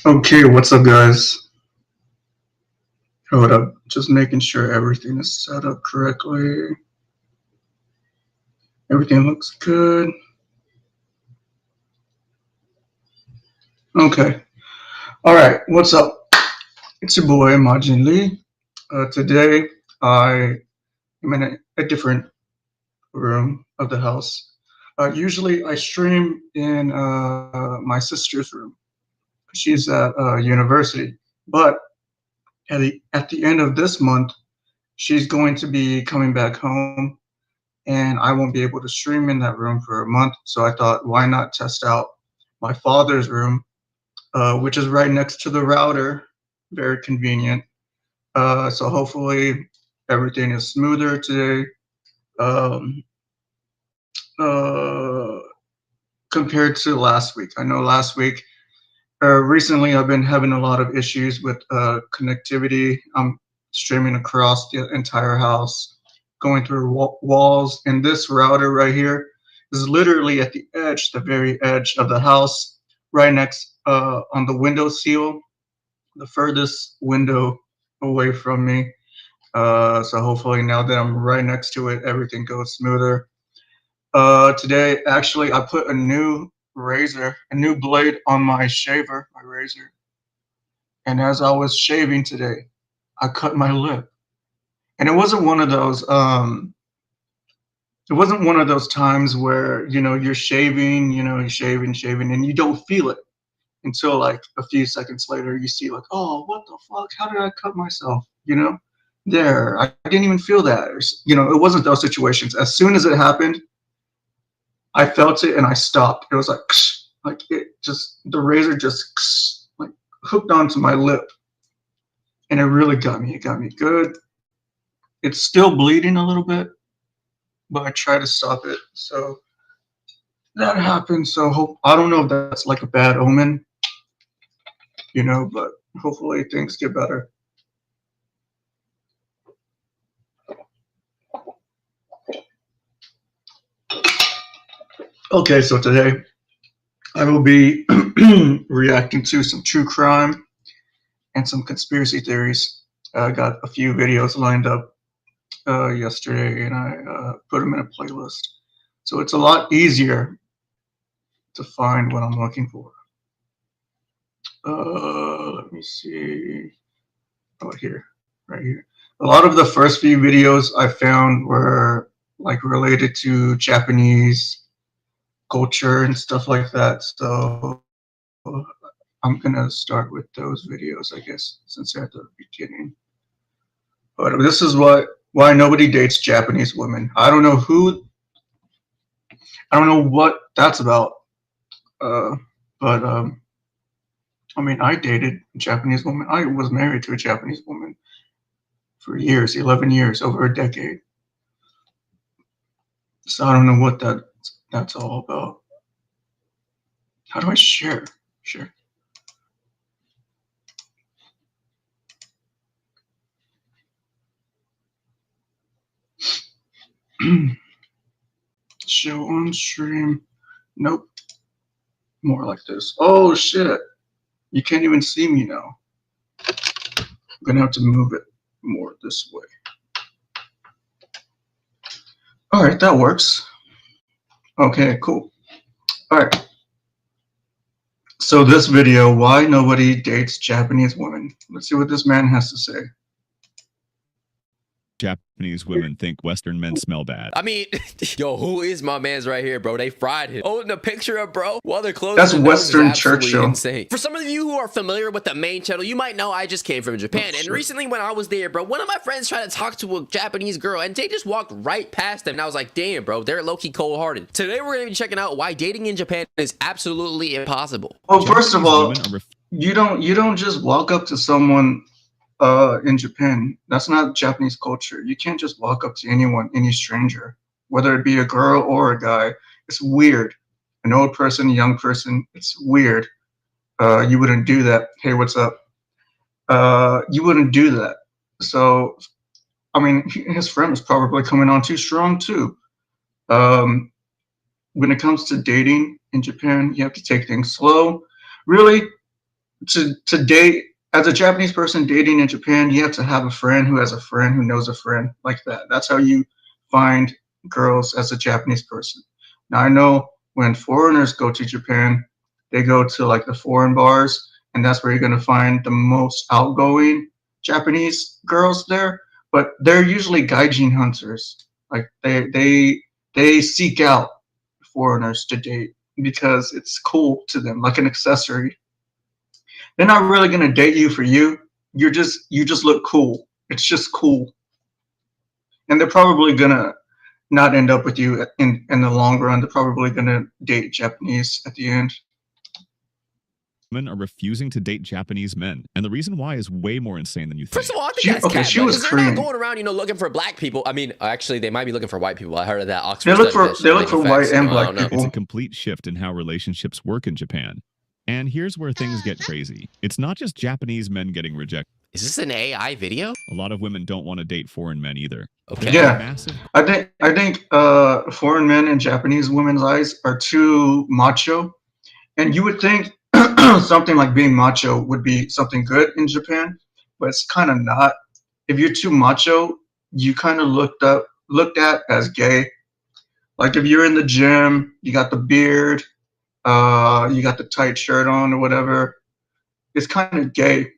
Okay, what's up, guys? Hold up, just making sure everything is set up correctly. Everything looks good. Okay, all right, what's up? It's your boy, Majin Lee. Today, I am in a different room of the house. Usually, I stream in my sister's room. She's at university, but at the end of this month, she's going to be coming back home and I won't be able to stream in that room for a month. So I thought, why not test out my father's room, which is right next to the router. Very convenient. So hopefully everything is smoother today um, uh, compared to last week. I know last week, recently, I've been having a lot of issues with connectivity. I'm streaming across the entire house, going through walls, and this router right here is literally at the edge, the very edge of the house, right next on the window seal, the furthest window away from me. So hopefully now that I'm right next to it, everything goes smoother. Today, actually, I put a new razor, a new blade on my shaver, my razor. And as I was shaving today, I cut my lip. And it wasn't one of those times where, you're shaving, you're shaving, and you don't feel it until like a few seconds later you see like, oh, what the fuck? How did I cut myself? There. I didn't even feel that. It wasn't those situations. As soon as it happened, I felt it and I stopped. It was like, like the razor just like hooked onto my lip, and it really got me. It got me good. It's still bleeding a little bit, but I try to stop it. So that happened. So I don't know if that's like a bad omen, but hopefully things get better. Okay, so today I will be reacting to some true crime and some conspiracy theories. I got a few videos lined up yesterday, and I put them in a playlist. So it's a lot easier to find what I'm looking for. Let me see. Oh, here, right here. A lot of the first few videos I found were like related to Japanese culture and stuff like that. So I'm gonna start with those videos, I guess, since they're at the beginning. But this is why nobody dates Japanese women. I don't know what that's about. Uh, but I mean, I dated a Japanese woman. I was married to a Japanese woman for years, 11 years, over a decade. So I don't know what that's all about. How do I share? Share. Show on stream. Nope. More like this. Oh shit. You can't even see me now. I'm gonna have to move it more this way. Alright, that works. Okay, cool. Alright. So this video, why nobody dates Japanese women. Let's see what this man has to say. Japanese women think Western men smell bad. I mean, yo, who is my man's right here, bro? They fried him. Oh, and the picture of bro while they're closing. That's Western Churchill. Insane. For some of you who are familiar with the main channel, you might know I just came from Japan. And recently when I was there, bro, one of my friends tried to talk to a Japanese girl and they just walked right past them. And I was like, damn, bro, they're low-key cold-hearted. Today we're gonna be checking out why dating in Japan is absolutely impossible. Well, first of all, you don't just walk up to someone in Japan. That's not Japanese culture. You can't just walk up to anyone, any stranger, whether it be a girl or a guy. It's weird. An old person, a young person, it's weird. You wouldn't do that. Hey, what's up? You wouldn't do that. So, I mean, his friend was probably coming on too strong too. When it comes to dating in Japan, you have to take things slow. Really, to date as a Japanese person dating in Japan, you have to have a friend who has a friend who knows a friend like that. That's how you find girls as a Japanese person. Now I know when foreigners go to Japan, they go to like the foreign bars, and that's where you're gonna find the most outgoing Japanese girls there. But they're usually gaijin hunters. Like they seek out foreigners to date because it's cool to them, like an accessory. They're not really gonna date you for you. You just look cool. It's just cool, and they're probably gonna not end up with you in the long run. They're probably gonna date Japanese at the end. Women are refusing to date Japanese men, and the reason why is way more insane than you think. First of all, I think She- that's okay, cat, she bro, was 'cause they're not Korean. going around, looking for black people. I mean, actually, they might be looking for white people. I heard of that. Oxford They look study for- that shit, they look like, for in white fact, and so I black don't know. people. It's a complete shift in how relationships work in Japan. And here's where things get crazy. It's not just Japanese men getting rejected. Is this an AI video? A lot of women don't want to date foreign men either. Okay. There's Yeah. a massive I think foreign men in Japanese women's eyes are too macho, and you would think something like being macho would be something good in Japan, but it's kind of not. If you're too macho, you kind of looked at as gay. Like if you're in the gym, you got the beard, you got the tight shirt on or whatever. It's kind of gay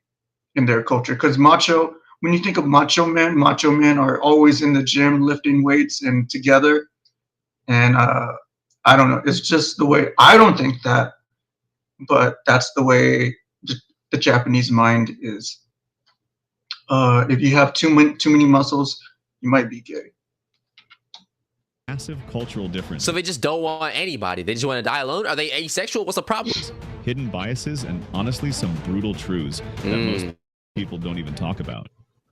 in their culture because macho. When you think of macho men are always in the gym lifting weights and together. And I don't know. It's just the way. I don't think that, but that's the way the Japanese mind is. If you have too many muscles, you might be gay. massive cultural difference. So they just don't want anybody. They just want to die alone. Are they asexual? What's the problem? Hidden biases and honestly some brutal truths that most people don't even talk about.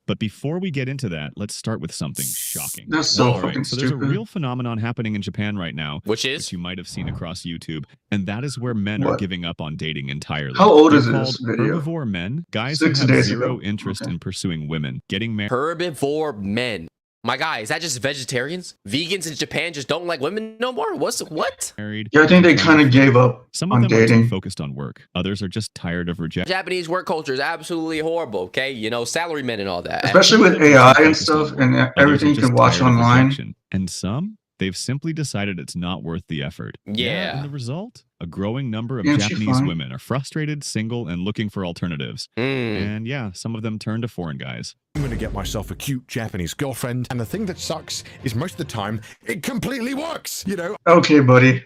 But before we get into that, let's start with something shocking. That's so All fucking so there's a stupid. real phenomenon happening in Japan right now, Which which is? you might have seen across YouTube, and that is where men are What? giving up on dating entirely. How old They're is called this video? herbivore men, guys 6 who have days zero ago. interest Okay. in pursuing women, getting married. Herbivore men. My guy, is that just vegetarians? Vegans in Japan just don't like women no more? What? Yeah, I think they kind of gave up Some of on them are too dating. focused on work. Others are just tired of rejection. Japanese work culture is absolutely horrible, okay? Salarymen and all that. Especially with AI and stuff and everything you can watch online. And some, they've simply decided it's not worth the effort. Yeah. And the result? A growing number of Yeah, she's Japanese fine. women are frustrated, single, and looking for alternatives. Mm. And yeah, some of them turn to foreign guys. I'm going to get myself a cute Japanese girlfriend, and the thing that sucks is most of the time it completely works. Okay, buddy.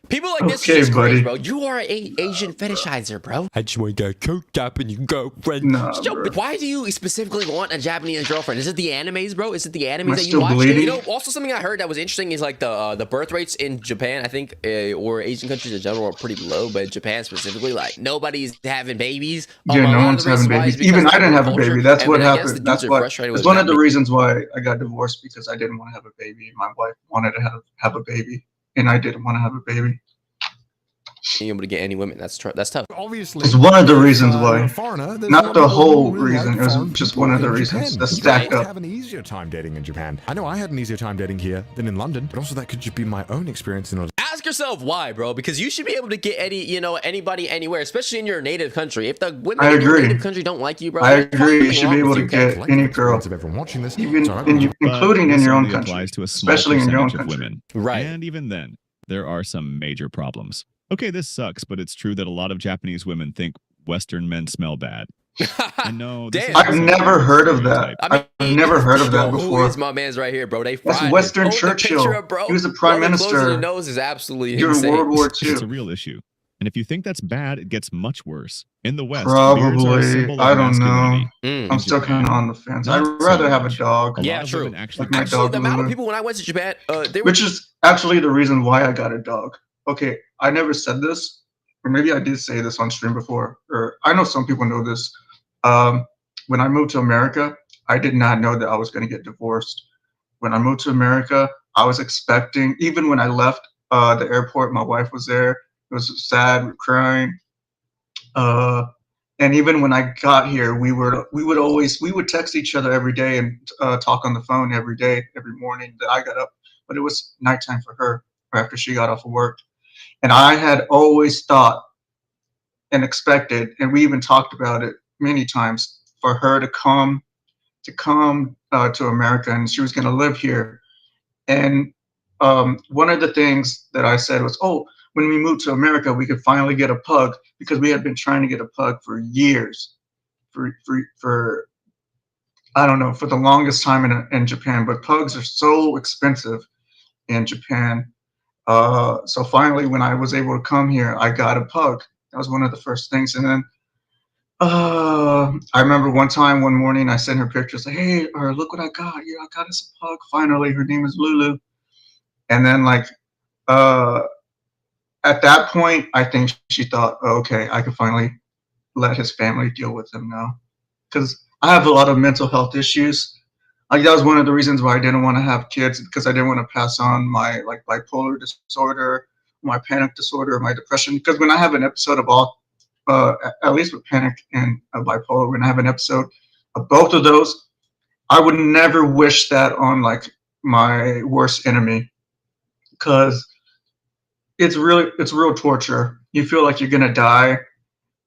People like this Okay, is just crazy, buddy. bro. You are a Asian fetishizer, bro. I just want to get a cute Japanese girlfriend. Nah, Yo, bro. but why do you specifically want a Japanese girlfriend? Is it the animes, bro? Is it the animes Am I that you still watch? bleeding? Also something I heard that was interesting is like the birth rates in Japan, I think, or Asian countries in general are pretty low, but in Japan specifically, like nobody's having babies. Yeah, A no lot of one's the reason having why is babies. because Even of I didn't the have a culture, baby. That's and what then I guess happened. the That's dudes are what. frustrated It's with one of the that. reasons why I got divorced because I didn't want to have a baby. My wife wanted to have a baby, and I didn't want to have a baby. Being able to get any women, that's tough. Obviously, It's one of the if, reasons you're why. a foreigner, there's Not a lot the of people whole who really reason. like It was foreign just people one of the in reasons Japan. that You stacked guys up. have an easier time dating in Japan. I know I had an easier time dating here than in London, but also that could just be my own experience in Ask yourself why, bro, because you should be able to get anybody anywhere, especially in your native country. If the women I in your agree. native country don't like you, bro, I there's probably agree. You something should be wrong able with to you, okay? get any girl, of everyone watching this. even so I recommend But including in this your own only country, applies to a small especially in your own percentage of country. women. Right. And even then, there are some major problems. Okay, this sucks, but it's true that a lot of Japanese women think Western men smell bad. I know. This Damn. is I've also never a heard of that. stereotype. I mean, I've never heard of that yo, Who before. is my man's right here, bro? They That's fried Winston him. Oh, the Churchill. picture of, bro. He was a prime Rolling close to minister the nose is absolutely during insane. World War It's a II. real issue. And if you think that's bad, it gets much worse. In the West, beards are a Probably. symbol of I don't know. masculinity. Mm. I'm still kind of on the fence. I'd Not so rather have a much. dog, A Yeah, lot of true. women actually Like my Actually, dog the amount of Lulu. people when I went to Japan, they were which is actually the reason why I got a dog. Okay, I never said this, or maybe I did say this on stream before, or I know some people know this. When I moved to America, I did not know that I was going to get divorced. When I moved to America, I was expecting, even when I left the airport, my wife was there. It was sad, we're crying. And even when I got here, we would text each other every day and talk on the phone every day, every morning that I got up. But it was nighttime for her, or after she got off of work. And I had always thought and expected, and we even talked about it many times, for her to come to America, and she was going to live here. And one of the things that I said was, oh, when we moved to America, we could finally get a pug, because we had been trying to get a pug for years, for I don't know, for the longest time in Japan. But pugs are so expensive in Japan. So finally, when I was able to come here, I got a pug. That was one of the first things. And then I remember one morning, I sent her pictures, like, hey, or look what I got. Yeah, I got us a pug finally. Her name is Lulu. And then, like, at that point, I think she thought, oh, okay, I can finally let his family deal with him now. Because I have a lot of mental health issues. Like, that was one of the reasons why I didn't want to have kids, because I didn't want to pass on my, like, bipolar disorder, my panic disorder, my depression. Because when I have an episode of all, at least with panic and bipolar, when I have an episode of both of those, I would never wish that on, like, my worst enemy, because it's real torture. You feel like you're gonna die,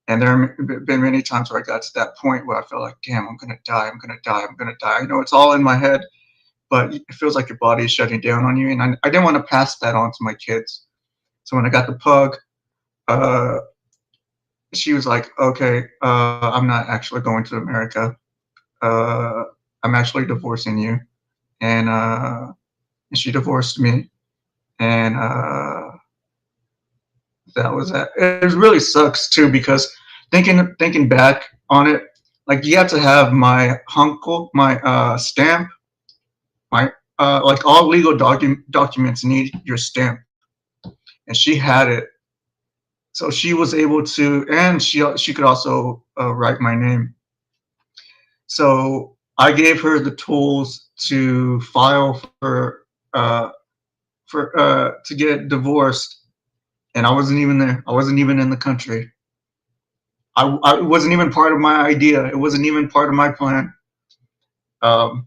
and there have been many times where I got to that point where I felt like, damn, I'm gonna die, I'm gonna die, I'm gonna die. You know, it's all in my head, but it feels like your body is shutting down on you, and I didn't want to pass that on to my kids. So when I got the pug, she was like, okay, I'm not actually going to America. I'm actually divorcing you. And she divorced me. And that was that. It really sucks too, because thinking back on it, like, you have to have my uncle, my stamp, my like, all legal documents need your stamp, and she had it. So she was able to, and she could also write my name. So I gave her the tools to file to get divorced, and I wasn't even there. I wasn't even in the country. I wasn't even part of my idea. It wasn't even part of my plan. But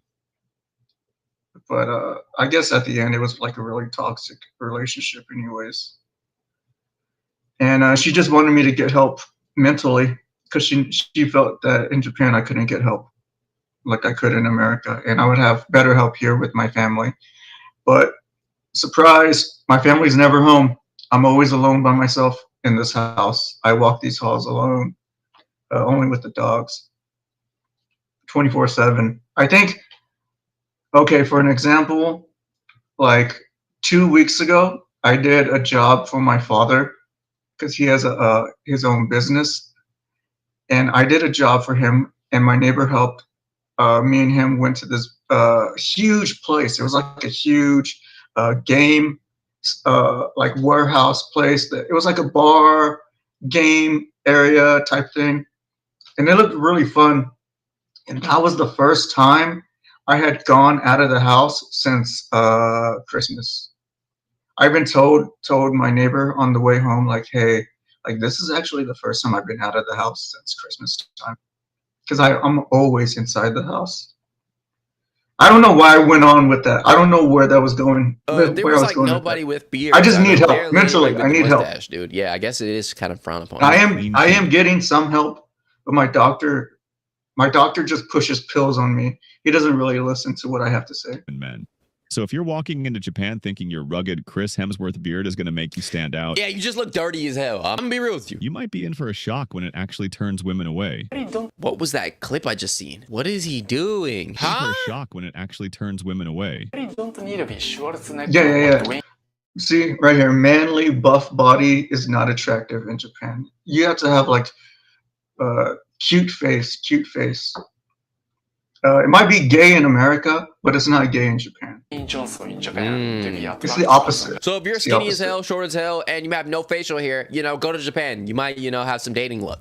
I guess at the end, it was like a really toxic relationship anyways. And she just wanted me to get help mentally, because she felt that in Japan I couldn't get help like I could in America, and I would have better help here with my family. But surprise, my family's never home. I'm always alone by myself in this house. I walk these halls alone, only with the dogs, 24/7. I think, okay, for an example, like 2 weeks ago, I did a job for my father, because he has his own business, and I did a job for him, and my neighbor helped. Me and him went to this huge place. It was like a huge game, like, warehouse place. It was like a bar, game area type thing, and it looked really fun. And that was the first time I had gone out of the house since Christmas. I even told my neighbor on the way home, like, hey, like, this is actually the first time I've been out of the house since Christmas time, because I'm always inside the house. I don't know why I went on with that. I don't know where that was going. There was like nobody with beard. I just need help mentally. I need help, dude. Yeah, I guess it is kind of frowned upon. I am getting some help, but my doctor just pushes pills on me. He doesn't really listen to what I have to say. Men. So if you're walking into Japan thinking your rugged Chris Hemsworth beard is going to make you stand out, yeah, you just look dirty as hell. I'm gonna be real with you. You might be in for a shock when it actually turns women away. What was that clip I just seen? What is he doing? For a shock when it actually turns women away. Yeah. See, right here, manly, buff body is not attractive in Japan. You have to have, like, cute face. It might be gay in America, but it's not gay in Japan. It's the opposite. So if you're skinny as hell, short as hell, and you have no facial hair, go to Japan. You might, have some dating luck.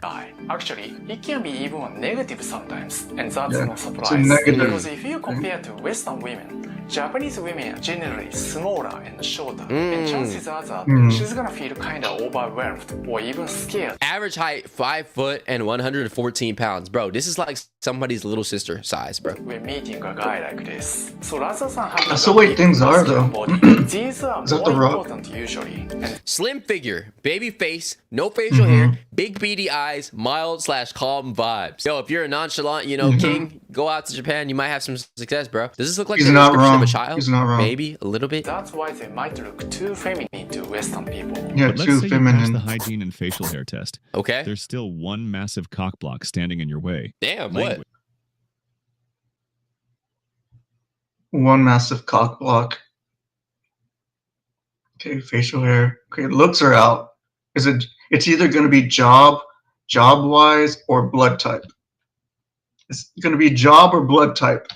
Actually, it can be even negative sometimes, and that's Yeah, no it's a surprise. negative Because if you compare to Western women, Japanese women are generally smaller and shorter, and chances are that she's gonna feel kind of overwhelmed or even scared. Average height, 5 foot and 114 pounds. Bro, this is like somebody's little sister size, bro. When meeting a guy like this, so rather than having That's the way big things are, muscular though. body, these are Is that more The Rock? important usually. And Slim figure, baby face, no facial hair, Big beady eyes, mild/calm vibes. Yo, if you're a nonchalant, you know, king, go out to Japan, you might have some success, bro. Does this look like He's the not description of wrong. a child? He's not wrong. Maybe a little bit. That's why they might look too feminine to Western people. Yeah, But let's too say you pass feminine. the hygiene and facial hair test. Okay. There's still one massive cock block standing in your way. Damn. What? Language. One massive cock block. Okay, facial hair. Okay, looks are out. It's either going to be job wise, or blood type. It's going to be job or blood type.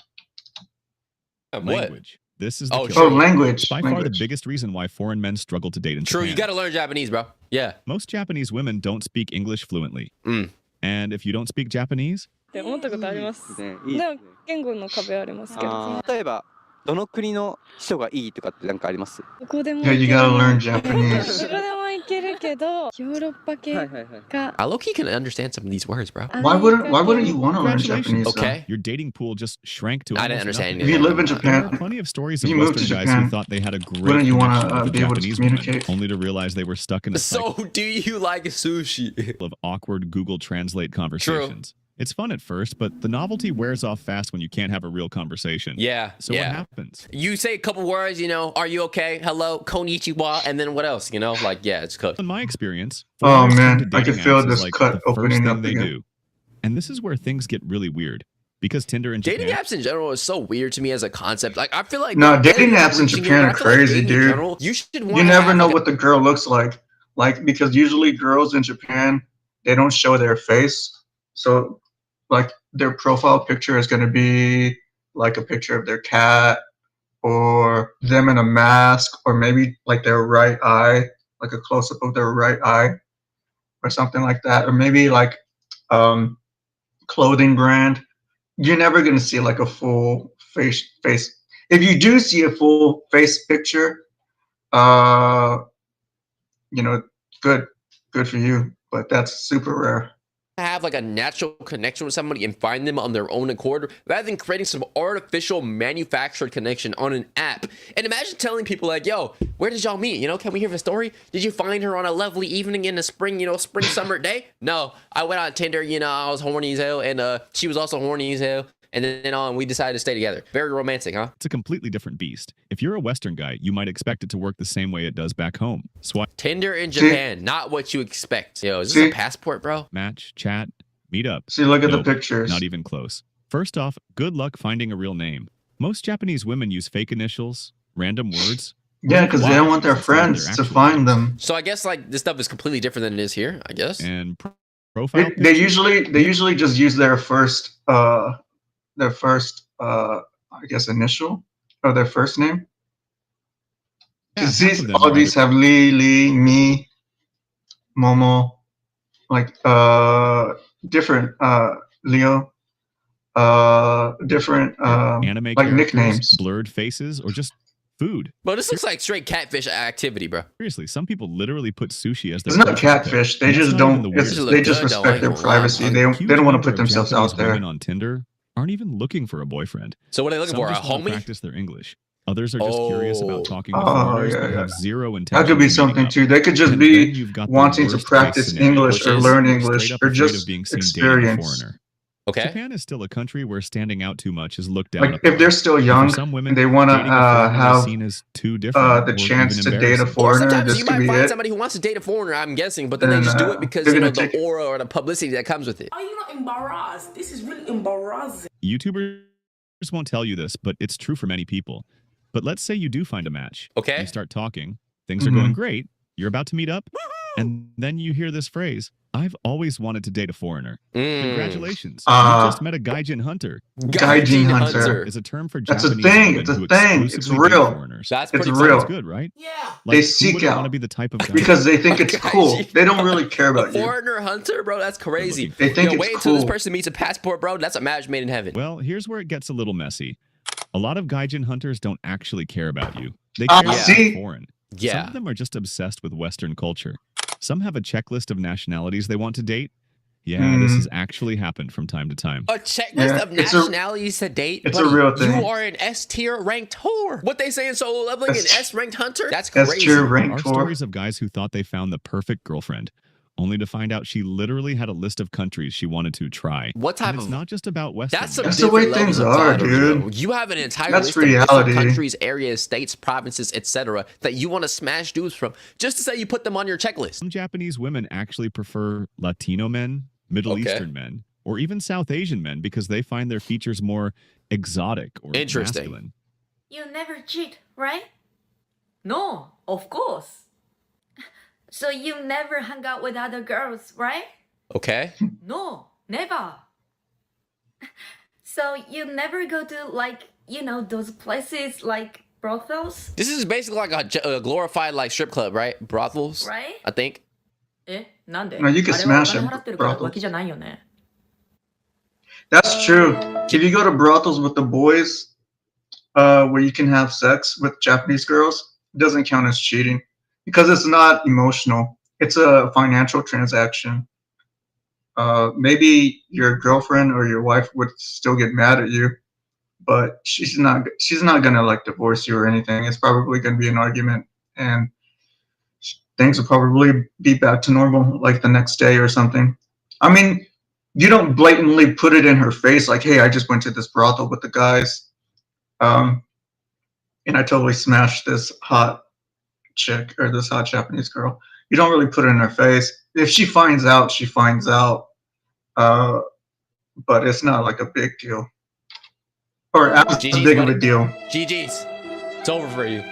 What? Language. This is the Oh, killer. Oh, Sure. language. It's by far the language. biggest reason why foreign men struggle to date in True. Japan. You got to learn Japanese, bro. Yeah. Most Japanese women don't speak English fluently. Mm. And if you don't speak Japanese, って思ったことあります。ね、いいでも言語の壁はありますけど、あー例えばどの国の人がいいとかってなんかあります？どこでも Yeah, 行 you ける gotta learn ど Japanese. こでも行けるけど、ヨーロッパ系 はいはいはい。か I low key can understand some of these words, bro. Why wouldn't you want to learn Congratulations. Japanese? though? Okay. your dating pool just shrank to I didn't almost understand nothing. If you live in There Japan, are plenty of stories If of you move to Western guys who Japan, thought they had a great wouldn't you wanna, connection with a be able to Japanese woman, communicate? only to realize they were stuck in a cycle So, do you like sushi? of awkward Google Translate conversations. It's fun at first, but the novelty wears off fast when you can't have a real conversation. Yeah. So what yeah. happens? You say a couple words, you know, are you okay? Hello, konnichiwa, and then what else? You know, like, yeah, it's cooked. In my experience, Oh, foreigners man, turn to I can dating feel apps as this like cut the first opening thing up they again. do. And this is where things get really weird. Because Tinder in Dating Japan, apps in general is so weird to me as a concept. Like, I feel like No, dating I'm apps in reaching Japan here, are but I feel like crazy, dating in dude. general, you should want You to never have, know like, what the girl looks like. Like, because usually girls in Japan, they don't show their face. So, like, their profile picture is going to be like a picture of their cat, or them in a mask, or maybe like their right eye, like a close up of their right eye, or something like that. Or maybe like clothing brand. You're never going to see like a full face. If you do see a full face picture, you know, good for you, but that's super rare. have like a natural connection with somebody and find them on their own accord rather than creating some artificial manufactured connection on an app. And imagine telling people like, yo, where did y'all meet? You know, can we hear the story? Did you find her on a lovely evening in the spring, spring summer day? No, I went on Tinder, I was horny as hell, and she was also horny as hell. And then we decided to stay together. Very romantic, huh? It's a completely different beast. If you're a Western guy, you might expect it to work the same way it does back home. Swipe, Tinder in Japan, not what you expect. Yo, is this a passport, bro? match, chat, meet up. See, look at Nope, the pictures. Not even close. First off, good luck finding a real name. Most Japanese women use fake initials, random words. Yeah, because they don't want their friends to find them. So I guess like this stuff is completely different than it is here, I guess. And profile They pictures. usually just use their first I guess initial or their first name. Yeah, half See, of them all are these have Lee, me, Momo, like different Leo, different anime like characters, nicknames. blurred faces, or just food. But this looks like straight catfish activity, bro. Seriously, some people literally put sushi as their It's not profile pic. catfish. They And that's just not even don't. the It's, weirdest they look just good, though, I respect ain't their gonna lie. privacy. A They Huge don't want to number put of themselves Japanese out there. women on Tinder aren't even looking for a boyfriend. So what are they looking Some for? A just want to homie? practice their English. Others are just curious Oh. about talking to Oh, foreigners yeah, but yeah. have zero intention. That could be something too. They could just And be then you've got the wanting to worst case practice scenario, English which or is learn straight English up or afraid just of being seen dating a experience. foreigner. Okay. Japan is still a country where standing out too much is looked down Like upon. if they're still And young for some women, and they want to dating a foreigner is have seen as too different the or chance even to date a embarrassing. Or foreigner, sometimes this you could might be find it. somebody who wants to date a foreigner, I'm guessing, but then they And, just do it because they're you know gonna the take it. aura or the publicity that comes with it. Are you not embarrassed? This is really embarrassing. YouTubers won't tell you this, but it's true for many people. But let's say you do find a match. Okay. You start talking. Things are going great. You're about to meet up. And then you hear this phrase, I've always wanted to date a foreigner. Congratulations. You just met a Gaijin hunter. Gaijin hunter. Is a term for That's a Japanese thing. women It's a who thing. It's exclusively date real. foreigners. That's It's pretty real. That's good, right? Yeah. They who seek wouldn't want out to be the type of guy because they think it's cool. Gaijin. They don't really care about you. Foreigner hunter, bro, that's crazy. They think Yo, it's wait until this cool. person meets a passport, bro. That's a match made in heaven. Well, here's where it gets a little messy. A lot of Gaijin hunters don't actually care about you. They Ah, care about see? foreign. Some Yeah. of them are just obsessed with Western culture. Some have a checklist of nationalities they want to date. Yeah, this has actually happened from time to time. A checklist Yeah, of it's a- nationalities to date. it's a buddy. real thing. You are an S tier ranked whore. What they say in Solo Leveling, an S- S ranked hunter? That's That's crazy. true, There rank are 4. stories of guys who thought they found the perfect girlfriend. only to find out she literally had a list of countries she wanted to try. What type And it's of... not just about Western. That's some That's the way different things levels of are, titles, dude. yo. You have an entire That's list of different reality. countries, areas, states, provinces, etc. that you want to smash dudes from just to say you put them on your checklist. Some Japanese women actually prefer Latino men, Middle Okay. Eastern men, or even South Asian men because they find their features more exotic or Interesting. masculine. You never cheat, right? No, of course. So you never hung out with other girls, right? Okay. No, never. So you never go to, like, you know, those places like brothels, This is basically like a glorified like strip club, right? Brothels, right? I think. なんで No, you can あれはお smash 金 them 払ってるから brothels. 浮気じゃないよね。 That's true. If you go to brothels with the boys, where you can have sex with Japanese girls, it doesn't count as cheating because it's not emotional. It's a financial transaction. Maybe your girlfriend or your wife would still get mad at you, but she's not gonna like divorce you or anything. It's probably gonna be an argument, and things will probably be back to normal like the next day or something. I mean, you don't blatantly put it in her face like, hey, I just went to this brothel with the guys, and I totally smashed this hot chick or this hot Japanese girl. You don't really put it in her face. If she finds out, she finds out. But it's not like a big deal. Or as GG's, big of buddy. a deal. GG's. It's over for you.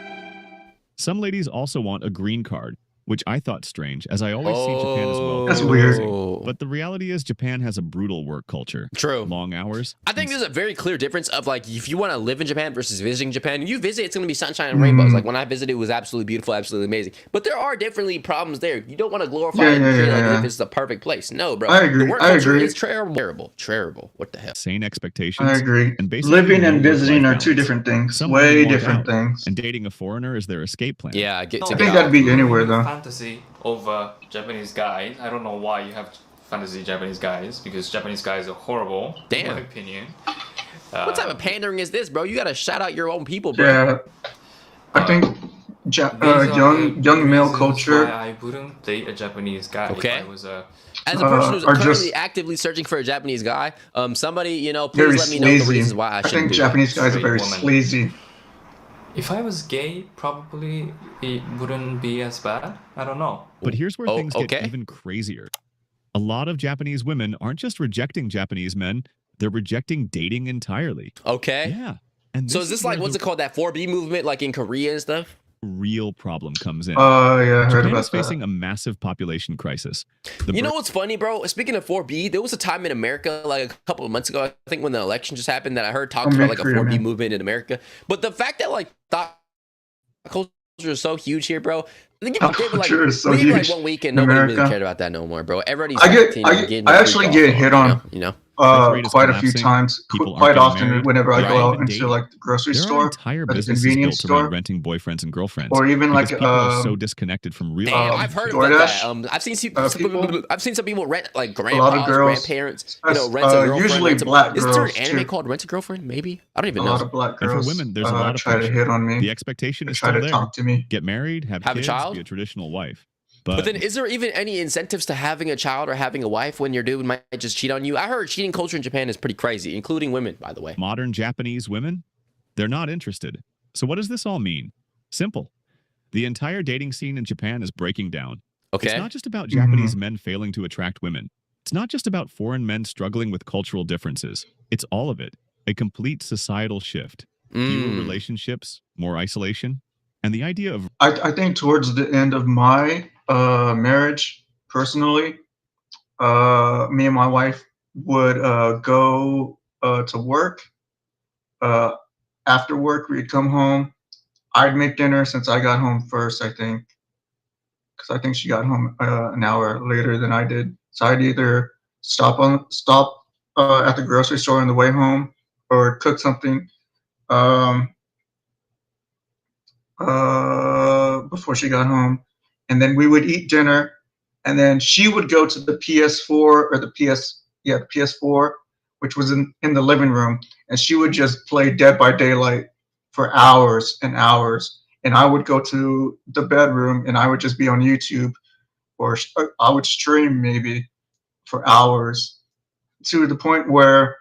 Some ladies also want a green card, which I thought strange, as I always see Japan as well. That's weird. But the reality is Japan has a brutal work culture. True. Long hours. I think there's a very clear difference of like if you want to live in Japan versus visiting Japan. When you visit, it's gonna be sunshine and rainbows. Like when I visited, it was absolutely beautiful, absolutely amazing. But there are definitely problems there. You don't want to glorify it and treat it like if it's the perfect place. No, bro. I agree. The work I culture agree. is terrible. Terrible. What the hell? Insane expectations. I agree. And basically Living no and visiting work-life are two balance. different things. Some Way women walk different out, things. And dating a foreigner is their escape plan. Yeah, I get No, to I get think out. that'd be anywhere though. Fantasy over Japanese guys. I don't know why you have fantasy Japanese guys because Japanese guys are horrible. Damn. In my opinion. What type of pandering is this, bro? You gotta shout out your own people, bro. Yeah. I think these are young the male reasons culture. why I wouldn't date a Japanese guy. Okay. If I was a As a person who's are currently just- actively searching for a Japanese guy, somebody, you know, Very please let me know the sleazy. reasons why I I shouldn't think do Japanese guys are Straight very woman. sleazy. If I was gay, probably it wouldn't be as bad. I don't know. But here's where Oh, things okay. get even crazier. A lot of Japanese women aren't just rejecting Japanese men, they're rejecting dating entirely. it. Okay. Yeah. And So is this like where what's the it called? That 4B movement, like in Korea and stuff? real problem comes in. Yeah, I heard Japan about is facing that. a massive population crisis. The You know what's funny, bro? Speaking of 4B, there was a time in America, like a couple of months ago, I think when the election just happened, that I heard talks about like a Korea, 4B man. movement in America. But the fact that like thought culture is so huge here, bro. I think Thought gave it, like, culture is so we gave it, like huge 1 week and in nobody really America. cared about that no more, bro. Everybody's I get- acting I and get- getting I a actually freak get off, hit you on. know? You know? rate is Quite a few collapsing. times, People aren't quite getting often married. whenever I They're go not out even into dating. like the grocery There are store entire or the businesses convenience built around store, renting boyfriends and girlfriends. or even because like people are so disconnected from real Damn, life. I've heard DoorDash, about that. I've seen people- I've seen some people rent like a lot grandpas, of girls, grandparents, you know, rent a girlfriend. usually rent a, black is there an girls, anime too. called Rent a Girlfriend? Maybe I don't a even lot know. of black And for girls women, there's a lot of try to pressure. hit on me. The expectation is try still to there. talk to me. Get married, have Have a kids, child? be a traditional wife. But then, is there even any incentives to having a child or having a wife when your dude might just cheat on you? I heard cheating culture in Japan is pretty crazy, including women, by the way. modern Japanese women, they're not interested. So what does this all mean? Simple. The entire dating scene in Japan is breaking down. It's Okay. not just about Japanese men failing to attract women. It's not just about foreign men struggling with cultural differences. It's all of it. A complete societal shift. Fewer Mm. relationships, more isolation, and the idea of I think towards the end of my marriage, personally, me and my wife would go to work. After work, we'd come home. I'd make dinner since I got home first, I think, because I think she got home an hour later than I did. So I'd either stop at the grocery store on the way home or cook something before she got home, and then we would eat dinner, and then she would go to the PS4 or the PS4, which was in the living room, and she would just play Dead by Daylight for hours and hours, and I would go to the bedroom and I would just be on YouTube or I would stream maybe for hours, to the point where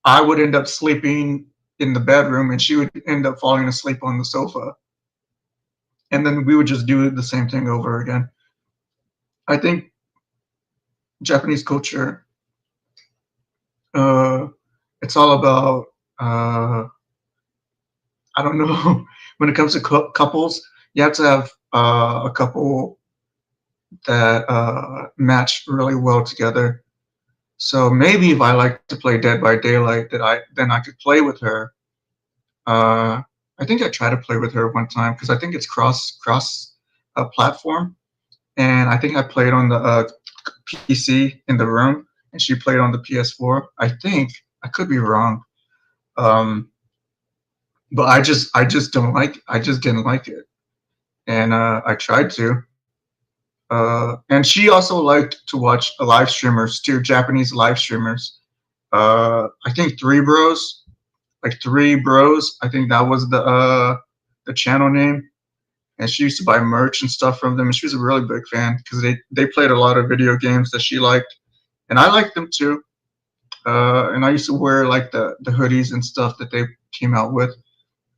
I would end up sleeping in the bedroom and she would end up falling asleep on the sofa. And then we would just do the same thing over again. I think Japanese culture, it's all about, I don't know, when it comes to couples, you have to have a couple that match really well together. So maybe if I like to play Dead by Daylight, then I could play with her. I think I tried to play with her one time because I think it's cross platform, and I think I played on the PC in the room, and she played on the PS4. I think I could be wrong, but I just don't like. I just didn't like it, and I tried to. And she also liked to watch live streamers too, Japanese live streamers. I think Three Bros. I think that was the channel name. And she used to buy merch and stuff from them. And she was a really big fan because they played a lot of video games that she liked, and I liked them too. And I used to wear like the hoodies and stuff that they came out with.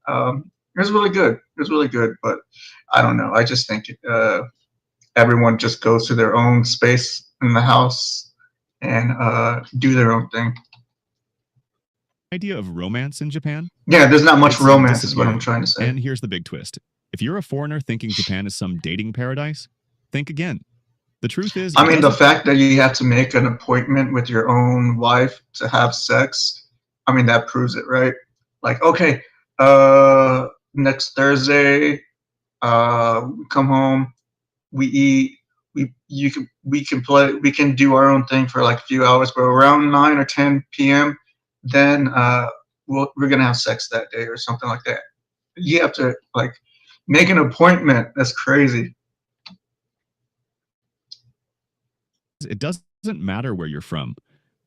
It was really good. It was really good, but I don't know. I just think everyone just goes to their own space in the house and do their own thing. Idea of romance in Japan? Yeah, there's not much It's romance is what I'm disappearing. trying to say. And here's the big twist. If you're a foreigner thinking Japan is some dating paradise, think again. The truth is, I it mean, the doesn't- fact that you have to make an appointment with your own wife to have sex, I mean, that proves it, right? Like, okay, next Thursday, we come home, we eat, we can play, we can do our own thing for like a few hours, but around 9 or 10 p.m., then we're gonna have sex that day or something like that. You have to like make an appointment. That's crazy. it doesn't matter where you're from.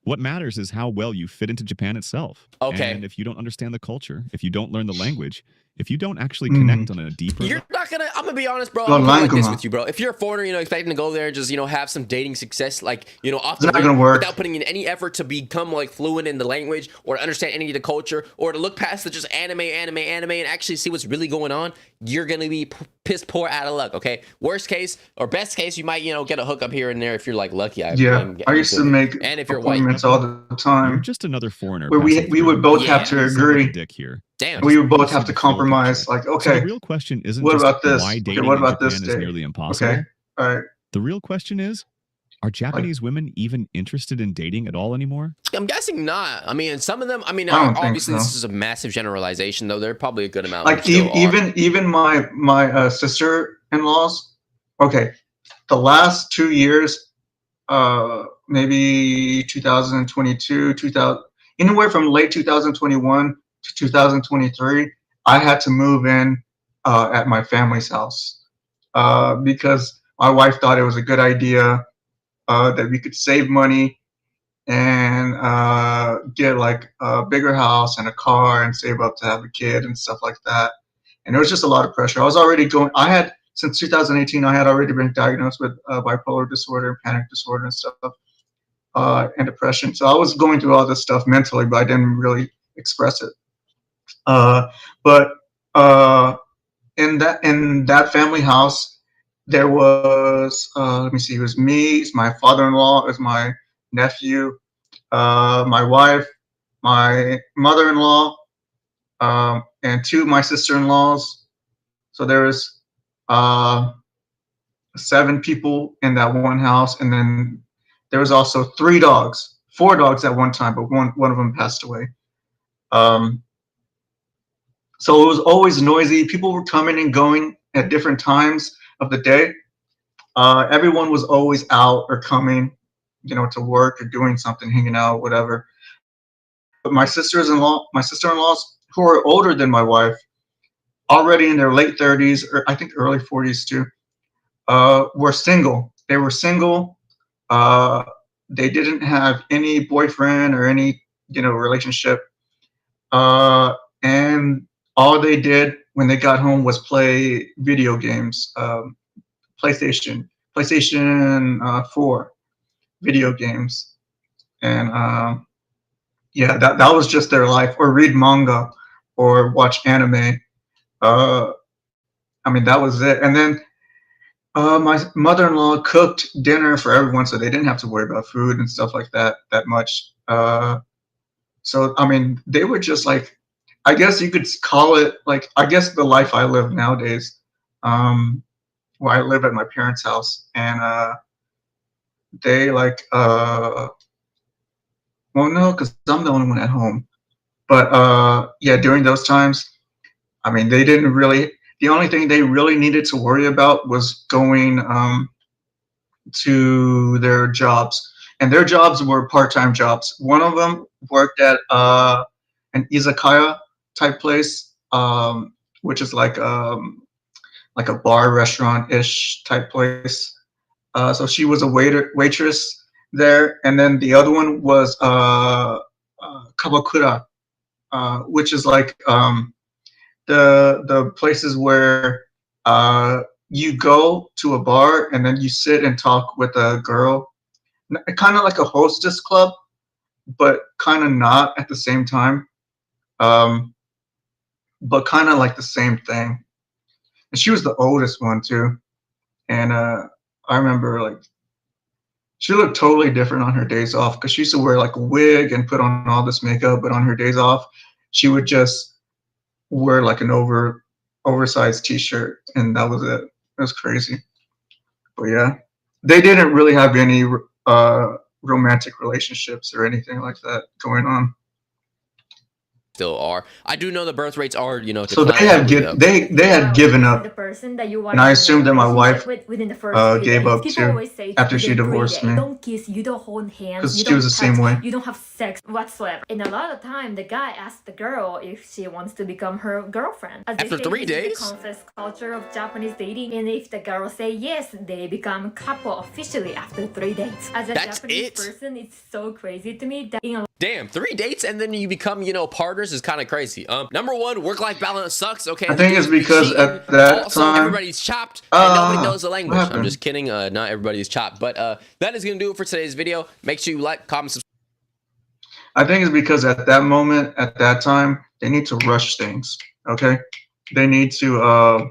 What matters is how well you fit into Japan itself. Okay. And if you don't understand the culture, if you don't learn the language, if you don't actually connect on a deeper You're not gonna. I'm gonna be honest, bro. Well, I'm gonna be like this Languma. with you, bro. If you're a foreigner, expecting to go there and just have some dating success, like off It's the not rip, gonna work. without putting in any effort to become like fluent in the language or to understand any of the culture or to look past the just anime, and actually see what's really going on, you're gonna be piss poor out of luck. Okay. Worst case or best case, you might get a hookup here and there if you're like lucky. Yeah, I used to make and if you're white, appointments all the you're time. just another foreigner. Where we passing we would through. both Yeah. have to Sound like a agree. dick here. damn. We would both have See to the full compromise. picture. Like, So okay, the real question isn't what just about this? why Okay, dating what in about this Japan is date? nearly impossible. okay, all right. The real question is, are Japanese women even interested in dating at all anymore? I'm guessing not. I mean, some of them. I mean, I don't think obviously this so. is a massive generalization, though. There are probably a good amount. who Like still are. even my sister-in-laws. Okay, the last 2 years, maybe 2022, 2000, anywhere from late 2021 to 2023, I had to move in at my family's house because my wife thought it was a good idea that we could save money and get like a bigger house and a car and save up to have a kid and stuff like that. And there was just a lot of pressure. I was already since 2018, I had already been diagnosed with bipolar disorder, panic disorder and stuff, and depression. So I was going through all this stuff mentally, but I didn't really express it. But in that family house, there was let me see, it was me, it's my father-in-law, it was my nephew, my wife, my mother-in-law, and two of my sister-in-laws. So there was 7 people in that one house, and then there was also 4 dogs at one time, but one of them passed away. So it was always noisy. People were coming and going at different times of the day. Everyone was always out or coming, to work or doing something, hanging out, whatever. But my sister-in-laws, who are older than my wife, already in their late 30s, or I think early 40s too, were single. They were single. They didn't have any boyfriend or any, relationship. And all they did when they got home was play video games, PlayStation, PlayStation 4 video games, and yeah, that was just their life. Or read manga, or watch anime. I mean, that was it. And then my mother-in-law cooked dinner for everyone, so they didn't have to worry about food and stuff like that much. So I mean, they were just like, I guess you could call it like, I guess the life I live nowadays, where I live at my parents' house, and they like, well, no, because I'm the only one at home. But yeah, during those times, I mean, they didn't really. The only thing they really needed to worry about was going to their jobs, and their jobs were part-time jobs. One of them worked at an izakaya type place, which is like a bar restaurant ish type place. So she was a waitress there, and then the other one was kabakura, which is like the places where you go to a bar and then you sit and talk with a girl, kind of like a hostess club, but kind of not at the same time, but kind of like the same thing. And she was the oldest one too, and I remember like she looked totally different on her days off, because she used to wear like a wig and put on all this makeup, but on her days off she would just wear like an oversized t-shirt, and that was it. It was crazy. But yeah, they didn't really have any romantic relationships or anything like that going on. Still are. I do know the birth rates are, So they had they had given up, The person that you and I assumed that my wife within the first gave up People too always say after she within 3 divorced days, me, don't kiss, you don't hold hands, because you she don't was the touch, same way. you don't have sex whatsoever. And a lot of time, the guy asks the girl if she wants to become her girlfriend. As they After say, 3 this is days? the consensus culture of Japanese dating, and if the girl say yes, they become couple officially after 3 dates. As a That's Japanese it? person, it's so crazy to me that in a Damn, 3 dates and then you become, partners is kind of crazy. Number one, work-life balance sucks. Okay, I think it's dudes be because cheating. at that Also, time, everybody's chopped and nobody knows the what language. I'm happened? just kidding. Not everybody's chopped, but that is gonna do it for today's video. Make sure you like, comment, subscribe. I think it's because at that moment, at that time, they need to rush things. Okay, they need to.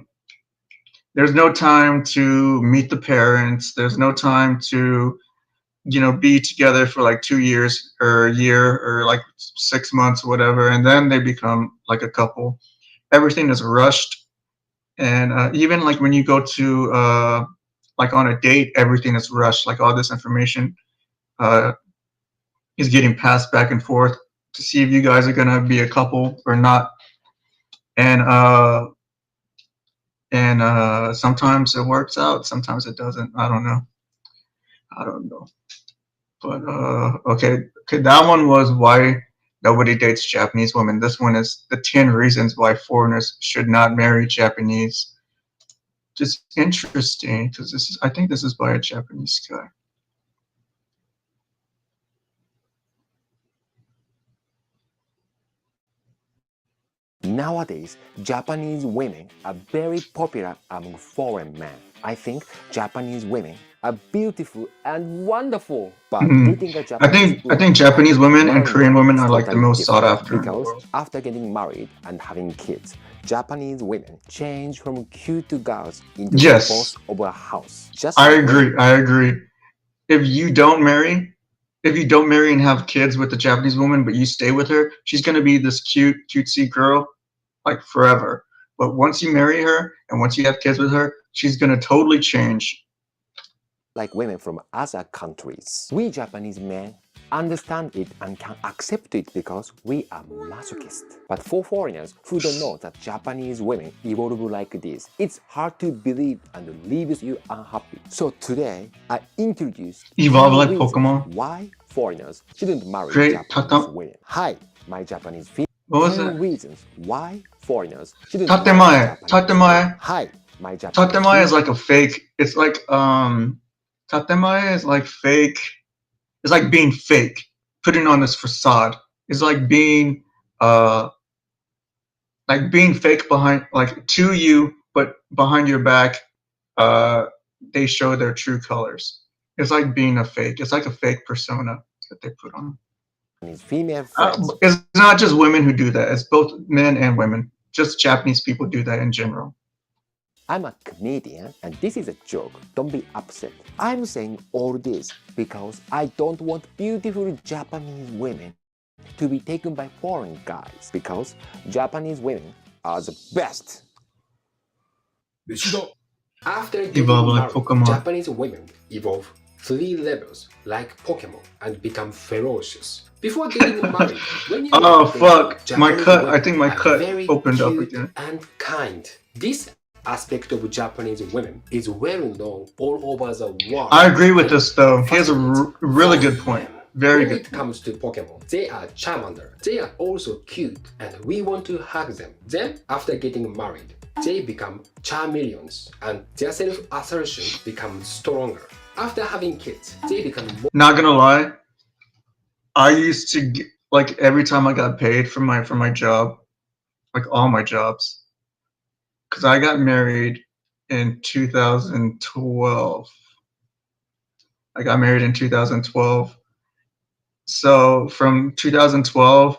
There's no time to meet the parents. There's no time to, be together for like 2 years or a year or like 6 months, whatever, and then they become like a couple. Everything is rushed, and even like when you go to like on a date, everything is rushed. Like all this information is getting passed back and forth to see if you guys are gonna be a couple or not, and sometimes it works out, sometimes it doesn't. I don't know. But okay, that one was why nobody dates Japanese women. This one is the 10 reasons why foreigners should not marry Japanese. Just interesting, because I think this is by a Japanese guy. Nowadays, Japanese women are very popular among foreign men. I think Japanese women are beautiful and wonderful, but dating a Japanese I think Japanese women and marrying Korean them women is are like the totally most sought different, after in the because world. after getting married and having kids, Japanese women change from cute girls into the Yes. boss of a house. Just I like agree. I agree. If you don't marry and have kids with the Japanese woman, but you stay with her, she's gonna be this cute, cutesy girl, like forever. But once you marry her and once you have kids with her, she's gonna totally change. like women from other countries. We Japanese men understand it and can accept it because we are masochist. But for foreigners who don't know that Japanese women evolve like this, it's hard to believe and leaves you unhappy. So today, I introduce Evolve 10 like reasons Pokemon. why foreigners shouldn't marry Great. Japanese women. Hi, my Japanese friends. What was 10 it? reasons why foreigners shouldn't marry Tatemae. Japanese Tatemae. women. Hi, my Japanese Tatemae is like a fake. It's like Tatemae is like fake. It's like being fake, putting on this facade. It's like being fake behind, like to you, but behind your back, they show their true colors. It's like being a fake. It's like a fake persona that they put on. Female friends. It's not just women who do that. It's both men and women. Just Japanese people do that in general. I'm a comedian and this is a joke. Don't be upset. I'm saying all this because I don't want beautiful Japanese women to be taken by foreign guys because Japanese women are the best. After getting Evolve like married, Pokemon. Japanese women evolve 3 levels like Pokemon and become ferocious. Before getting married, when you Oh get fuck! My Japanese cut. I women think my are cut very opened up cute again. and kind. This aspect of Japanese women is well known all over the world. I agree with this though. He has a really good point. Very when good. it comes to Pokemon, they are Charmander. They are also cute and we want to hug them. Then, after getting married, they become Charmeleons and their self-assertion becomes stronger. After having kids, they become more Not gonna lie, I used to like every time I got paid for my job, like all my jobs, because I got married in 2012. I got married in 2012. So from 2012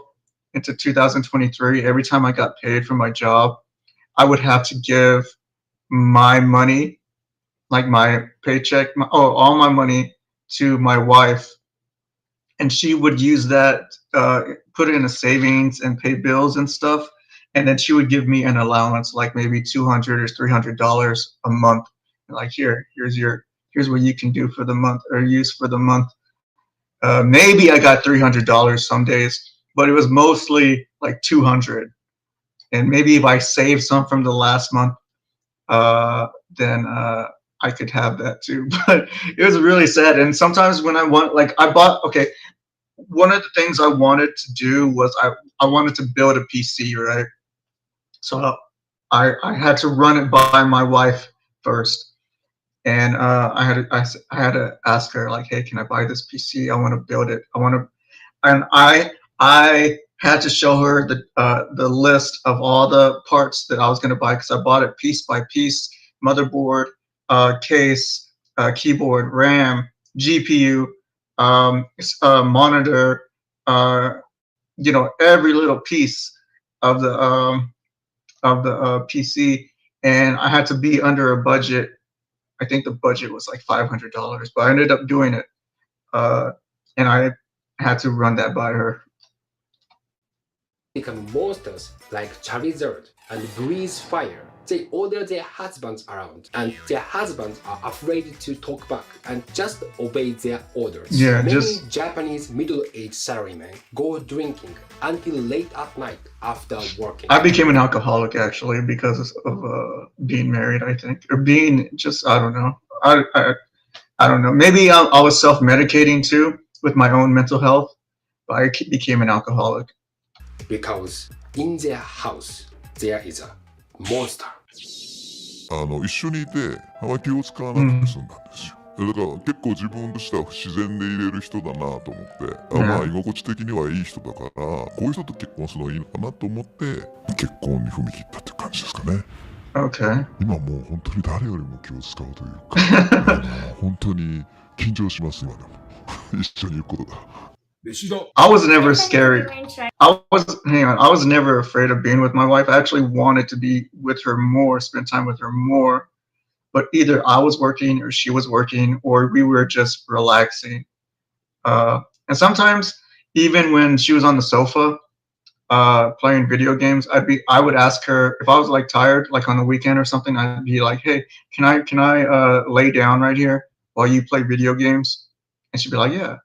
into 2023, every time I got paid for my job, I would have to give my money, like my paycheck, all my money to my wife. And she would use that, put it in a savings and pay bills and stuff. And then she would give me an allowance, like maybe $200 or $300 a month. Like here's what you can do for the month or use for the month. Maybe I got $300 some days, but it was mostly like $200. And maybe if I saved some from the last month, then I could have that too. But it was really sad. And sometimes when I want, like one of the things I wanted to do was I wanted to build a PC, right? So I had to run it by my wife first. And I had to ask her, like, hey, can I buy this PC? I want to build it. And I had to show her the list of all the parts that I was going to buy because I bought it piece by piece: motherboard, case, keyboard, RAM, GPU, monitor, every little piece of the PC, and I had to be under a budget. I think the budget was like $500, but I ended up doing it, and I had to run that by her. become monsters like Charizard and breathe fire. They order their husbands around, and their husbands are afraid to talk back and just obey their orders. Yeah, Many Japanese middle-aged salarymen go drinking until late at night after working. I became an alcoholic actually because of being married, I think, or being just, I don't know. I don't know. Maybe I was self-medicating too with my own mental health, but I became an alcoholic. Because in their house there is a monster. 一緒にいてあまり気を使わなくて済んだんですよ。だから結構自分としては不自然で入れる人だなと思って、まあ居心地的にはいい人だからこういう人と結婚するのがいいのかなと思って結婚に踏み切ったっていう感じですかね。Okay. 今もう本当に誰よりも気を使うというか、本当に緊張します今でも一緒にいることが。I was never scared. I was never afraid of being with my wife. I actually wanted to be with her more, spend time with her more. But either I was working or she was working or we were just relaxing. And sometimes even when she was on the sofa playing video games, I would ask her if I was like tired, like on the weekend or something, I'd be like, hey, can I lay down right here while you play video games? And she'd be like, yeah.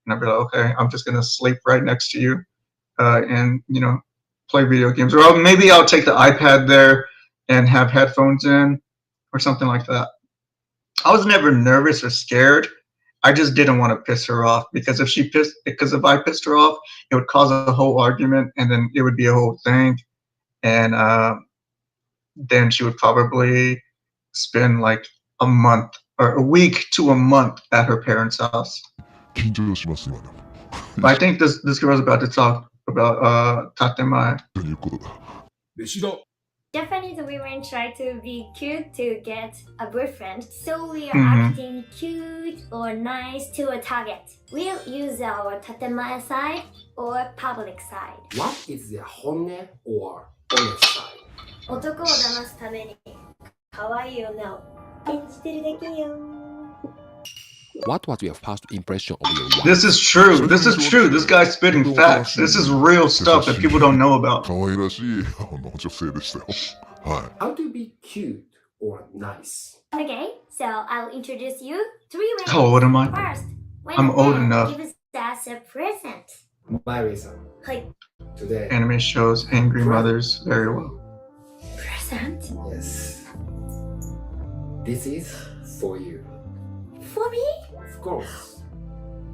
And I'd be like, okay, I'm just gonna sleep right next to you, and play video games. Or maybe I'll take the iPad there and have headphones in, or something like that. I was never nervous or scared. I just didn't want to piss her off because if I pissed her off, it would cause a whole argument, and then it would be a whole thing, and then she would probably spend like a month or a week to a month at her parents' house. But I think this girl is about to talk about Tatemae. Japanese women try to be cute to get a boyfriend, so we are Mhm. acting cute or nice to a target. We'll use our tatemae side or public side. What is the honne or honest side? 男を騙すために可愛い女を演じてるだけよ。 What was your first impression of your wife? This is true. This is true. This guy's spitting facts. This is real stuff that people don't know about. 可愛らしい女性でしたよ。は How to be cute or nice? Okay, so I'll introduce you 3 ways. How old am I? First, when I'm a old man enough. gives us a present. Mary-san, はい、 today. Anime shows angry mothers very well. present Yes. This is for you. for me? Of course.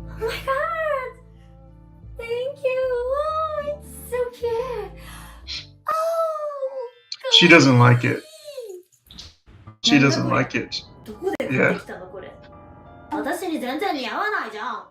Oh my god! Thank you! Oh, it's so cute! Oh! She doesn't like it. She doesn't like it. どこで買ってきたのこれ？私に全然似合わないじゃん。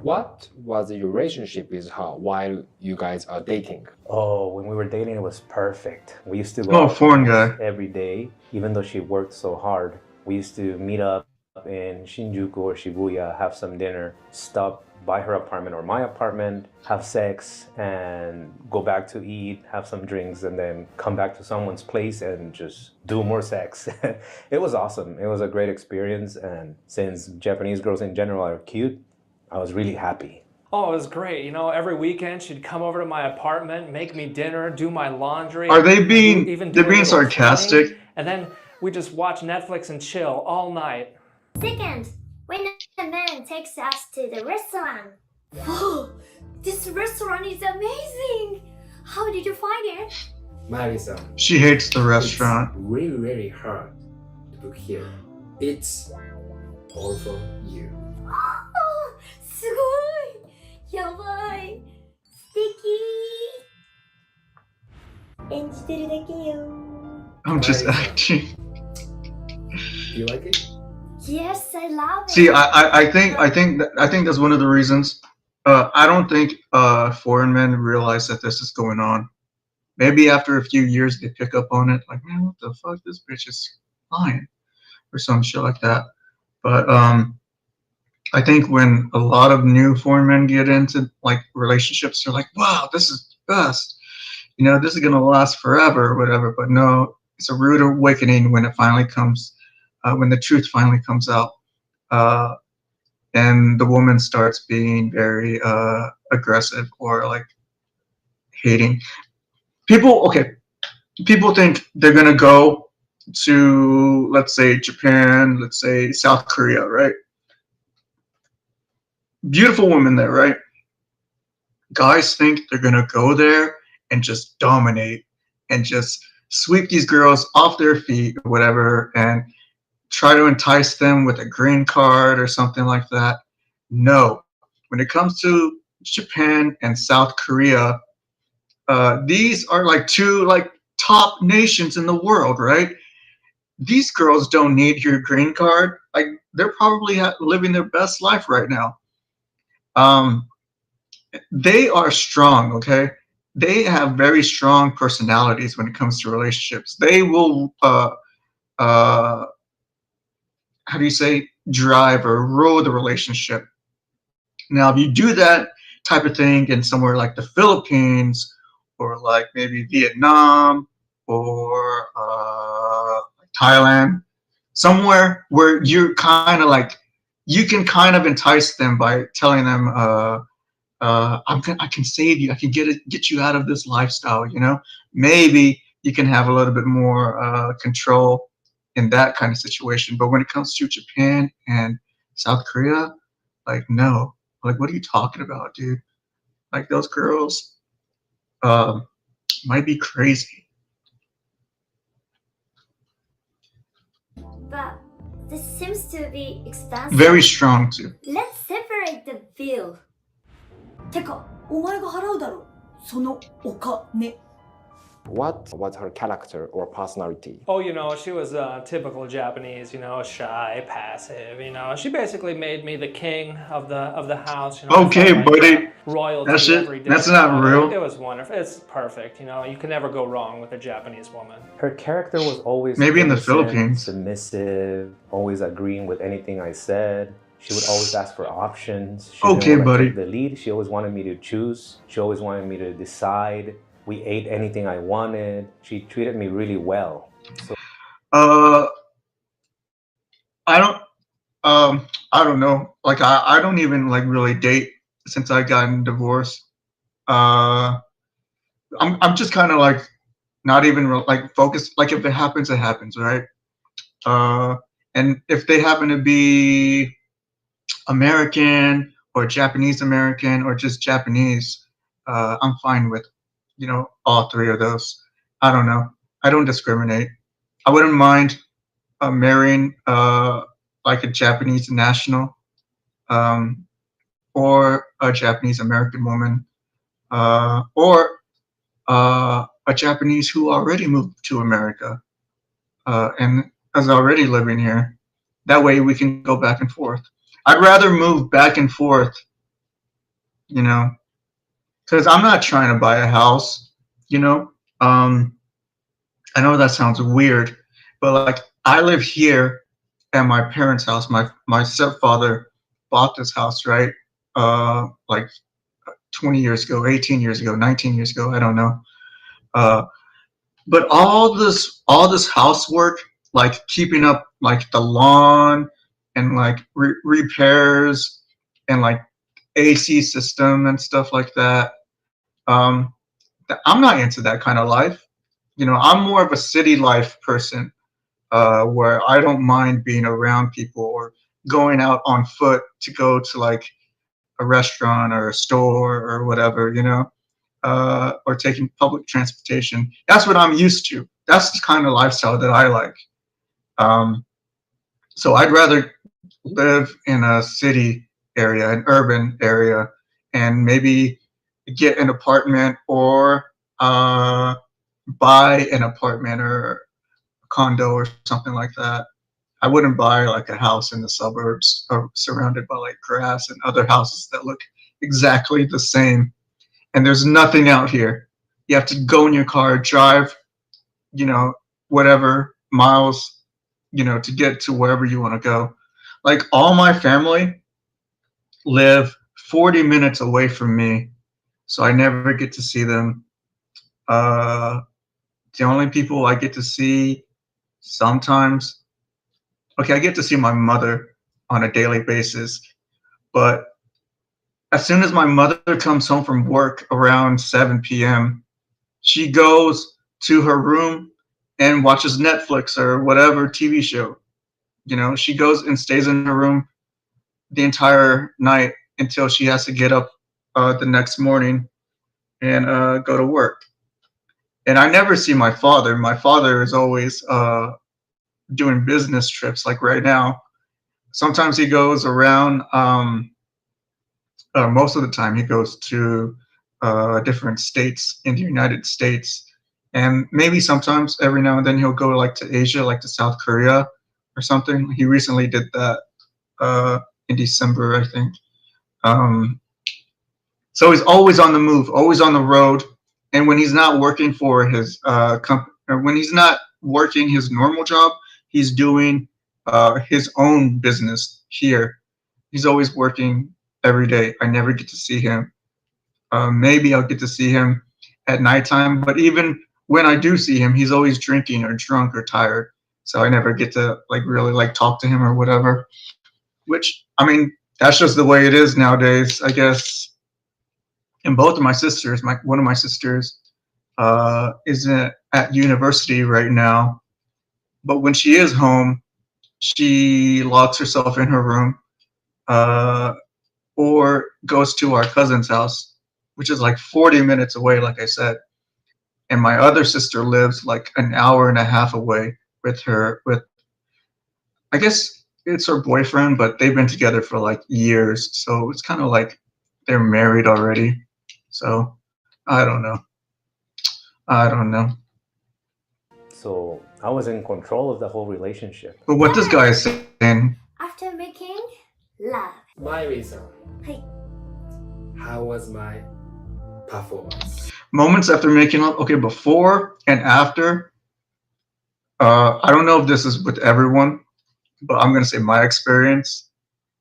What was your relationship with her while you guys are dating? Oh, when we were dating, it was perfect. We used to go Oh, out foreign guy. every day, even though she worked so hard. We used to meet up in Shinjuku or Shibuya, have some dinner, stop by her apartment or my apartment, have sex, and go back to eat, have some drinks, and then come back to someone's place and just do more sex. It was awesome. It was a great experience, and since Japanese girls in general are cute, I was really happy. Oh, it was great. You know, every weekend she'd come over to my apartment, make me dinner, do my laundry. Are they being? even do They're a being little sarcastic. cleaning, and then we just watch Netflix and chill all night. Second, when a man takes us to the restaurant. Whoa! This restaurant is amazing! How did you find it? Mary-san, She hates the restaurant. it's really, really hard to book here. It's all for you. Oh, すごい！やばい！素敵！演じてるだけよ。 I'm just Right. acting. You like it? Yes, I love it. See, I think that's one of the reasons. I don't think foreign men realize that this is going on. Maybe after a few years they pick up on it, like, man, what the fuck, this bitch is lying, or some shit like that. But I think when a lot of new foreign men get into like relationships, they're like, wow, this is the best. You know, this is gonna last forever or whatever. But no, it's a rude awakening when it finally comes, when the truth finally comes out. And the woman starts being very aggressive or like hating people. Okay, people think they're gonna go to, let's say, Japan, let's say South Korea, right? Beautiful women there, right? Guys think they're gonna go there and just dominate and just sweep these girls off their feet or whatever, and try to entice them with a green card or something like that. No. When it comes to Japan and South Korea, these are like two like top nations in the world, right? These girls don't need your green card. Like, they're probably living their best life right now. They are strong, okay? They have very strong personalities when it comes to relationships. They will how do you say, drive or rule the relationship. Now, if you do that type of thing in somewhere like the Philippines or like maybe Vietnam or Thailand, somewhere where you're kind of like, you can kind of entice them by telling them, I can save you, I can get you out of this lifestyle, you know? Maybe you can have a little bit more control in that kind of situation. But when it comes to Japan and South Korea, like, no. Like, what are you talking about, dude? Like, those girls might be crazy. But this seems to be expensive. Very strong, too. Let's separate the bill. てか、お前が払うだろ。そのお金。What was her character or personality? Oh, she was typical Japanese, shy, passive, She basically made me the king of the house, Okay, I felt buddy. royalty That's every it. day. That's not real. It was wonderful. It's perfect, You can never go wrong with a Japanese woman. Her character was always Maybe in the innocent, Philippines. submissive, always agreeing with anything I said. She would always ask for options. She Okay, didn't want to buddy. take the lead. She always wanted me to choose. She always wanted me to decide. We ate anything I wanted. She treated me really well. So I don't know. Like I don't even like really date since I gotten divorced. I'm just kind of like not even like focused. Like if it happens, it happens, right? And if they happen to be American or Japanese American or just Japanese, I'm fine with, all three of those. I don't know. I don't discriminate. I wouldn't mind marrying like a Japanese national or a Japanese American woman or a Japanese who already moved to America and is already living here. That way we can go back and forth. I'd rather move back and forth, because I'm not trying to buy a house, I know that sounds weird, but like I live here at my parents' house. My stepfather bought this house, right? Like 20 years ago, 18 years ago, 19 years ago, I don't know. But all this housework, like keeping up like the lawn and like repairs and like AC system and stuff like that. I'm not into that kind of life. I'm more of a city life person where I don't mind being around people or going out on foot to go to like a restaurant or a store or whatever, or taking public transportation. That's what I'm used to. That's the kind of lifestyle that I like. So I'd rather live in a city area, an urban area, and maybe get an apartment or buy an apartment or a condo or something like that. I wouldn't buy like a house in the suburbs or surrounded by like grass and other houses that look exactly the same. And there's nothing out here. You have to go in your car, drive, whatever miles, to get to wherever you want to go. Like all my family live 40 minutes away from me, so I never get to see them. The only people I get to see sometimes, okay, I get to see my mother on a daily basis, but as soon as my mother comes home from work around 7 p.m., she goes to her room and watches Netflix or whatever TV show. She goes and stays in her room the entire night until she has to get up the next morning and go to work. And I never see my father. My father is always doing business trips, like right now. Sometimes he goes around, most of the time he goes to different states in the United States. And maybe sometimes every now and then he'll go like to Asia, like to South Korea or something. He recently did that in December, I think. So he's always on the move, always on the road. And when he's not working for his company, or when he's not working his normal job, he's doing his own business here. He's always working every day. I never get to see him. Maybe I'll get to see him at nighttime, but even when I do see him, he's always drinking or drunk or tired. So I never get to like really like talk to him or whatever. Which, I mean, that's just the way it is nowadays, I guess. And both of my sisters, one of my sisters is at university right now, but when she is home, she locks herself in her room or goes to our cousin's house, which is like 40 minutes away, like I said. And my other sister lives like an hour and a half away with I guess it's her boyfriend, but they've been together for like years. So it's kind of like they're married already. So I don't know. I don't know. So I was in control of the whole relationship. But what this guy is saying, After making love. Miley-san, はい。 how was my performance? moments after making love, okay, before and after, I don't know if this is with everyone, but I'm going to say my experience.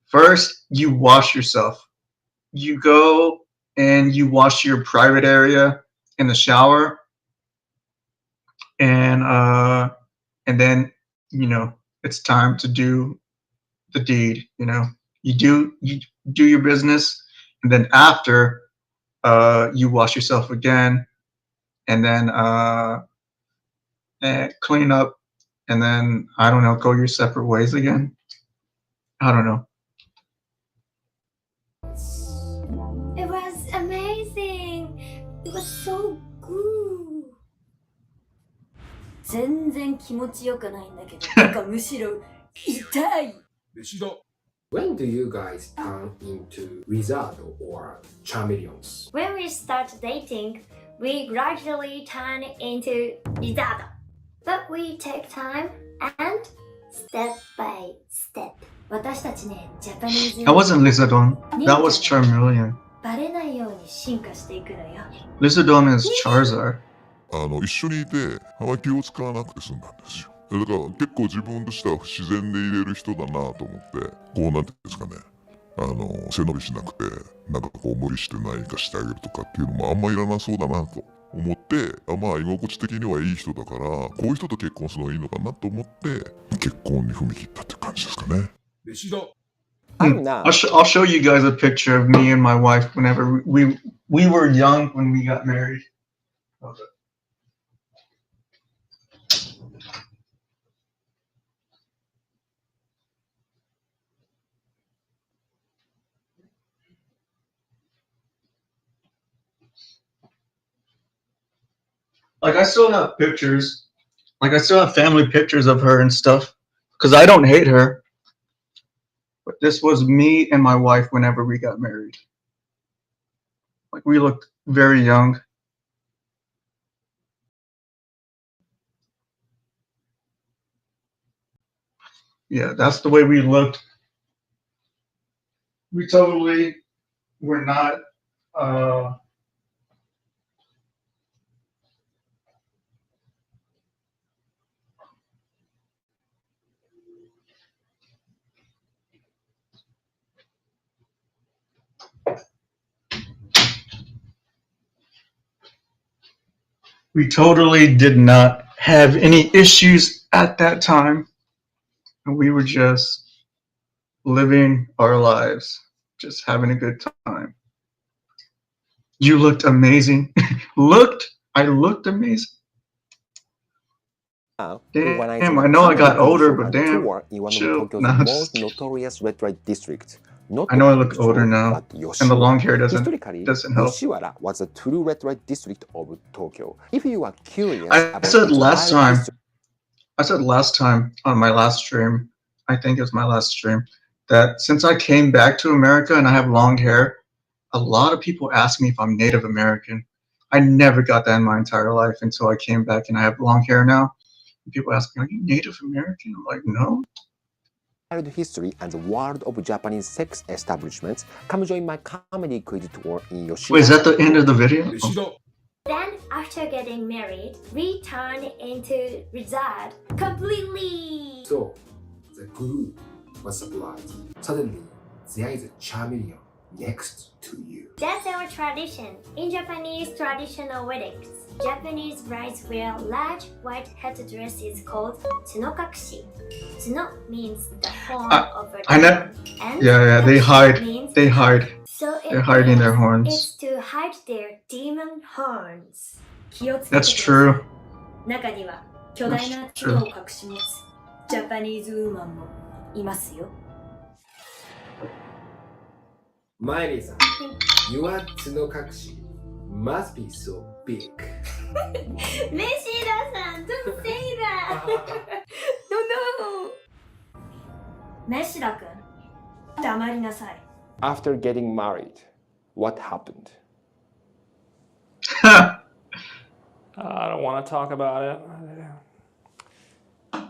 First, you wash yourself. You go and you wash your private area in the shower, and then, you know, it's time to do the deed. You know, you do your business, and then after, you wash yourself again, and then clean up, and then, I don't know, go your separate ways again. I don't know. It was amazing. It was so good. 全然気持ちよくないんだけど、なんかむしろ痛い。 When do you guys turn into wizard or chameleons? When we start dating, we gradually turn into wizard. But we take time and step by step. 私たちね、ジャパニーズ That wasn't Lizardon. That was Charmeleon. バレないように進化していくのよ。 Lizardon is Charizard. 一緒にいてあまり気を使わなくて済んだんですよ。だから結構自分としては自然で入れる人だなと思って、こうなんていうんですかね、背伸びしなくて、なんかこう無理して何かしてあげるとかっていうのもあんまいらなそうだなと思って、まあ居心地的にはいい人だから、こういう人と結婚するのがいいのかなと思って、結婚に踏み切ったって感じですかね。I'll show you guys a picture of me and my wife whenever we were young when we got married. Okay. Like, I still have pictures. Like, I still have family pictures of her and stuff. Because I don't hate her. But this was me and my wife whenever we got married. Like, we looked very young. Yeah, that's the way we looked. We totally were not, we totally did not have any issues at that time. And we were just living our lives, just having a good time. You looked amazing. I looked amazing. Damn, I know I got older, but damn, chill. Nah, most notorious red light district. I know I look older now, and the long hair doesn't help. Yoshiwara was a true red light district of Tokyo. If you are curious, I said last time on my last stream, I think it was my last stream, that since I came back to America and I have long hair, a lot of people ask me if I'm Native American. I never got that in my entire life until I came back and I have long hair now. And people ask me, are you Native American? I'm like, no. History and the world of Japanese sex establishments, come join my comedy quiz tour in Yoshiwara. Wait, is that the end of the video? Oh. Then, after getting married, we turned into wizard completely. So, the glue was supplied. Suddenly, there is a chameleon next to you. That's our tradition. In Japanese traditional weddings, Japanese brides wear large white headdresses called tsunokakshi. Tsuno means the horn of a dragon. Yeah, they hide. They hide. So they're hiding their horns. It's to hide their demon horns. That's true. 中には巨大な角を隠し持つジャパニーズウーマンもいますよ。Miley-san, your tsunokakshi must be so big. Meshira-san, don't say that. No. Meshira-kun, 黙りなさい。After getting married, what happened? don't want to talk about it.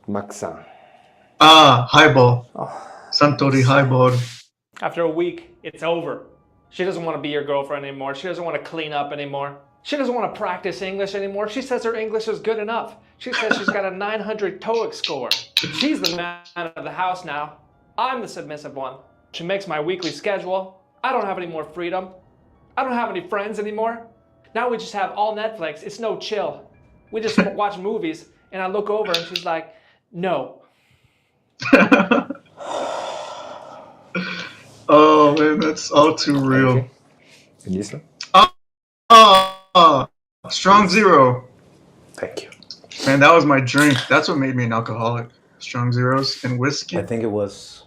Max-san. Highball. Santori highball. After a week, it's over. She doesn't want to be your girlfriend anymore. She doesn't want to clean up anymore. She doesn't want to practice English anymore. She says her English is good enough. She says she's got a 900 TOEIC score. She's the man of the house now. I'm the submissive one. She makes my weekly schedule. I don't have any more freedom. I don't have any friends anymore. Now we just have all Netflix. It's no chill. We just watch movies, and I look over and she's like, no. Oh man, that's all too real. Listen. Strong Zero. Thank you. Man, that was my drink. That's what made me an alcoholic. Strong Zeros and whiskey. I think it was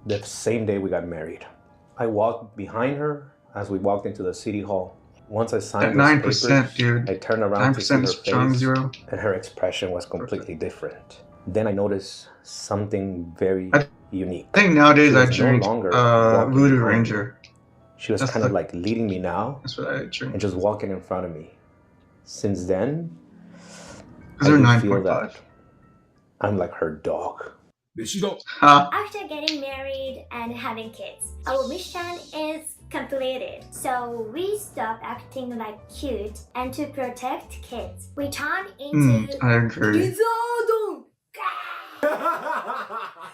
the same day we got married. I walked behind her as we walked into the city hall. Once I signed At those 9%, papers, dude. I turned around to see 9% her Strong face, Zero. and her expression was completely different. Then I noticed something very unique. I think nowadays She I was drink no longer walking Voodoo behind me. Ranger. She was That's kind of the- like leading me now That's what I drink. and just walking in front of me. Since then, Because they're I do feel 9.5. that I'm like her dog. After getting married and having kids, our mission is completed. So we stop acting like cute, and to protect kids, we turn into I agree. Lizardon.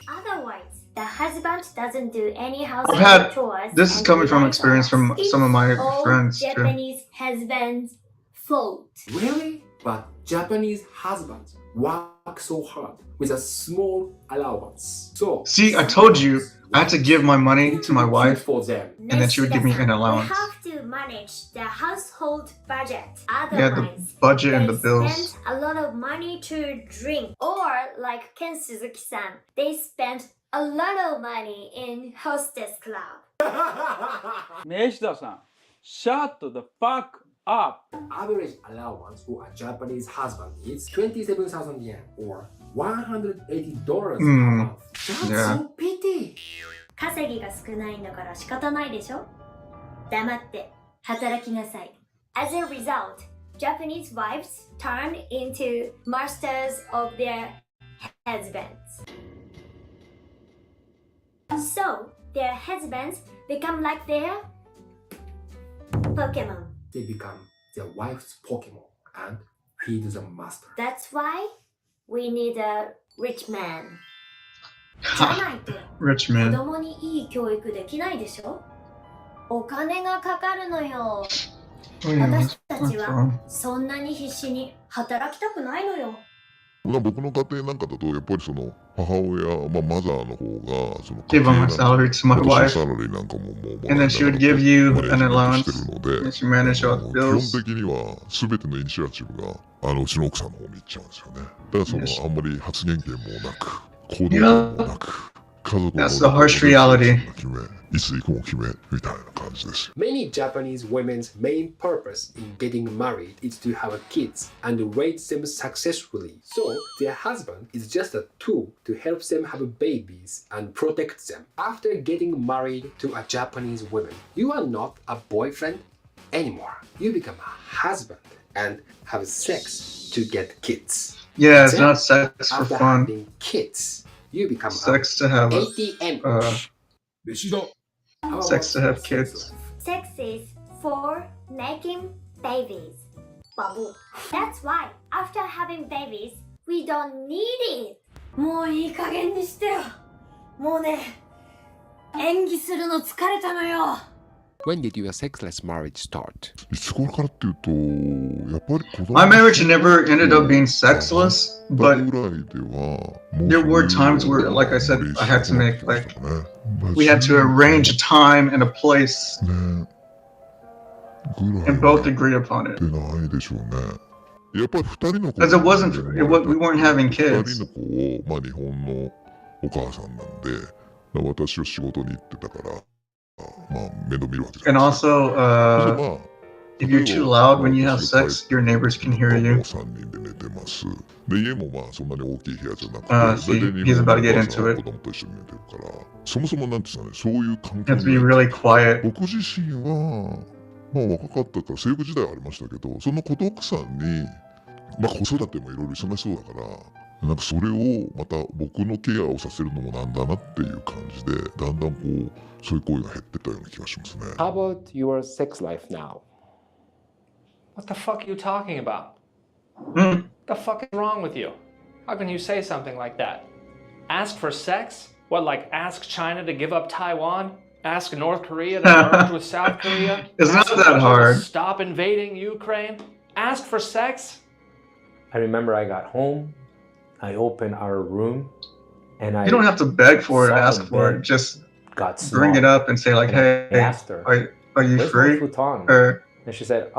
Otherwise, the husband doesn't do any household I've had- chores. this is and coming from relies experience on from us. some of my It's all friends, too. Japanese husbands' fault. Really? But Japanese husbands work so hard with a small allowance. So See, I told you I had to give my money to my wife, for them. and then she would give me an allowance. We have to manage the household budget. Yeah, the Otherwise, budget and the they bills. spend a lot of money to drink. Or like Ken Suzuki-san, they spend a lot of money in hostess club. Meshida-san, shut the fuck up. Average allowance for a Japanese husband is 27,000 yen or $180 per month. That's Yeah. so pity. 稼ぎが少ないんだから仕方ないでしょ。黙って働きなさい。As a result, Japanese wives turn into masters of their husbands. So, their husbands become like their Pokemon. They become their wife's Pokemon and feed the master. That's why we need a rich man. じゃないと Rich 子 man. 供にいい教育できないでしょ。お金がかかるのよ。 Oh, yeah, 私 what's たち wrong? はそんなに必死に働きたくないのよ。僕の家庭なんかだとやっぱりその母親、マザーの方がその Give my salary to my 私の wife, サラリーなんかももう and then she would give you マネー an ジメント allowance, してるので and she managed all the 基本 bills. 的には全てのイニシアチブがうちの奥さんの方に行っちゃうんですよね。だからそのあんまり発言権もなく行動権もなく家族の That's the harsh reality. 決めいつ行くも決めみたいな感じですよ。 Many Japanese women's main purpose in getting married is to have kids and raise them successfully. So their husband is just a tool to help them have babies and protect them. After getting married to a Japanese woman, you are not a boyfriend anymore. You become a husband and have sex to get kids. Yeah, it's Then, not sex for after fun. having kids, you become Sex to have, ATM. sex to have kids. Sex is for making babies. Babu. That's why after having babies, we don't need it. もういい加減にしてよ。もうね、演技するの疲れたのよ。When did your sexless marriage start? いつ頃からっていうとやっぱり子供 My marriage never ended up being sexless, but ぐらいでは there were times where, like I said, I had to make, like, we had to arrange a time and a place ねぐらい and both agree upon っ it. てないでしょうね。やっぱり二人の子 Because it wasn't, we weren't having 二 kids. 人の子を、日本のお母さんなんで、私は仕事に行ってたから、面倒見るわけじゃ And ないですか。 also, それで if you're too loud when you have sex, your neighbors can hear you. 3人で寝てます。で、家もそんなに大きい部屋じゃなくて、 see, he's about to get into 子 it. 供と一緒に寝てるから、そもそもなんていうかね、そういう環 You 境 have to be really quiet. 僕自身は、まあ若かったから成育時代はありましたけど、その子と奥さんに、まあ子育てもいろいろ忙しそうだから、なんかそれをまた僕のケアをさせるのもなんだなっていう感じで、だんだんこう、そういう行為が減ってったような気がしますね。How about your sex life now? What the fuck are you talking about? Mm. What the fuck is wrong with you? How can you say something like that? Ask for sex? What, like ask China to give up Taiwan? Ask North Korea to merge with South Korea? It's not Ask that Russia hard. to stop invading Ukraine? Ask for sex? I remember I got home, I opened our room, and I You don't have to beg for it, saw ask the for it. bed Just got bring it small. up and say like, And I hey, asked her, are you "Where's free? my futon?" Or And she said,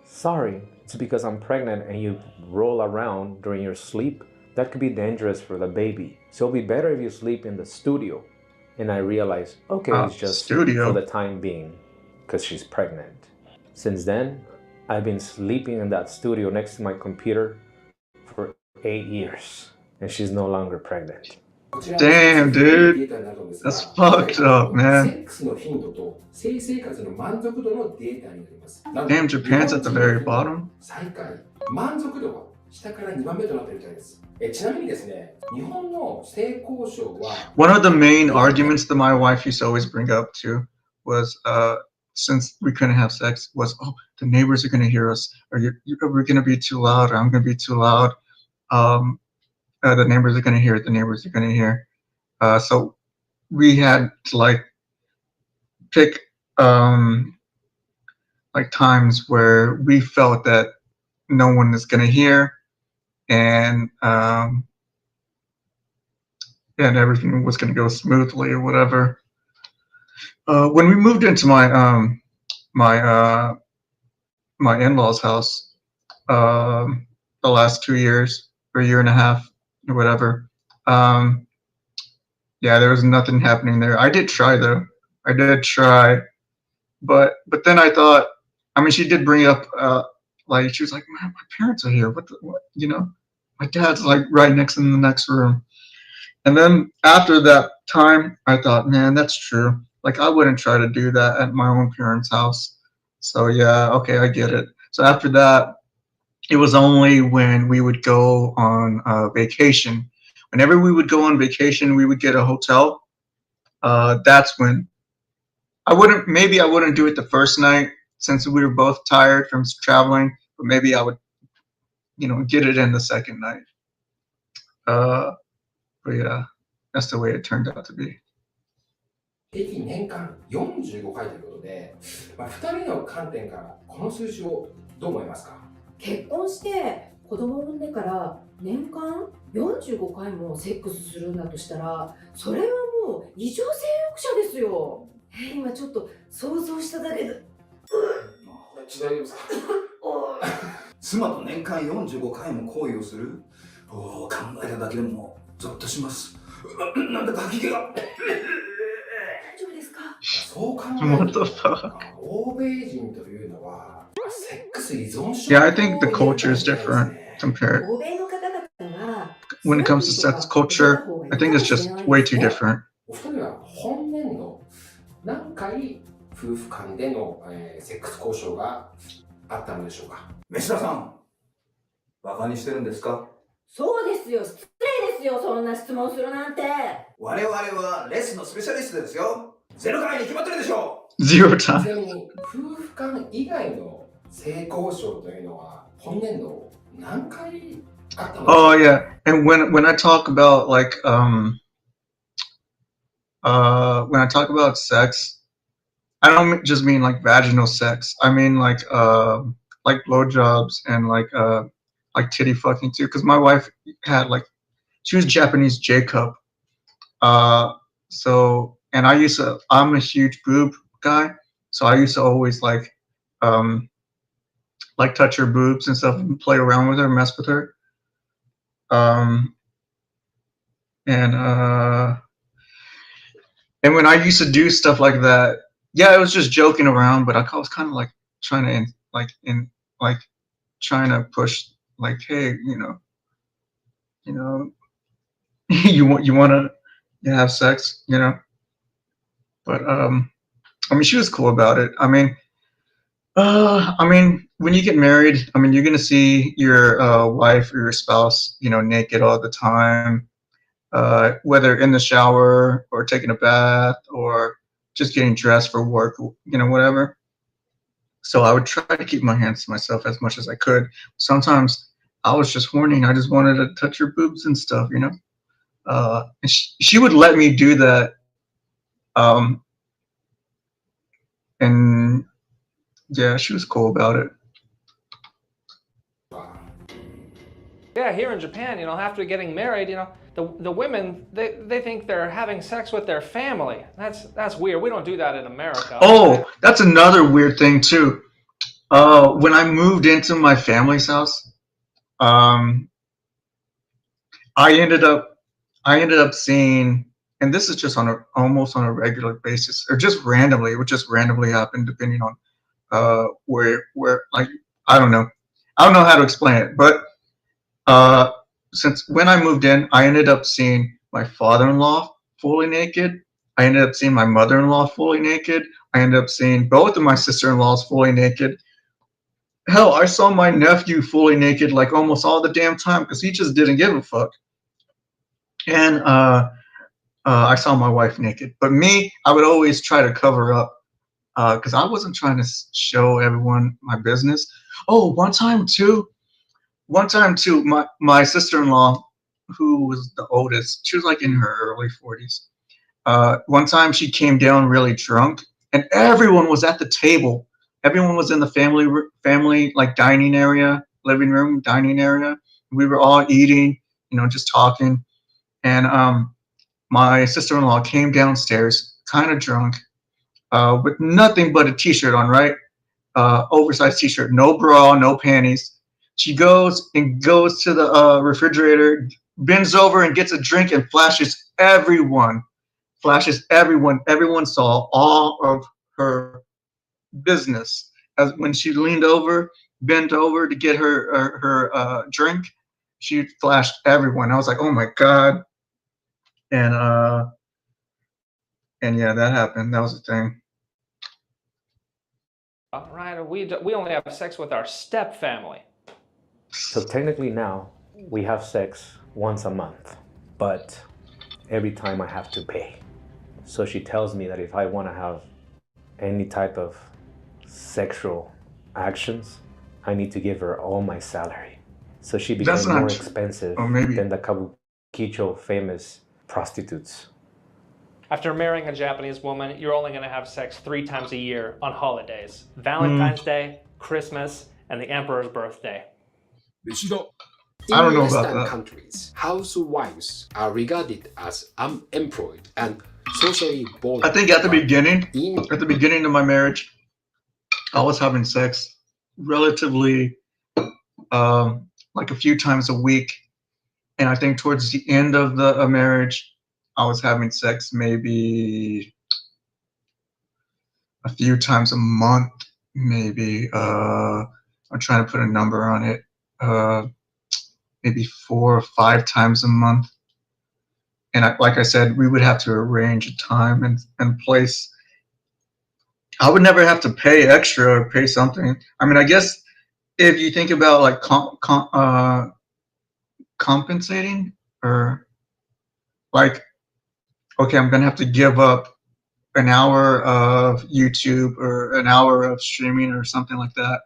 sorry, it's because I'm pregnant and you roll around during your sleep. That could be dangerous for the baby. So it'll be better if you sleep in the studio. And I realized, okay, it's just studio? for the time being, because she's pregnant. Since then, I've been sleeping in that studio next to my computer for 8 years. And she's no longer pregnant. Damn, dude. That's fucked up, man. セックスの頻度と性生活の満足度のデータになります。 Damn, Japan's at the very bottom. 最下位、満足度は下から2番目となっているみたいです。ちなみにですね、日本の性交渉は One of the main arguments that my wife used to always bring up too was, since we couldn't have sex, was, oh, the neighbors are going to hear us, or we're going to be too loud, or I'm going to be too loud. The neighbors are going to hear it, the neighbors are going to hear. So we had to like pick like times where we felt that no one is going to hear, and everything was going to go smoothly or whatever. When we moved into my my in-laws' house, the last 2 years or a year and a half or whatever, yeah, there was nothing happening there. I did try though. I did try, but then I thought, I mean, she did bring up like she was like, man, my parents are here. What, you know, my dad's like right next in the next room. And then after that time, I thought, man, that's true. Like I wouldn't try to do that at my own parents' house. So yeah, okay, I get it. So after that, it was only when we would go on vacation. Whenever we would go on vacation, we would get a hotel. That's when I wouldn't do it the first night since we were both tired from traveling, but maybe I would, you know, get it in the second night. But yeah, that's the way it turned out to be. 平均年間45回ということで、2人の観点からこの数字をどう思いますか？結婚して子供を産んでから年間45回もセックスするんだとしたら、それはもう異常性欲者ですよ。今ちょっと想像しただけで。大丈夫ですか？妻と年間45回も行為をする？考えただけでもゾッとします。なんだか吐き気が。大丈夫ですか？そう考える What と the fuck? 欧米人というのはセックス依存症 Yeah, I think the culture is different compared. 欧米の方々は When it comes to sex culture, I think it's just way too different. お二人は本年度何回夫婦間での、セックス交渉があったのでしょうか？飯田さん、バカにしてるんですか？そうですよ、失礼ですよ、そんな質問するなんて。我々はレスのスペシャリストですよ。ゼロ回に決まってるでしょ。 Zero ちな time. みに夫婦間以外の性交渉というのは本年度何回あったのでしょうか？ Oh yeah, and when I talk about like when I talk about sex, I don't just mean like vaginal sex. I mean like blowjobs and like titty fucking too. Because my wife had like, she was Japanese J cup. So and I'm a huge boob guy, so I used to always like touch her boobs and stuff and play around with her, mess with her. And when I used to do stuff like that, yeah, it was just joking around, but I was kind of like trying to push like, hey, you know, you want to have sex, you know. But I mean, she was cool about it. I mean, I mean, when you get married, I mean, you're gonna see your wife or your spouse, you know, naked all the time, whether in the shower or taking a bath or just getting dressed for work, you know, whatever. So I would try to keep my hands to myself as much as I could. Sometimes I was just horny and I just wanted to touch her boobs and stuff, you know. And she would let me do that. And yeah, she was cool about it. Yeah, here in Japan, you know, after getting married, you know, the women, they think they're having sex with their family. That's weird. We don't do that in America. Oh, that's another weird thing too. When I moved into my family's house, I ended up seeing, and this is just almost on a regular basis, or just randomly. It would just randomly happen depending on where like I don't know how to explain it, but since when I moved in, I ended up seeing my father-in-law fully naked. I ended up seeing my mother-in-law fully naked. I ended up seeing both of my sister-in-laws fully naked. Hell, I saw my nephew fully naked like almost all the damn time because he just didn't give a fuck. And I saw my wife naked. But me, I would always try to cover up because I wasn't trying to show everyone my business. Oh, one time too, my sister-in-law, who was the oldest, she was like in her early 40s. One time she came down really drunk, and everyone was at the table. Everyone was in the family like dining area, living room, dining area. We were all eating, you know, just talking. And my sister-in-law came downstairs, kind of drunk, with nothing but a t-shirt on, right? Oversized t-shirt, no bra, no panties. She goes to the refrigerator, bends over and gets a drink and flashes everyone. Everyone saw all of her business. As when she bent over to get her drink, she flashed everyone. I was like, oh my God. And yeah, that happened. That was the thing. Right, we only have sex with our step family. So technically now we have sex once a month, but every time I have to pay. So she tells me that if I want to have any type of sexual actions, I need to give her all my salary. So she becomes more expensive than the Kabukicho famous prostitutes. After marrying a Japanese woman, you're only going to have sex 3 times a year on holidays. Valentine's Day, Christmas, and the Emperor's birthday. I don't know about Western that. countries, housewives are regarded as unemployed and socially bored. I think at the beginning of my marriage, I was having sex relatively like a few times a week. And I think towards the end of the marriage, I was having sex maybe a few times a month, maybe. I'm trying to put a number on it. Maybe 4 or 5 times a month. And like I said, we would have to arrange a time and place. I would never have to pay extra or pay something. I mean, I guess if you think about like compensating, or like, okay, I'm gonna have to give up an hour of YouTube or an hour of streaming or something like that.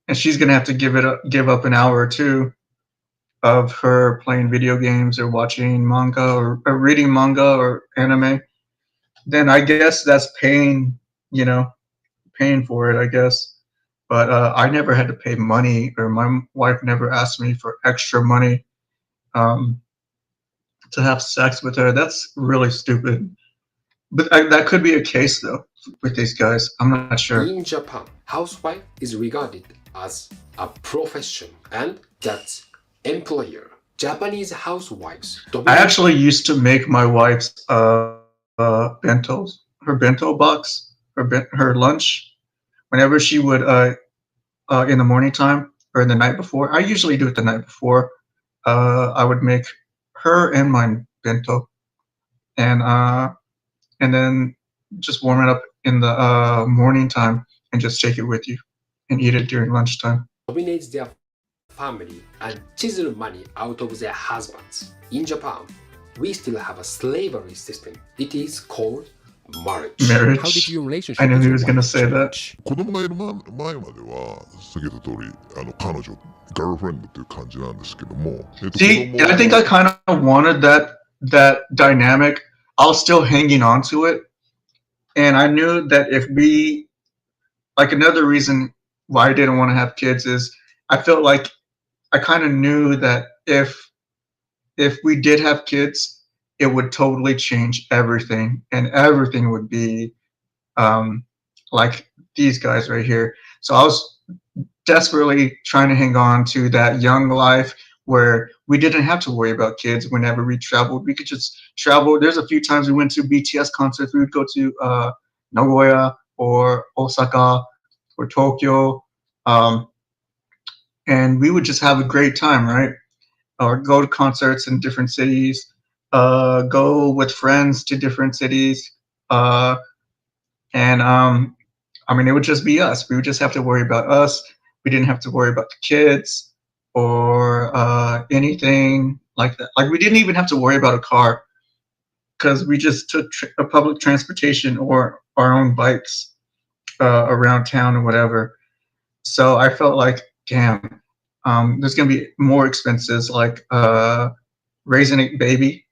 And she's gonna have to give up an hour or two of her playing video games or watching manga or reading manga or anime. Then I guess that's paying for it, I guess. But I never had to pay money, or my wife never asked me for extra money to have sex with her. That's really stupid. But that could be a case though with these guys. I'm not sure. In Japan, housewife is regarded as a profession, and that's employer. Japanese housewives. I actually used to make my wife's bentos, her bento box, her lunch, whenever she would in the morning time or in the night before. I usually do it the night before. I would make her and my bento, and then just warm it up in the morning time and just take it with you and eat it during lunchtime. Dominates their family and chisel money out of their husbands. In Japan, we still have a slavery system. It is called marriage. Marriage. How did your relationship I knew with he your was going to wife say that. change? 子供がいる前までは、先ほど通り、彼女、ガールフレンドという感じなんですけども、See, I think I kind of wanted that dynamic. I was still hanging on to it. And I knew that if we, like another reason why I didn't want to have kids is I felt like I kind of knew that if we did have kids, it would totally change everything, and everything would be like these guys right here. So I was desperately trying to hang on to that young life where we didn't have to worry about kids whenever we traveled. We could just travel. There's a few times we went to BTS concerts. We would go to Nagoya or Osaka or Tokyo, and we would just have a great time, right? Or go to concerts in different cities, go with friends to different cities, and I mean, it would just be us. We would just have to worry about us. We didn't have to worry about the kids or anything like that. Like, we didn't even have to worry about a car because we just took a public transportation or our own bikes around town or whatever. So I felt like, damn, there's going to be more expenses, like raising a baby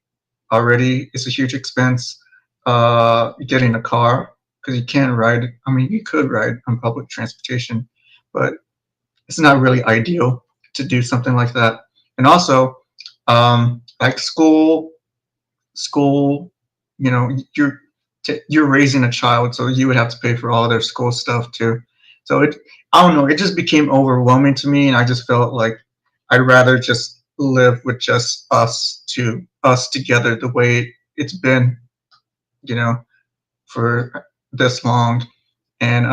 already is a huge expense. Getting a car, because you can't ride. I mean, you could ride on public transportation, but it's not really ideal to do something like that. And also, like school, you know, you're raising a child, so you would have to pay for all their school stuff too. So I don't know, it just became overwhelming to me, and I just felt like I'd rather just live with just us together the way it's been, you know, for this long. And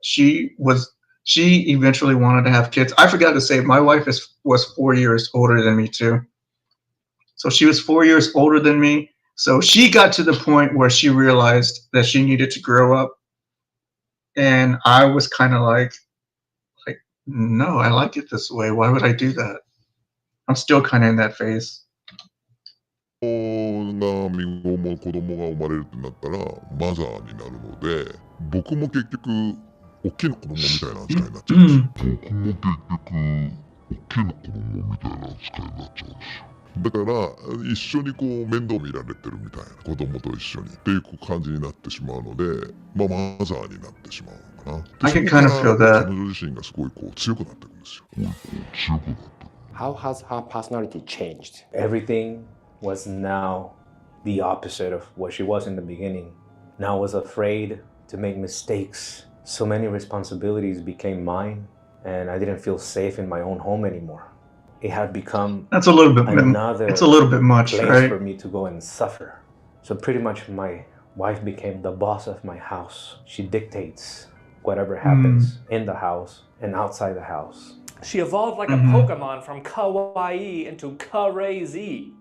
she eventually wanted to have kids. I forgot to say, my wife was 4 years older than me too. So she was 4 years older than me. So she got to the point where she realized that she needed to grow up. And I was kind of like, no, I like it this way. Why would I do that? I'm still kind of in that phase. 身ごも子供が生まれるってなったらマザーになるので、僕も結局大きな子供みたいな扱いになっちゃうんですよ。僕も結局大きな子供みたいな扱いになっちゃうんですよ。だから一緒にこう面倒見られてるみたいな、子供と一緒にっていう感じになってしまうので、マザーになってしまうのかな。 I can kind of feel that. 彼女自身がすごいこう強くなってくるんですよ。強くなってくる。How has her personality changed? Everything was now the opposite of what she was in the beginning. Now I was afraid to make mistakes. So many responsibilities became mine, and I didn't feel safe in my own home anymore. It had become That's a little bit. another It's a little bit much, place right? for me to go and suffer. So pretty much my wife became the boss of my house. She dictates whatever happens in the house and outside the house. She evolved like a Pokemon from kawaii into crazy.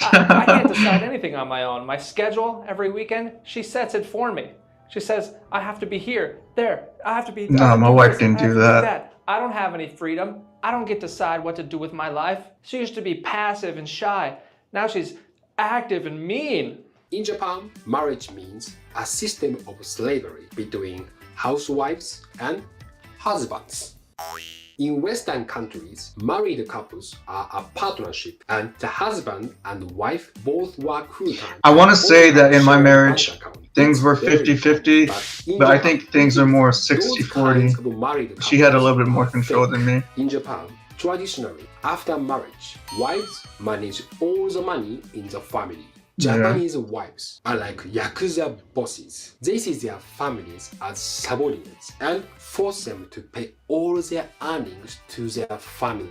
I can't decide anything on my own. My schedule every weekend, she sets it for me. She says, I have to be here, there, I have to be... No, my wife didn't do that. I don't have any freedom. I don't get to decide what to do with my life. She used to be passive and shy. Now she's active and mean. In Japan, marriage means a system of slavery between housewives and husbands. In Western countries, married couples are a partnership, and the husband and wife both work full-time. I want to say that in my marriage, things were 50-50, but I think things are more 60-40. She had a little bit more control than me. In Japan, traditionally, after marriage, wives manage all the money in the family. Japanese wives are like yakuza bosses. They see their families as subordinates and force them to pay all their earnings to their family.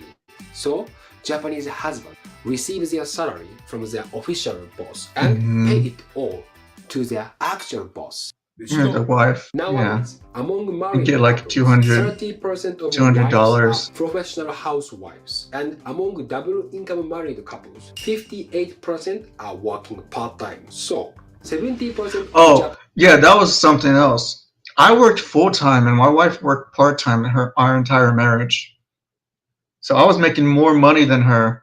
So, Japanese husbands receive their salary from their official boss and pay it all to their actual boss. The wife, Nowadays, among you married get like couples, $200 30% of $200. wives are professional housewives, and among double income married couples, 58% are working part-time. So, 70% Oh, yeah, that was something else. I worked full time and my wife worked part time in our entire marriage. So I was making more money than her,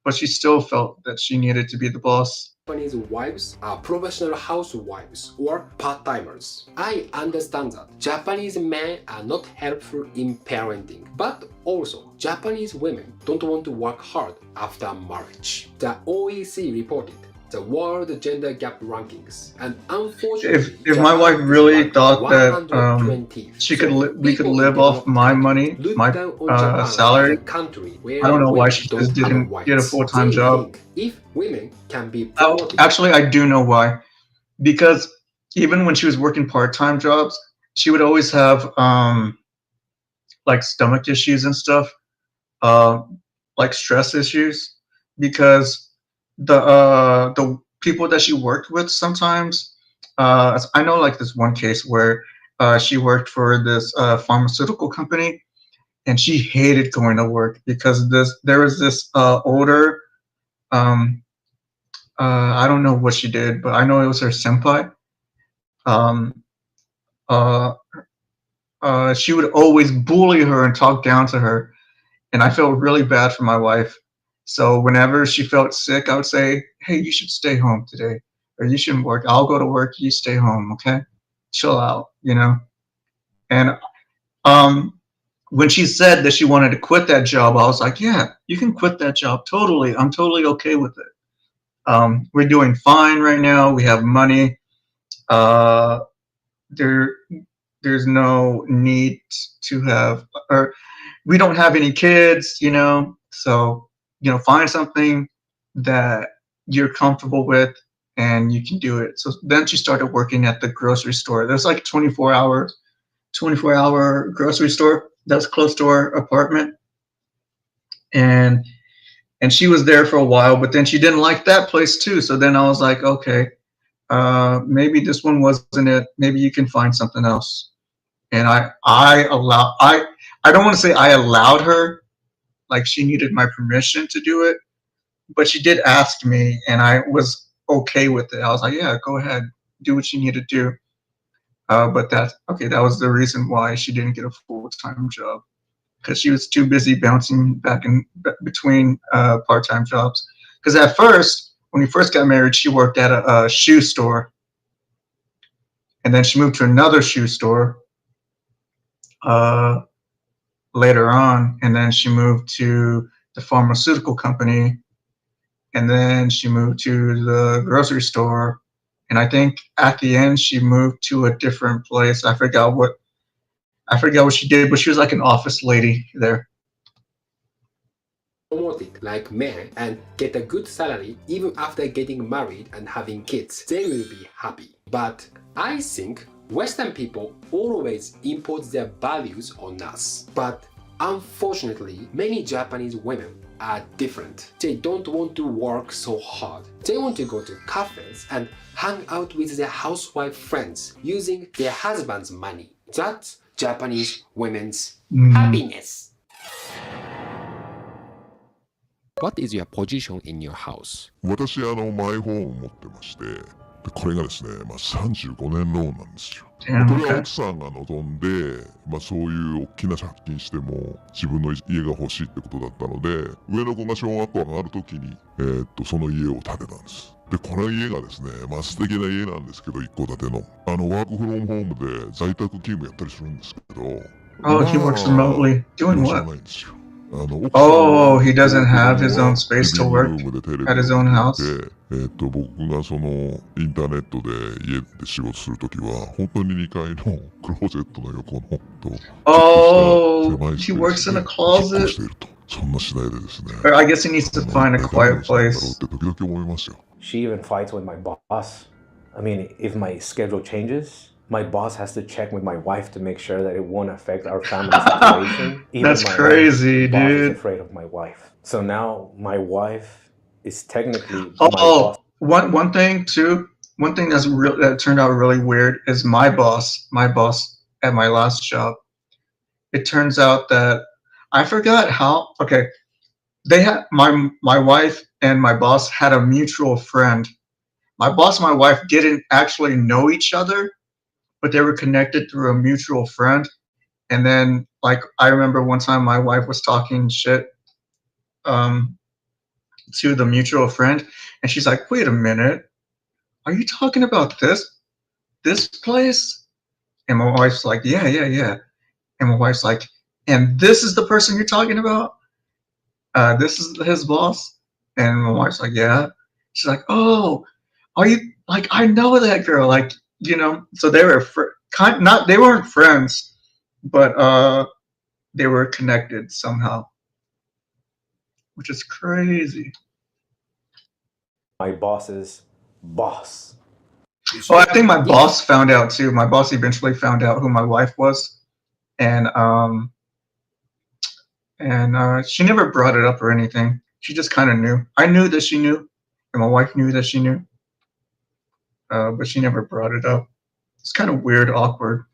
but she still felt that she needed to be the boss. Japanese wives are professional housewives or part-timers. I understand that Japanese men are not helpful in parenting, but also Japanese women don't want to work hard after marriage. The OECD reported the World Gender Gap Rankings, and unfortunately, If my wife really thought that we could live off my money, my salary, I don't know why she just didn't get a full-time job. If women can be Actually, I do know why. Because even when she was working part-time jobs, she would always have like stomach issues and stuff, like stress issues, because the people that she worked with sometimes, I know like this one case where she worked for this pharmaceutical company, and she hated going to work because there was this older, I don't know what she did, but I know it was her senpai. She would always bully her and talk down to her, and I felt really bad for my wife. So whenever she felt sick, I would say, "Hey, you should stay home today, or you shouldn't work. I'll go to work. You stay home, okay? Chill out, you know." And when she said that she wanted to quit that job, I was like, "Yeah, you can quit that job totally. I'm totally okay with it. We're doing fine right now. We have money. There's no need to have, or we don't have any kids, you know. So, you know, find something that you're comfortable with and you can do it." So then she started working at the grocery store. There's like a 24-hour grocery store that's close to our apartment. And she was there for a while, but then she didn't like that place too. So then I was like, okay, maybe this one wasn't it. Maybe you can find something else. And I don't want to say I allowed her, like she needed my permission to do it, but she did ask me, and I was okay with it. I was like, yeah, go ahead, do what you need to do. But that was the reason why she didn't get a full-time job, because she was too busy bouncing back and between part-time jobs. Because at first, when we first got married, she worked at a shoe store, and then she moved to another shoe store later on, and then she moved to the pharmaceutical company, and then she moved to the grocery store, and I think at the end she moved to a different place. I forgot what she did, but she was like an office lady there. Promoted like men and get a good salary even after getting married and having kids, they will be happy. But I think Western people always impose their values on us. But unfortunately, many Japanese women are different. They don't want to work so hard. They want to go to cafes and hang out with their housewife friends using their husband's money. That's Japanese women's happiness. What is your position in your house? 私マイホーム持ってまして、でこれがですね、35年ローンなんですよ。これは奥さんが望んで、そういう大きな借金しても自分の家が欲しいってことだったので、上の子が小学校上がるときに、その家を建てたんです。で、この家がですね、素敵な家なんですけど、一戸建ての。ワークフロムホームで在宅勤務やったりするんですけど。Oh, he works remotely. Doing what? Oh, he doesn't have his own space to work at his own house. 僕がそのインターネットで家で仕事するときは本当に2階のクローゼットの横のOh, he works in a closet. そんな次第でですね。I guess he needs to find a quiet place. 時々思いますよ。She even fights with my boss. I mean, if my schedule changes, my boss has to check with my wife to make sure that it won't affect our family situation. That's crazy, dude. Boss is afraid of my wife. So now my wife is technically my boss. One thing too. One thing that turned out really weird is my boss at my last job. It turns out that I forgot how. Okay, they had my wife and my boss had a mutual friend, my boss and my wife didn't actually know each other, but they were connected through a mutual friend. And then, like, I remember one time my wife was talking shit to the mutual friend, and she's like, "Wait a minute, are you talking about this place?" And my wife's like, "Yeah, yeah, yeah." And my wife's like, "And this is the person you're talking about? This is his boss?" And my wife's like, "Yeah." She's like, "Oh, are you like, I know that girl, like, you know." So they were they weren't friends, but they were connected somehow, which is crazy. My boss's boss. Well, I think my boss found out too. My boss eventually found out who my wife was, and she never brought it up or anything. She just kind of knew. I knew that she knew, and my wife knew that she knew, but she never brought it up. It's kind of weird, awkward.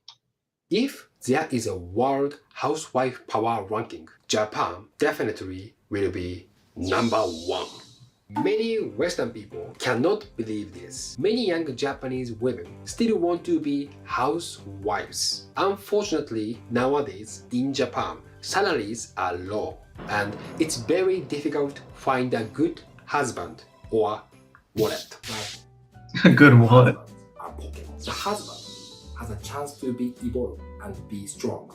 If there is a world housewife power ranking, Japan definitely will be number 1. Many Western people cannot believe this. Many young Japanese women still want to be housewives. Unfortunately, nowadays in Japan, salaries are low and it's very difficult to find a good husband or wallet. A good wallet. The husband has a chance to be evolved and be strong.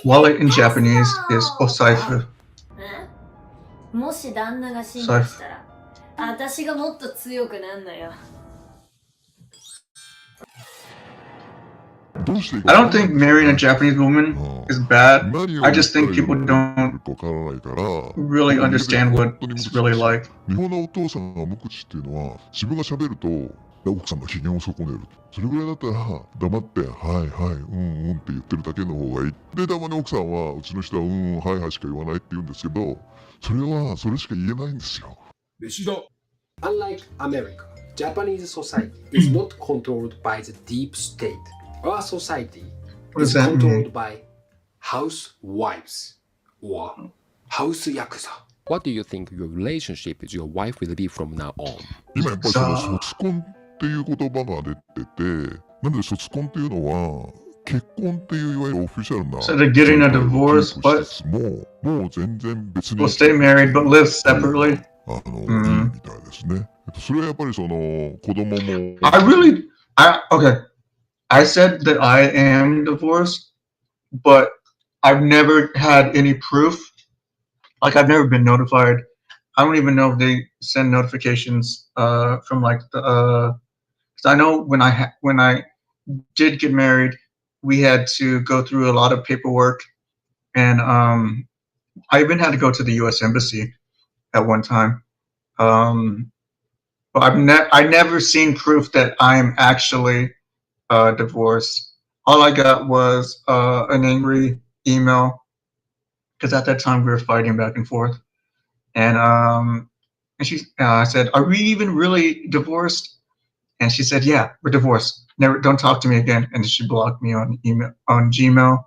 Wallet in Japanese is osaifu. もし旦那が進化したら、私がもっと強くなんのよ。I don't think marrying a Japanese woman is bad. I just think people don't really understand what it's really like. 日本のお父さんが無口っていうのは、自分が喋ると奥さんが機嫌を損ねる。それぐらいだったら黙って「はいはいうんうん」って言ってるだけの方がいい。でたまに奥さんはうちの人は「うんはいはい」しか言わないって言うんですけど、それはそれしか言えないんですよ。Unlike America, Japanese society is not controlled by the deep state. Our society is controlled by housewives or house yakuza. What do you think your relationship with your wife will be from now on? 今やっぱりその卒婚っていう言葉が出てて、なんで卒婚っていうのは結婚っていういわゆるオフィシャルな So they're getting a divorce, but もう全然別に will stay married but live separately. いいみたいですね。それはやっぱりその子供も Okay. I said that I am divorced, but I've never had any proof. Like, I've never been notified. I don't even know if they send notifications from like the because I know when I did get married, we had to go through a lot of paperwork, and I even had to go to the U.S. Embassy at one time. But I never seen proof that I'm actually divorced. All I got was an angry email, because at that time we were fighting back and forth, and I said, "Are we even really divorced?" And she said, "Yeah, we're divorced. Don't talk to me again." And she blocked me on email, on Gmail,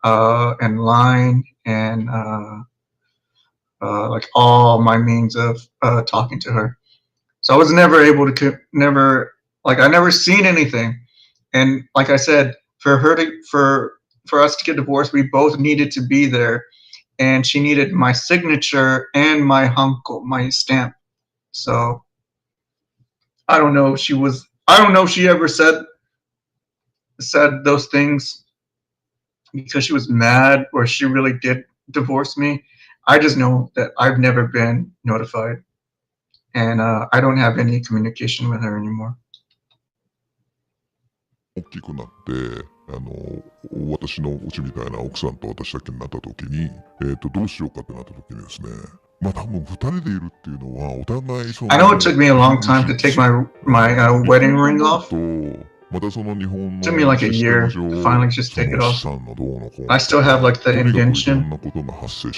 and Line, and like all my means of talking to her. So I was never able to I never seen anything. And like I said, for us to get divorced, we both needed to be there, and she needed my signature and my hanko, my stamp. So I don't know if she ever said those things because she was mad or she really did divorce me. I just know that I've never been notified, and I don't have any communication with her anymore. 大きくなって私のうちみたいな奥さんと私だけになった時に、どうしようかってなった時にですね、まあ多分2人でいるっていうのはお互いその I know it took me a long time to take my wedding ring off. またその日本の It took me like a year to finally just take it off. I still have like the indentation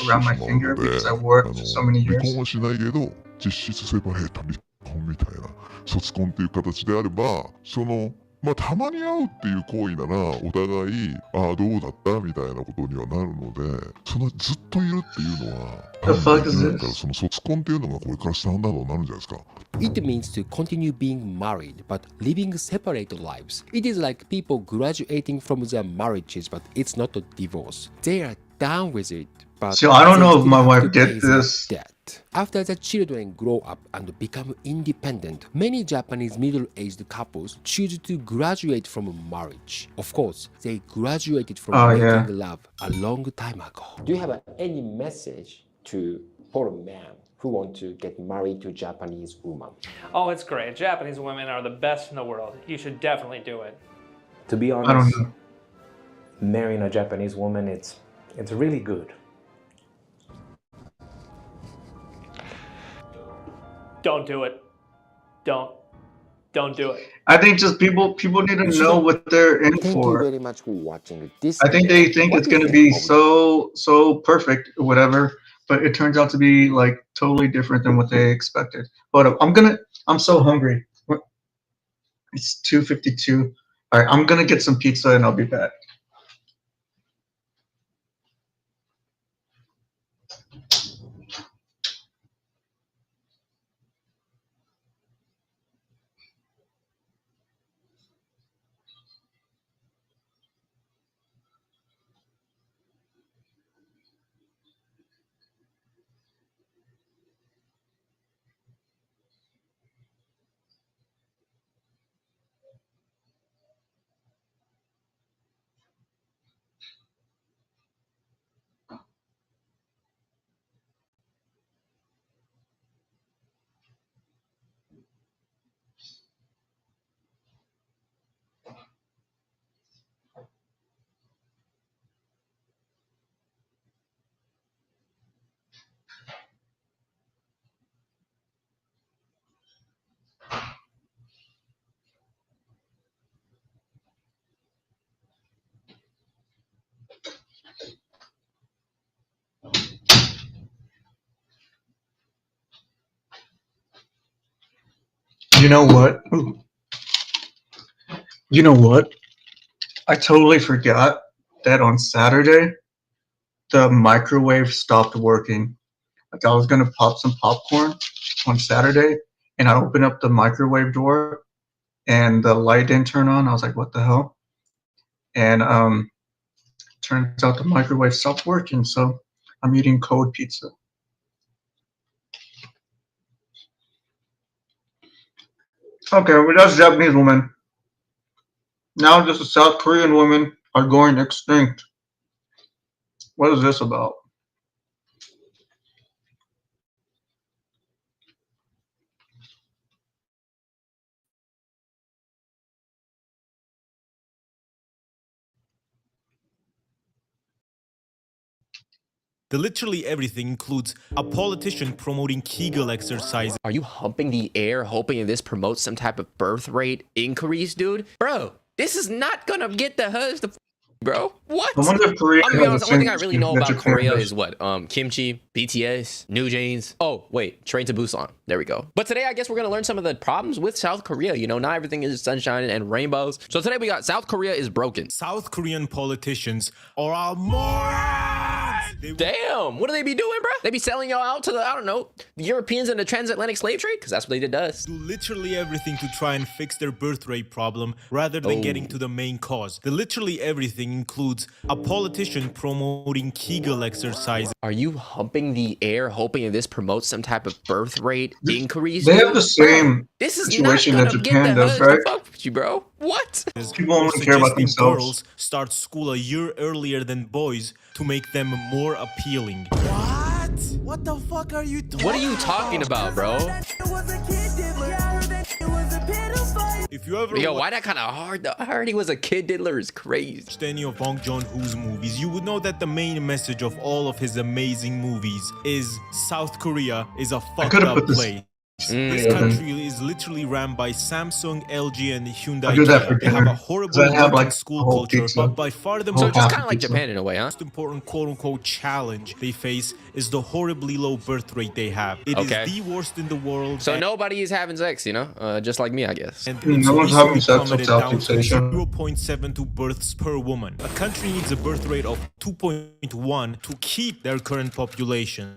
around my finger because I wore it for so many 離 years. 婚はしないけど実質セパレート離婚みたいな卒婚っていう形であればそのまあたまに会うっていう行為ならお互いああどうだったみたいなことにはなるので、そのずっといるっていうのは多分できないからその卒婚っていうのがこれからスタンダードになるんじゃないですか。It means to continue being married but living separate lives. It is like people graduating from their marriages, but it's not a divorce. They are done with it, but So I don't they know if still my have wife to get pay their this. debt. After the children grow up and become independent, many Japanese middle-aged couples choose to graduate from marriage. Of course, they graduated from making love a long time ago. Do you have any message for a man who want to get married to a Japanese woman? Oh, it's great. Japanese women are the best in the world. You should definitely do it. To be honest, marrying a Japanese woman, it's really good. Don't do it. Don't do it. I think just people need to know what they're in Thank for. you very much for watching this. I think they think it's going to be so perfect or whatever, but it turns out to be like totally different than what they expected. But I'm so hungry. It's 2:52. All right, I'm gonna get some pizza and I'll be back. You know what? You know what? I totally forgot that on Saturday, the microwave stopped working. Like I was gonna pop some popcorn on Saturday, and I opened up the microwave door, and the light didn't turn on. I was like, "What the hell?" And turns out the microwave stopped working, so I'm eating cold pizza. Okay, well that's Japanese women. Now just the South Korean women are going extinct. What is this about? The literally everything includes a politician promoting Kegel exercise. Are you humping the air hoping this promotes some type of birth rate increase, dude? Bro, this is not gonna get the husband, bro. What? I wonder if Korea I'm gonna be honest, the only thing I really know about Japan Korea does. is what? Kimchi, BTS, New Jeans. Oh, wait, Train to Busan. There we go. But today, I guess we're gonna learn some of the problems with South Korea. You know, not everything is sunshine and rainbows. So today we got South Korea is broken. South Korean politicians are all morons! Damn, what do they be doing, bro? They be selling y'all out to the, I don't know, the Europeans and the transatlantic slave trade? Because that's what they did to us. Do literally everything to try and fix their birth rate problem rather than getting to the main cause. The literally everything includes a politician promoting Kegel exercise. Are you humping the air hoping this promotes some type of birth rate increase? They have the same This is situation not that gonna Japan get the does, husband right? to fuck with you, bro. What? People only care about Suggesting themselves. girls start school a year earlier than boys to make them more appealing. What? What the fuck are you talking What are you talking about, bro? If you ever Yo, why that kind of hard though? I heard he was a kid diddler is crazy. watched any of Bong Joon-ho's movies, you would know that the main message of all of his amazing movies is South Korea is a fucked could've up put this- place. This country is literally ran by Samsung, LG, and Hyundai. I do that for They have dinner. a horrible 'Cause I have, working like, school a whole culture, pizza. but by far the Whole So most just half kind of like pizza. Japan in a way, huh? important quote-unquote challenge they face is the horribly low birth rate they have. It is Okay. the worst in the world. So nobody is having sex, you know, just like me, I guess. And No one's recently having sex with plummeted down to Southeast Asia. 0.72 births per woman. A country needs a birth rate of 2.1 to keep their current population,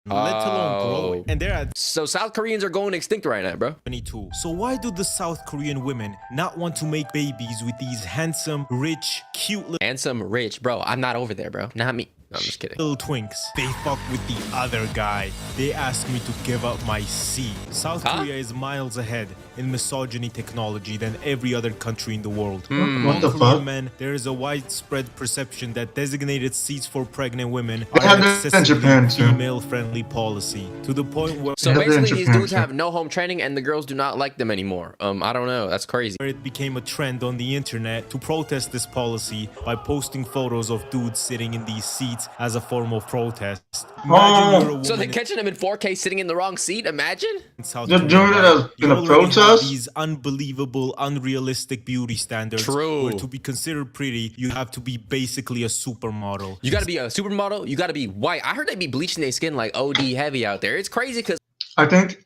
let alone grow it. And they're at So South Koreans are going extinct right now, bro. 22. So why do the South Korean women not want to make babies with these handsome, rich, cute Handsome, rich, bro. I'm not over there, bro. Not me. No, I'm just kidding. little twinks? They fuck with the other guy. They ask me to give up my seed. South Korea is miles ahead in misogyny technology than every other country in the world. What Among the Korean fuck? men, there is a widespread perception that designated seats for pregnant women They are have an that in excessively Japan, too. female-friendly policy, to the point where So Yeah, they're in basically, these Japan, dudes too. have no home training, and the girls do not like them anymore. I don't know. That's crazy. it became a trend on the internet to protest this policy by posting photos of dudes sitting in these seats as a form of protest. Imagine you're a woman So they're catching them in 4K sitting in the wrong seat. Imagine. in South They're Korea. doing it as You in a already have protest? these unbelievable, unrealistic beauty standards. True. Where to be considered pretty, you have to be basically a supermodel. You got to be a supermodel. You got to be white. I heard they be bleaching their skin like OD heavy out there. It's crazy because I think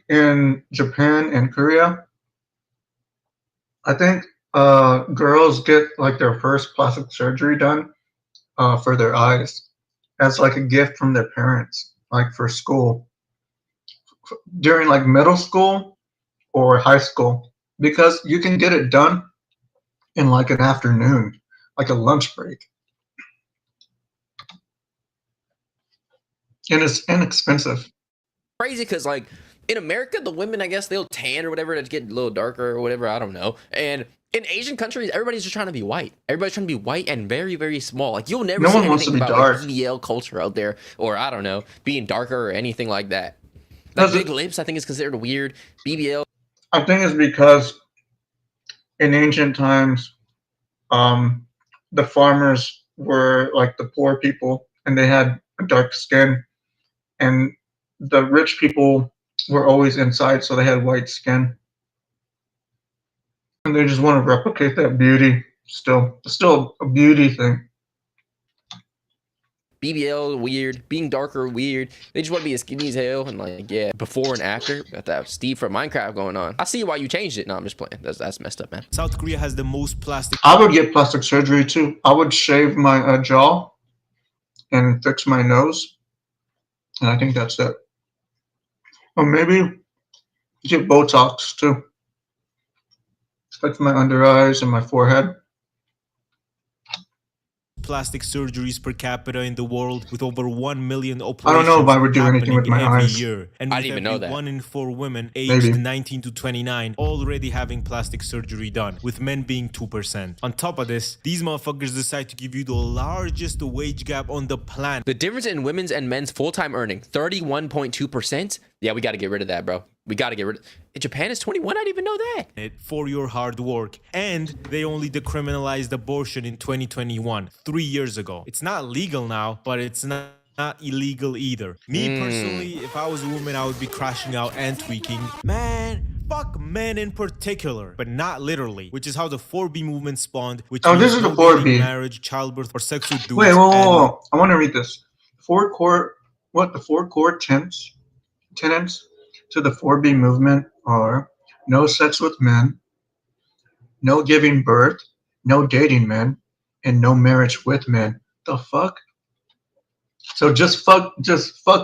in Japan and Korea, I think girls get like their first plastic surgery done for their eyes as like a gift from their parents, like for school during like middle school or high school, because you can get it done in like an afternoon, like a lunch break, and it's inexpensive. crazy because like in America, the women, I guess they'll tan or whatever to get a little darker or whatever. I don't know. And in Asian countries, everybody's just trying to be white. Everybody's trying to be white and very, very small. Like you'll never No see one wants to anything be about like, dark. BBL culture out there, or I don't know, being darker or anything like that. Like Does it- big lips, I think is considered weird. BBL. I think it's because in ancient times, the farmers were like the poor people and they had a dark skin, and the rich people were always inside, so they had white skin. And they just want to replicate that beauty still. It's still a beauty thing. BBL weird, being darker weird. They just want to be as skinny as hell and like yeah. Before and after, got that Steve from Minecraft going on. I see why you changed it. No, I'm just playing. That's messed up, man. South Korea has the most plastic. I would get plastic surgery too. I would shave my jaw and fix my nose. And I think that's it. Or maybe get Botox too. Fix my under eyes and my forehead. Plastic surgeries per capita in the world, with over 1 million operations I don't know if I would do anything with my every eyes. year. And I with didn't even know every that. 1 in 4 women aged Maybe. 19 to 29 already having plastic surgery done, with men being 2%. On top of this, these motherfuckers decide to give you the largest wage gap on the planet. The difference in women's and men's full-time earning, 31.2%. Yeah, we got to get rid of that, bro. We got to get rid of Japan is 21. I didn't even know that. For your hard work. And they only decriminalized abortion in 2021, 3 years ago. It's not legal now, but it's not illegal either. Me personally, if I was a woman, I would be crashing out and tweaking. Man, fuck men in particular, but not literally, which is how the 4B movement spawned, which Oh, this means is the no dating, 4B. marriage, childbirth, or sex with dudes. Wait, and- whoa. I want to read this. The four core tenets to the 4B movement are no sex with men, no giving birth, no dating men, and no marriage with men. The fuck? So just fuck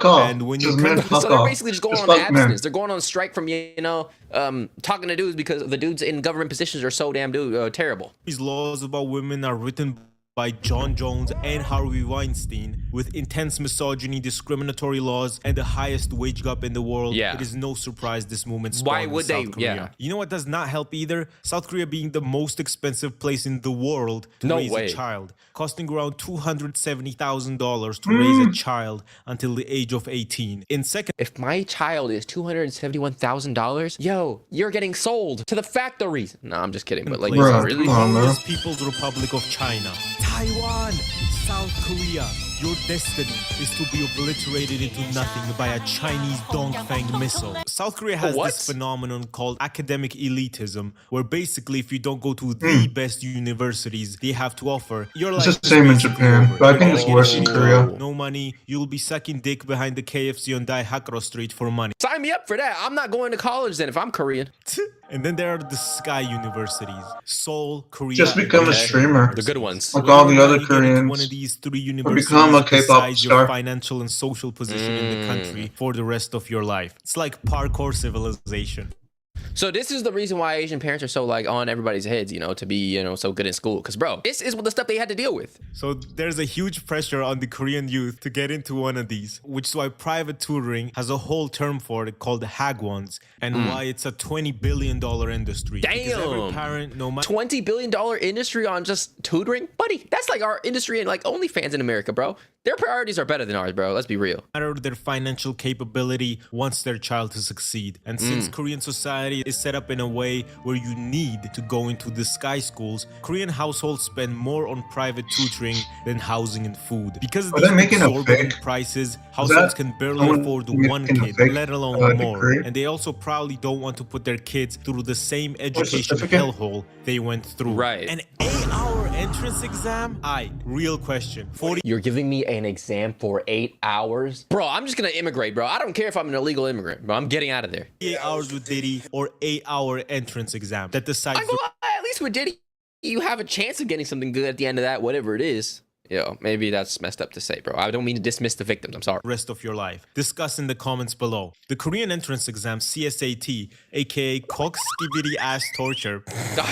off. And when just you men come- fuck So they're off. basically just going Just on fuck men. abstinence. They're going on strike from, talking to dudes because the dudes in government positions are so damn terrible. These laws about women are written by John Jones and Harvey Weinstein, with intense misogyny, discriminatory laws, and the highest wage gap in the world. Yeah. It is no surprise this movement spawned Why in would they? South Korea. Yeah. You know what does not help either? South Korea being the most expensive place in the world to No raise way. a child, costing around $270,000 to raise a child until the age of 18. In second, If my child is $271,000, yo, you're getting sold to the factories. No, I'm just kidding. But like, place Bruh, really? come on, man. is People's Republic of China, Taiwan, South Korea, Your destiny is to be obliterated into nothing by a Chinese Dongfeng missile. South Korea has this phenomenon called academic elitism, where basically if you don't go to the best universities they have to offer, your life It's the same in Japan, but I think it's worse in Korea. No money, you'll be sucking dick behind the KFC on Daihakuro Street for money. Sign me up for that. I'm not going to college then if I'm Korean. And then there are the Sky Universities, Seoul, Korea. Just become a streamer. The good ones. Like all the other One Koreans. of these three Or universities become a K-pop decides your star. financial and social position in the country for the rest of your life. It's like parkour civilization. So this is the reason why Asian parents are so like on everybody's heads, you know, to be, you know, so good in school. Because, bro, this is the stuff they had to deal with. So there's a huge pressure on the Korean youth to get into one of these, which is why private tutoring has a whole term for it called hagwons, and why it's a $20 billion industry. Because every Damn. parent, no matter $20 billion industry on just tutoring? Buddy, that's like our industry and like OnlyFans in America, bro. Their priorities are better than ours, bro. Let's be real. their financial capability wants their child to succeed. And since Korean society is set up in a way where you need to go into the sky schools, Korean households spend more on private tutoring than housing and food. Because of Are these they making a exorbitant fake? prices, households can barely someone afford making one a kid, fake, let alone more. degree? And they also probably don't want to put their kids through the same education certificate? hellhole they went through. Right. An 8-hour entrance exam? Real question. 40 You're giving me an exam for 8 hours? Bro, I'm just gonna immigrate, bro. I don't care if I'm an illegal immigrant, bro. I'm getting out of there. 8 hours with Diddy or 8-hour entrance exam that decides I go, at least with Diddy, you have a chance of getting something good at the end of that, whatever it is. Yo, maybe that's messed up to say, bro. I don't mean to dismiss the victims. I'm sorry. rest of your life. Discuss in the comments below. The Korean entrance exam, CSAT, aka Kokskibidi ass torture,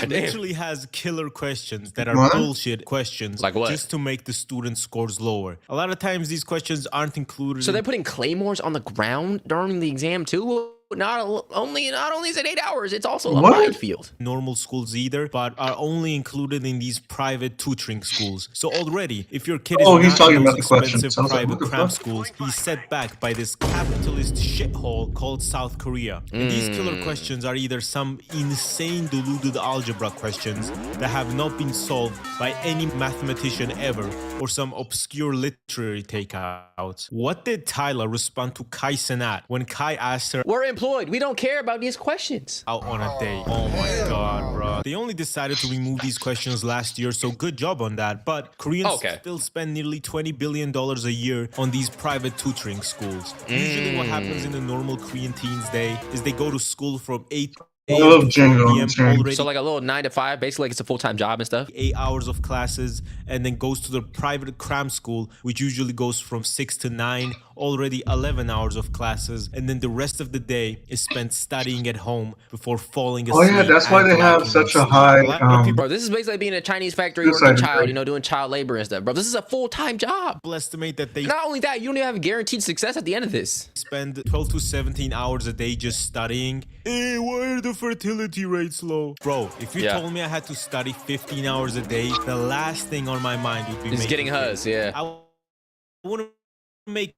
literally has killer questions that are What? bullshit questions, Like what? just to make the student scores lower. A lot of times these questions aren't included. So they're putting claymores on the ground during the exam too? Not only is it 8 hours, it's also a What? minefield. normal schools either, but are only included in these private tutoring schools. So already, if your kid is Oh, he's not talking in about those the questions. expensive I was like, private what the cram fuck? schools, he's set back by this capitalist shithole called South Korea. And these killer questions are either some insane deluded algebra questions that have not been solved by any mathematician ever, or some obscure literary takeouts. What did Tyler respond to Kai Cenat when Kai asked her We're employed. We don't care about these questions. out on a date? Oh my god, bro. They only decided to remove these questions last year, so good job on that. But Koreans still spend nearly $20 billion a year on these private tutoring schools. Usually what happens in a normal Korean teen's day is they go to school from 8 I love Django p.m. Unchained. already So like a little 9 to 5, basically like it's a full-time job and stuff. 8 hours of classes, and then goes to the private cram school, which usually goes from 6 to 9, already 11 hours of classes, and then the rest of the day is spent studying at home before falling Oh asleep. yeah, that's why and they have lacking such in a sleep. high. lot of people Bro, this is basically being in a Chinese factory Suicide working child, rate. you know, doing child labor and stuff. Bro, this is a full-time job. estimate that they Not only that, you don't even have guaranteed success at the end of this. spend 12 to 17 hours a day just studying. Hey, why are the fertility rates low? Bro, if you Yeah. told me I had to study 15 hours a day, the last thing on my mind would be Just making getting kids. huzz, yeah. I want to make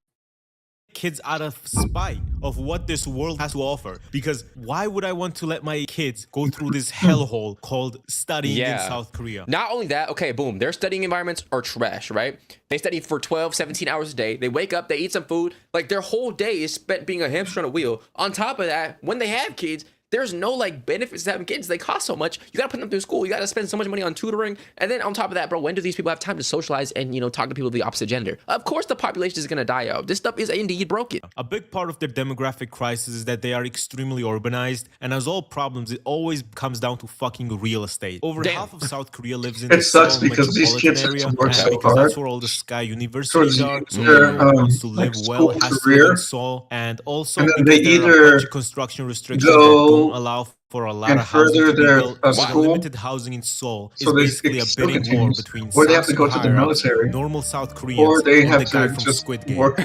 kids out of spite of what this world has to offer. Because why would I want to let my kids go through this hellhole called studying in South Korea? Not only that, okay, boom, their studying environments are trash, right? They study for 12, 17 hours a day. They wake up, they eat some food. Like their whole day is spent being a hamster on a wheel. On top of that, when they have kids, there's no like benefits to having kids. They cost so much. You gotta put them through school. You gotta spend so much money on tutoring. And then on top of that, bro, when do these people have time to socialize and, you know, talk to people of the opposite gender? Of course the population is gonna die out. This stuff is indeed broken. A big part of their demographic crisis is that they are extremely urbanized, and as all problems, it always comes down to fucking real estate. Over half of South Korea lives in It the sucks Seoul because these kids have metropolitan to area, work and so because hard that's where all the Sky towards universities are. So their, everyone who wants to like, live well school has to career. live in Seoul, and also And then because they there are a bunch either of construction restrictions that go don't allow for a lot and of housing further to be their built. So the school, limited housing in Seoul so is they- basically it a still bidding war continues. between Or they have to go Samsung to the higher-ups, military, normal South Koreans, or they and have the guy to from just Squid Game. work.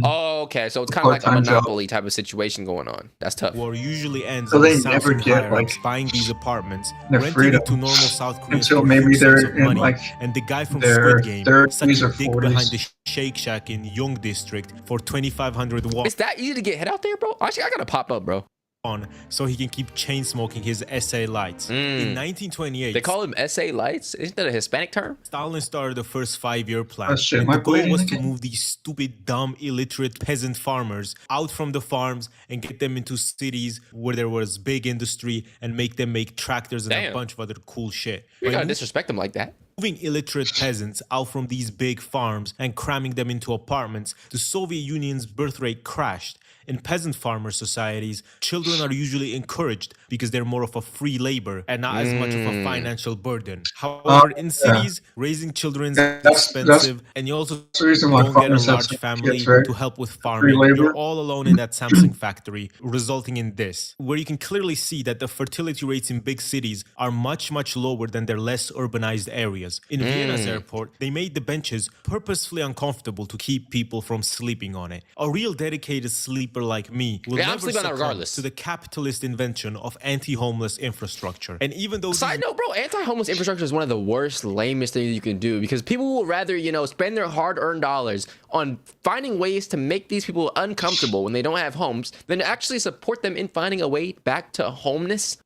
Oh, okay. So it's kind of like a Part-time job. monopoly type of situation going on. That's tough. War usually ends So in they the never Samsung get, higher-ups like, buying these apartments, their renting freedom it to normal South Koreans until for maybe huge sums they're of in, money, like, and the guy from their Squid Game 30s sucking or dick 40s. behind the Shake Shack in Yonge District for 2,500 won. It's that easy to get hit out there, bro? Actually, I gotta pop up, bro. on so he can keep chain smoking his SA lights. In 1928, They call him SA lights? Isn't that a Hispanic term? Stalin started the first 5-year plan. Oh, shit, And am I the goal bleeding was to again? move these stupid, dumb, illiterate peasant farmers out from the farms and get them into cities where there was big industry and make them make tractors and a Damn. bunch of other cool shit. You By gotta disrespect them like that. moving illiterate peasants out from these big farms and cramming them into apartments, the Soviet Union's birth rate crashed. In peasant farmer societies, children are usually encouraged because they're more of a free labor and not as much of a financial burden. However, in cities, raising children is expensive, and you also the reason why don't get a farmers have large some family kids, right? to help with Free farming. labor. You're all alone in that Samsung factory, resulting in this, where you can clearly see that the fertility rates in big cities are much, much lower than their less urbanized areas. In Vienna's airport, they made the benches purposefully uncomfortable to keep people from sleeping on it. A real dedicated sleeper like me will Yeah, I'm never sleeping on it succumb regardless. to the capitalist invention of anti-homeless infrastructure. And even though Side note, bro, anti-homeless infrastructure is one of the worst, lamest things you can do because people will rather, spend their hard-earned dollars on finding ways to make these people uncomfortable when they don't have homes than to actually support them in finding a way back to homeness,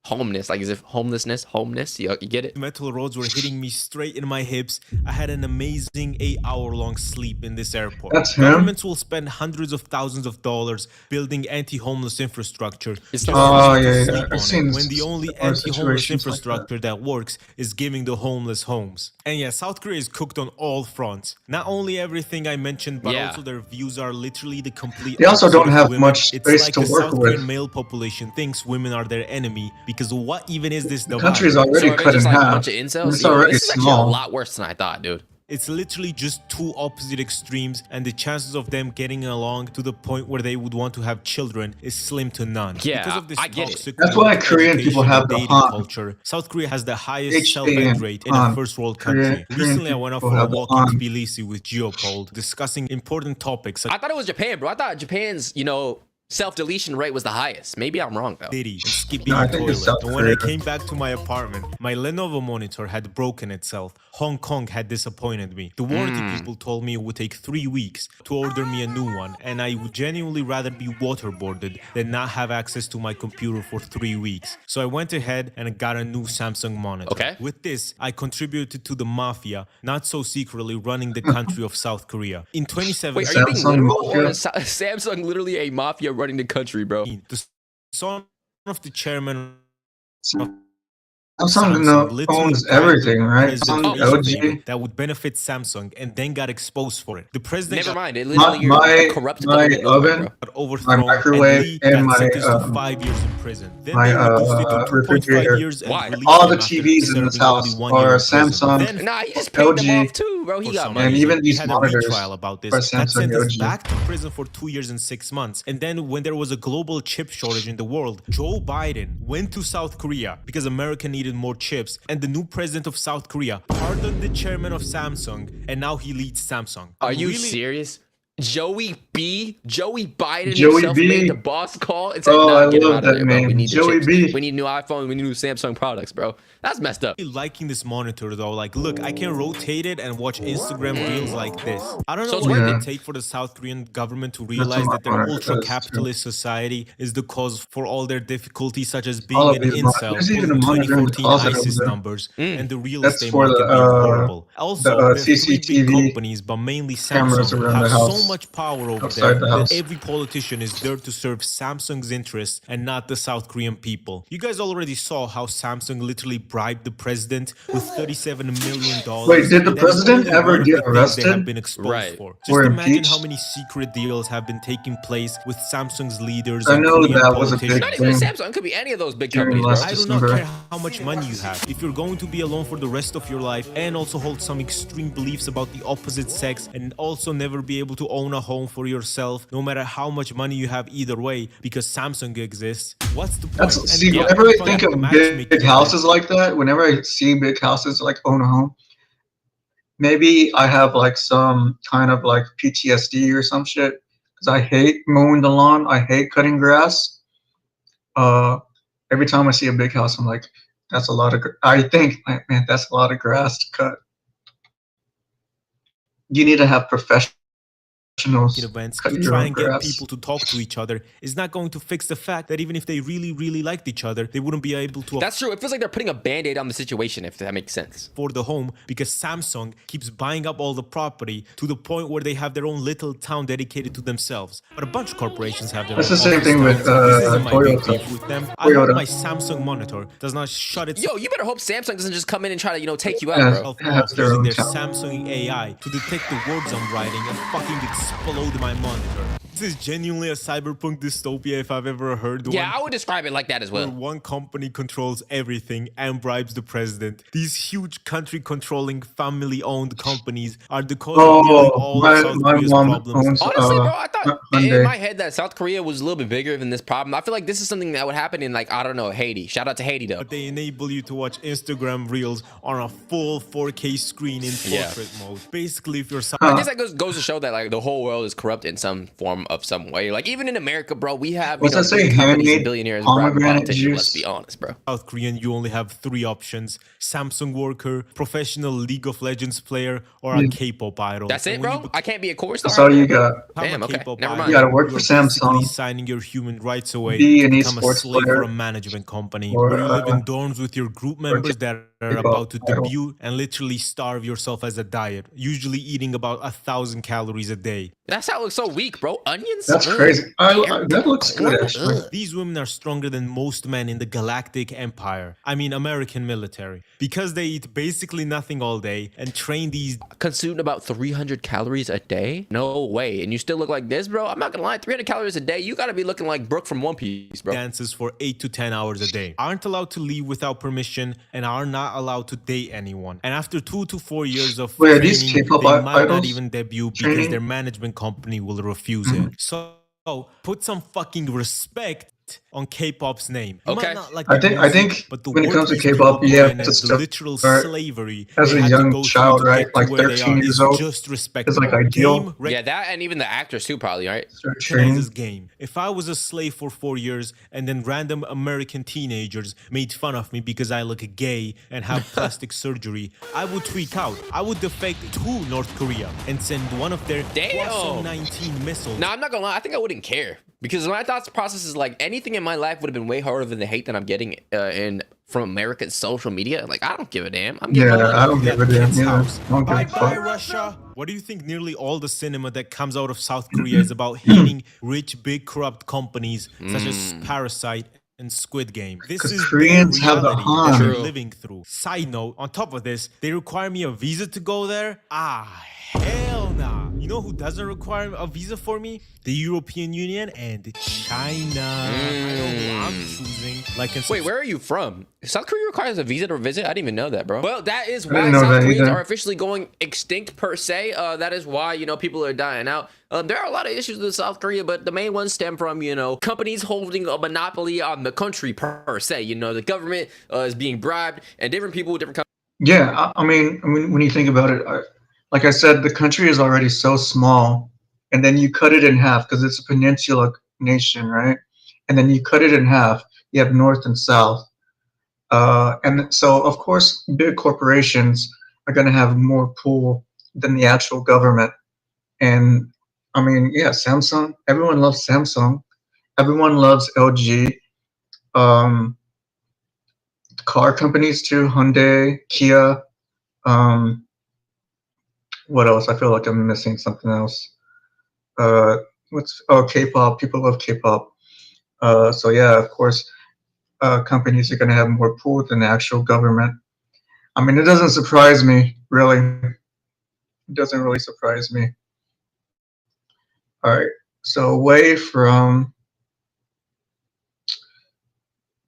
like as if homelessness, you get it? metal roads were hitting me straight in my hips, I had an amazing 8-hour-long sleep in this airport. That's him? Governments will spend hundreds of thousands of dollars building anti-homeless infrastructure just Oh, for you to yeah, yeah. sleep I've on seen it, when the only similar anti-homeless situations like infrastructure that works is giving the homeless homes. And yeah, South Korea is cooked on all fronts. Not only everything I mentioned, but Yeah. also their views are literally the complete They also opposite don't of have women. much It's space like to the work South Korean with. male population thinks women are their enemy because what even is this The divide? country's already So are they cut just in like a half. bunch of incels? It's Yo, already this is actually a small. lot worse than I thought, dude. It's literally just two opposite extremes, and the chances of them getting along to the point where they would want to have children is slim to none. Yeah, because of this I get it. toxic That's why work, Korean people education, have and the dating Han. culture, South Korea has the highest H-A-N, self-ed rate in a Han. first world Korean- country. Recently, I went out people for a have the walk in Han. Tbilisi with Geopold, discussing important topics such I thought it was Japan, bro. I thought Japan's, self-deletion rate was the highest. Maybe I'm wrong, though. Diddy and Skippy No, I the think it's toilet. South And when I Korea. came back to my apartment, my Lenovo monitor had broken itself. Hong Kong had disappointed me. The warranty people told me it would take 3 weeks to order me a new one, and I would genuinely rather be waterboarded than not have access to my computer for 3 weeks. So I went ahead and got a new Samsung monitor. Okay. With this, I contributed to the mafia, not so secretly running the country of South Korea. In 2017, Wait, are you being Samsung literal? Or mafia? is Samsung literally a mafia running the country, bro? the son of the chairman of Samsung literally owns bribed everything, right? President Samsung, Eisenhower LG. that would benefit Samsung and then got exposed for it. The president Never got mind. It literally you're a corrupt my government oven, overthrown my microwave, and Lee and got my, sentenced to 5 years in prison. Then my, they reduced it to 2.5 refrigerator. years and Why? released All the him after TVs in this serving only house 1 year are in prison. Samsung, Then Nah, he just paid them LG, off too, bro. He for got some money. and reason, even he these had a monitors retrial about this. are That Samsung sent us LG. back to prison for 2 years and 6 months. And then when there was a global chip shortage in the world, Joe Biden went to South Korea because America needed more chips. And the new president of South Korea pardoned the chairman of Samsung, and now he leads Samsung. Are you Really? serious? Joey Biden Joey himself B. made the boss call and said, Oh, "Nah, I get him love out of that there, bro. We name. need the Joey chips. B. We need new iPhone. We need new Samsung products, bro." That's messed up. Liking this monitor though, like look, I can rotate it and watch Instagram reels like this. I don't So know it's what working. it take for the South Korean government to realize what that their my monitor does, ultra-capitalist society is the cause for all their difficulties, such as being All of an these incel, there's even a pulling monitor in the 2014 closet over ISIS there. numbers, and the real That's estate for market the, being horrible. Also, the, there are three big CCTV companies, but mainly cameras Samsung, around have the so house, much power over outside there the that house. every politician is there to serve Samsung's interests and not the South Korean people. You guys already saw how Samsung literally bribed the president with $37 million. Wait, did the And that is president only ever one of the get things they have arrested? been exposed Right. for. Just Or imagine impeached? how many secret deals have been taking place with Samsung's leaders I and know Korean that was a big politicians. Not even thing Samsung. It could be any of those big during companies, bro. last I do not December. care how much money you have. If you're going to be alone for the rest of your life and also hold some extreme beliefs about the opposite sex and also never be able to own a home for yourself, no matter how much money you have either way, because Samsung exists, what's the point? That's And see. yeah, Whenever I fun think of matchmaking big houses like that, whenever I see big houses like own a home, maybe I have like some kind of like PTSD or some shit because I hate mowing the lawn. I hate cutting grass. Every time I see a big house, I'm like, that's a lot of. I think, like, man, that's a lot of grass to cut. You need to have professional professionals events cut to your try own and get grass. people to talk to each other is not going to fix the fact that even if they really, really liked each other, they wouldn't be able to That's true. It feels like they're putting a band-aid on the situation, if that makes sense. afford the home because Samsung keeps buying up all the property to the point where they have their own little town dedicated to themselves. But a bunch of corporations have their That's own the same office thing with towns. This isn't my big Toyota. beef with them. I hope Toyota. my Samsung monitor does not shut its Yo, you better hope Samsung doesn't just come in and try to, you know, take you out, Yes. bro. Has their using own their town. Samsung AI to detect the words I'm writing and fucking explode my monitor. This is genuinely a cyberpunk dystopia if I've ever heard one. Yeah, I would describe it like that as Where well. one company controls everything and bribes the president. These huge country-controlling, family-owned companies are the cause of nearly all of South my Korea's mom problems. owns Honestly, bro, I thought in Hyundai. my head that South Korea was a little bit bigger than this problem. I feel like this is something that would happen in, like, I don't know, Haiti. Shout out to Haiti, though. But they enable you to watch Instagram reels on a full 4K screen in Yeah. portrait mode. Basically, if you're I guess that goes to show that, like, the whole world is corrupt in some form of some way. Like, even in America, bro, we have, you What's know, that say? big companies Handmade and billionaires bribing pomegranate politicians. Let's juice? be honest, bro. South Korean, you only have 3 options: Samsung worker, professional League of Legends player, or a Yeah. K-pop idol. That's it, And when you bro? I can't be a chorus That's star? all you got. become Damn, a okay. K-pop Never idol, mind. You gotta work you're for basically Samsung. signing your human rights away Be to an become a esports slave player. for a management company, Or, where you live in dorms with your group members that are K-pop about to idol. debut and literally starve yourself as a diet, usually eating about 1,000 calories a day. That's how it looks so weak, bro. Onions? That's Ugh. crazy. Carrot, That looks good, corn? actually. Ugh. These women are stronger than most men in the galactic empire. I mean, American military. Because they eat basically nothing all day and train these Consumed about 300 calories a day? No way. And you still look like this, bro? I'm not gonna lie. 300 calories a day? You gotta be looking like Brooke from One Piece, bro. dances for 8 to 10 hours a day, aren't allowed to leave without permission, and are not allowed to date anyone. And after 2 to 4 years of Wait, are these training, K-pop they might not idols even debut because training? their management company will refuse it. So put some fucking respect on K-pop's name. You might Okay. not like I the think music, but the when it work comes to these K-pop, people you put have in to and the start literal slavery as they a had to young go through child, to right? get to Like where they 13 are years is old. just It's respectable. like ideal. Game Yeah, that and even the actors too, probably, right? Start training. recognizes game. If I was a slave for 4 years and then random American teenagers made fun of me because I look gay and have plastic surgery, I would tweak out. I would defect to North Korea and send one of their Damn. Hwasong-19 missiles. Nah, I'm not gonna lie. I think I wouldn't care because my thoughts process is like anything in my life would have been way harder than the hate that I'm getting from American social media. Like I don't give a damn. I'm getting Yeah, I don't give a damn Kid's either. house. I don't give a Bye bye, fuck. Russia. What do you think nearly all the cinema that comes out of South Korea is about hating rich, big, corrupt companies such as Parasite and Squid Game? This 'Cause is Koreans their have the reality that Han. they're living through. Side note, on top of this, they require me a visa to go there? Hell nah. You know who doesn't require a visa for me? The European Union and China. I know who I'm choosing. Like and Wait, where are you from? South Korea requires a visa to visit? I didn't even know that, bro. Well, that is I why didn't know South that Koreans either. are officially going extinct per se. That is why, you know, people are dying out. There are a lot of issues with South Korea, but the main ones stem from, you know, companies holding a monopoly on the country per se. You know, the government is being bribed and different people with different companies. Yeah, I mean, when you think about it, like I said, the country is already so small, and then you cut it in half because it's a peninsula nation, right? And then you cut it in half. You have north and south, and so of course, big corporations are going to have more pull than the actual government. And I mean, yeah, Samsung. Everyone loves Samsung. Everyone loves LG. Car companies too, Hyundai, Kia. What else? I feel like I'm missing something else. K-pop. People love K-pop. So yeah, of course, companies are going to have more pull than the actual government. I mean, it doesn't surprise me, really. It doesn't really surprise me. All right, so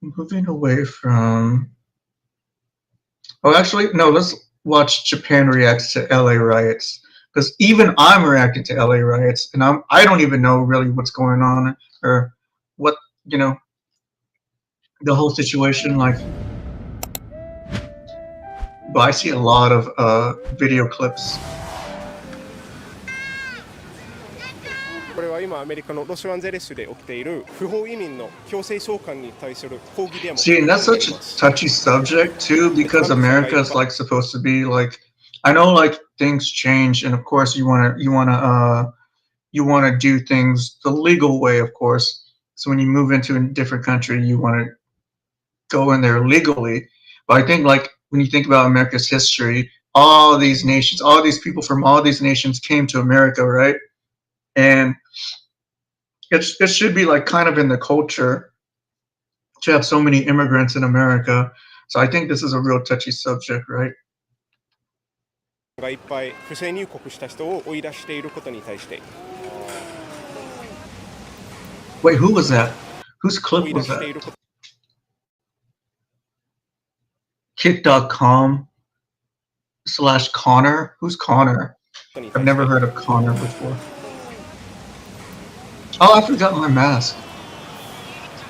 moving away from. Oh, actually, no. Let's watch Japan reacts to LA riots, because even I'm reacting to LA riots, and I don't even know really what's going on or what, you know, the whole situation like. But I see a lot of video clips. これは今アメリカのロサンゼルスで起きている不法移民の強制送還に対する抗議デモ。 See, and that's such a touchy subject too, because America is like supposed to be like, I know like things change, and of course you wanna you want to do things the legal way, of course. So when you move into a different country, you want to go in there legally. But I think like when you think about America's history, all these nations, all these people from all these nations came to America, right? And it should be like kind of in the culture to have so many immigrants in America. So I think this is a real touchy subject, right? がいっぱい不正入国した人を追い出していることに対して。 Wait, who was that? Whose clip was that? Kick.com/Connor? Who's Connor? I've never heard of Connor before. Oh, I forgot my mask.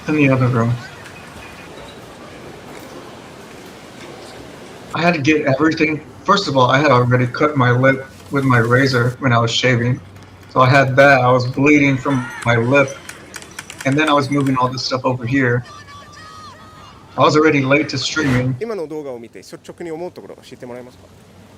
In the other room. I had to get everything. First of all, I had already cut my lip with my razor when I was shaving. So I had that. I was bleeding from my lip. And then I was moving all this stuff over here. I was already late to streaming. 今の動画を見て率直に思うところを知ってもらえますか？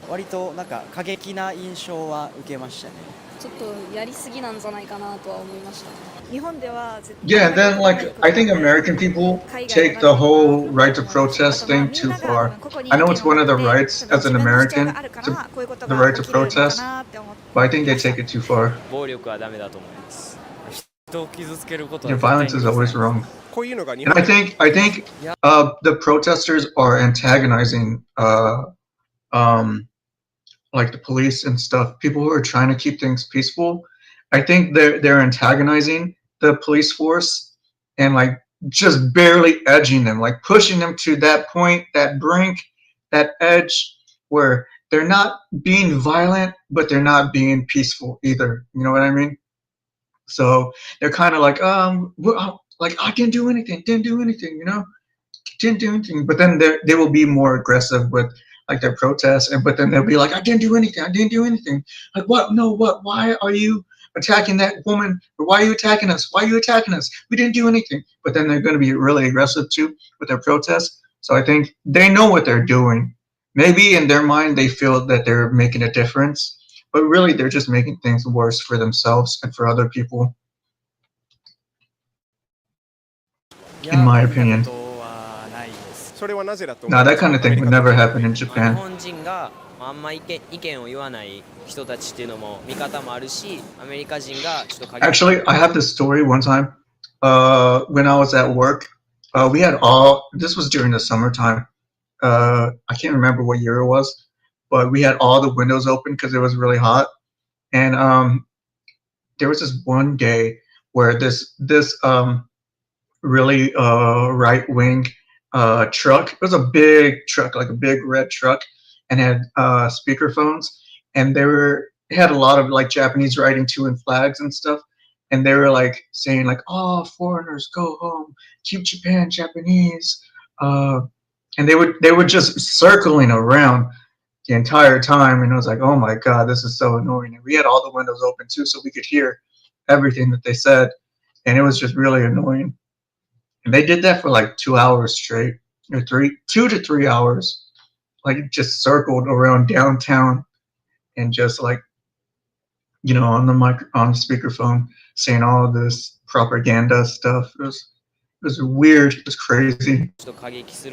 割となんか過激な印象は受けましたね。ちょっとやりすぎなんじゃないかなとは思いました。日本では Yeah, then like I think American people take the whole right to protest thing too far. I know it's one of the rights as an American, the right to protest, but I think they take it too far. 暴力はダメだと思います。人を傷つけることは Yeah, violence is always wrong. こういうのが日 And 本 I think the protesters are antagonizing like the police and stuff. People who are trying to keep things peaceful. I think they're antagonizing the police force and like just barely edging them, like pushing them to that point, that brink, that edge where they're not being violent, but they're not being peaceful either. You know what I mean? So they're kind of like, like I didn't do anything, you know, didn't do anything. But then they will be more aggressive with like their protests, but then they'll be like, I didn't do anything. Like what? No, what? Why are you attacking that woman? Or why are you attacking us? We didn't do anything. But then they're going to be really aggressive too with their protests. So I think they know what they're doing. Maybe in their mind they feel that they're making a difference, but really they're just making things worse for themselves and for other people. In my opinion. それはなぜだと Now that kind of thing would never happen in 日 Japan. 本人があんま意見を言わない人たちっていうのも見方もあるし、アメリカ人がちょっと過激 Actually, I have this story one time. When I was at work, we had this was during the summertime. I can't remember what year it was, but we had all the windows open because it was really hot. And there was this one day where this really right-wing truck. It was a big truck, like a big red truck, and had speakerphones. And it had a lot of like Japanese writing too and flags and stuff. And they were like saying like, "Oh, foreigners, go home, keep Japan Japanese." And they were just circling around the entire time. And I was like, "Oh my God, this is so annoying." And we had all the windows open too, so we could hear everything that they said. And it was just really annoying. And they did that for like 2 hours straight, or 2 to 3 hours, like just circled around downtown and just like, you know, on the speakerphone saying all of this propaganda stuff. It was weird. It was crazy. ちょっと過激す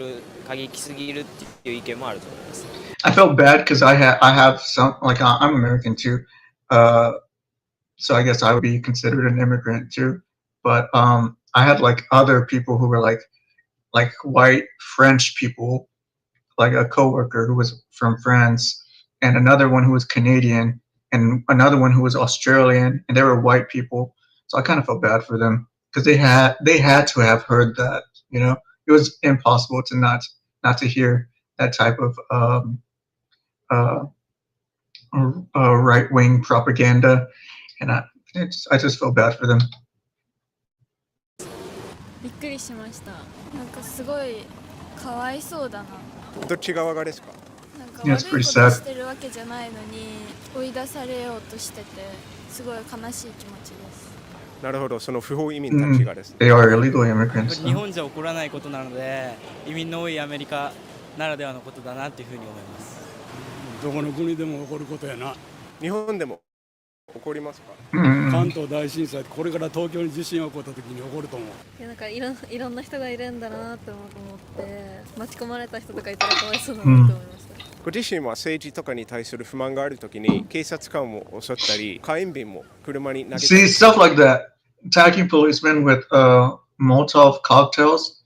ぎるっていう意見もあると思います。 I felt bad because I have some, like I'm American too, so I guess I would be considered an immigrant too. But I had like other people who were like white French people, like a coworker who was from France, and another one who was Canadian, and another one who was Australian, and they were white people. So I kind of felt bad for them because they had to have heard that, you know. It was impossible to not to hear that type of right-wing propaganda, and I just felt bad for them. びっくりしました。なんかすごいかわいそうだな。どっち側がですか？なんか悪いことしてるわけじゃないのに追い出されようとしてて、すごい悲しい気持ちです。なるほど、その不法移民たちがです。They are illegal immigrants. 日本じゃ起こらないことなので、移民の多いアメリカならではのことだなっていうふうに思います。どこの国でも起こることやな。日本でも起こりますか？関東大震災、これから東京に地震が起こった時に起こると思う。いやなんかいろんな人がいるんだなって思って巻き込まれた人とかいたらかわいそうだなって思いました。ご自身は政治とかに対する不満があるときに警察官を襲ったり火炎瓶も車に投げたり See, stuff like that. Attacking policemen with Molotov cocktails.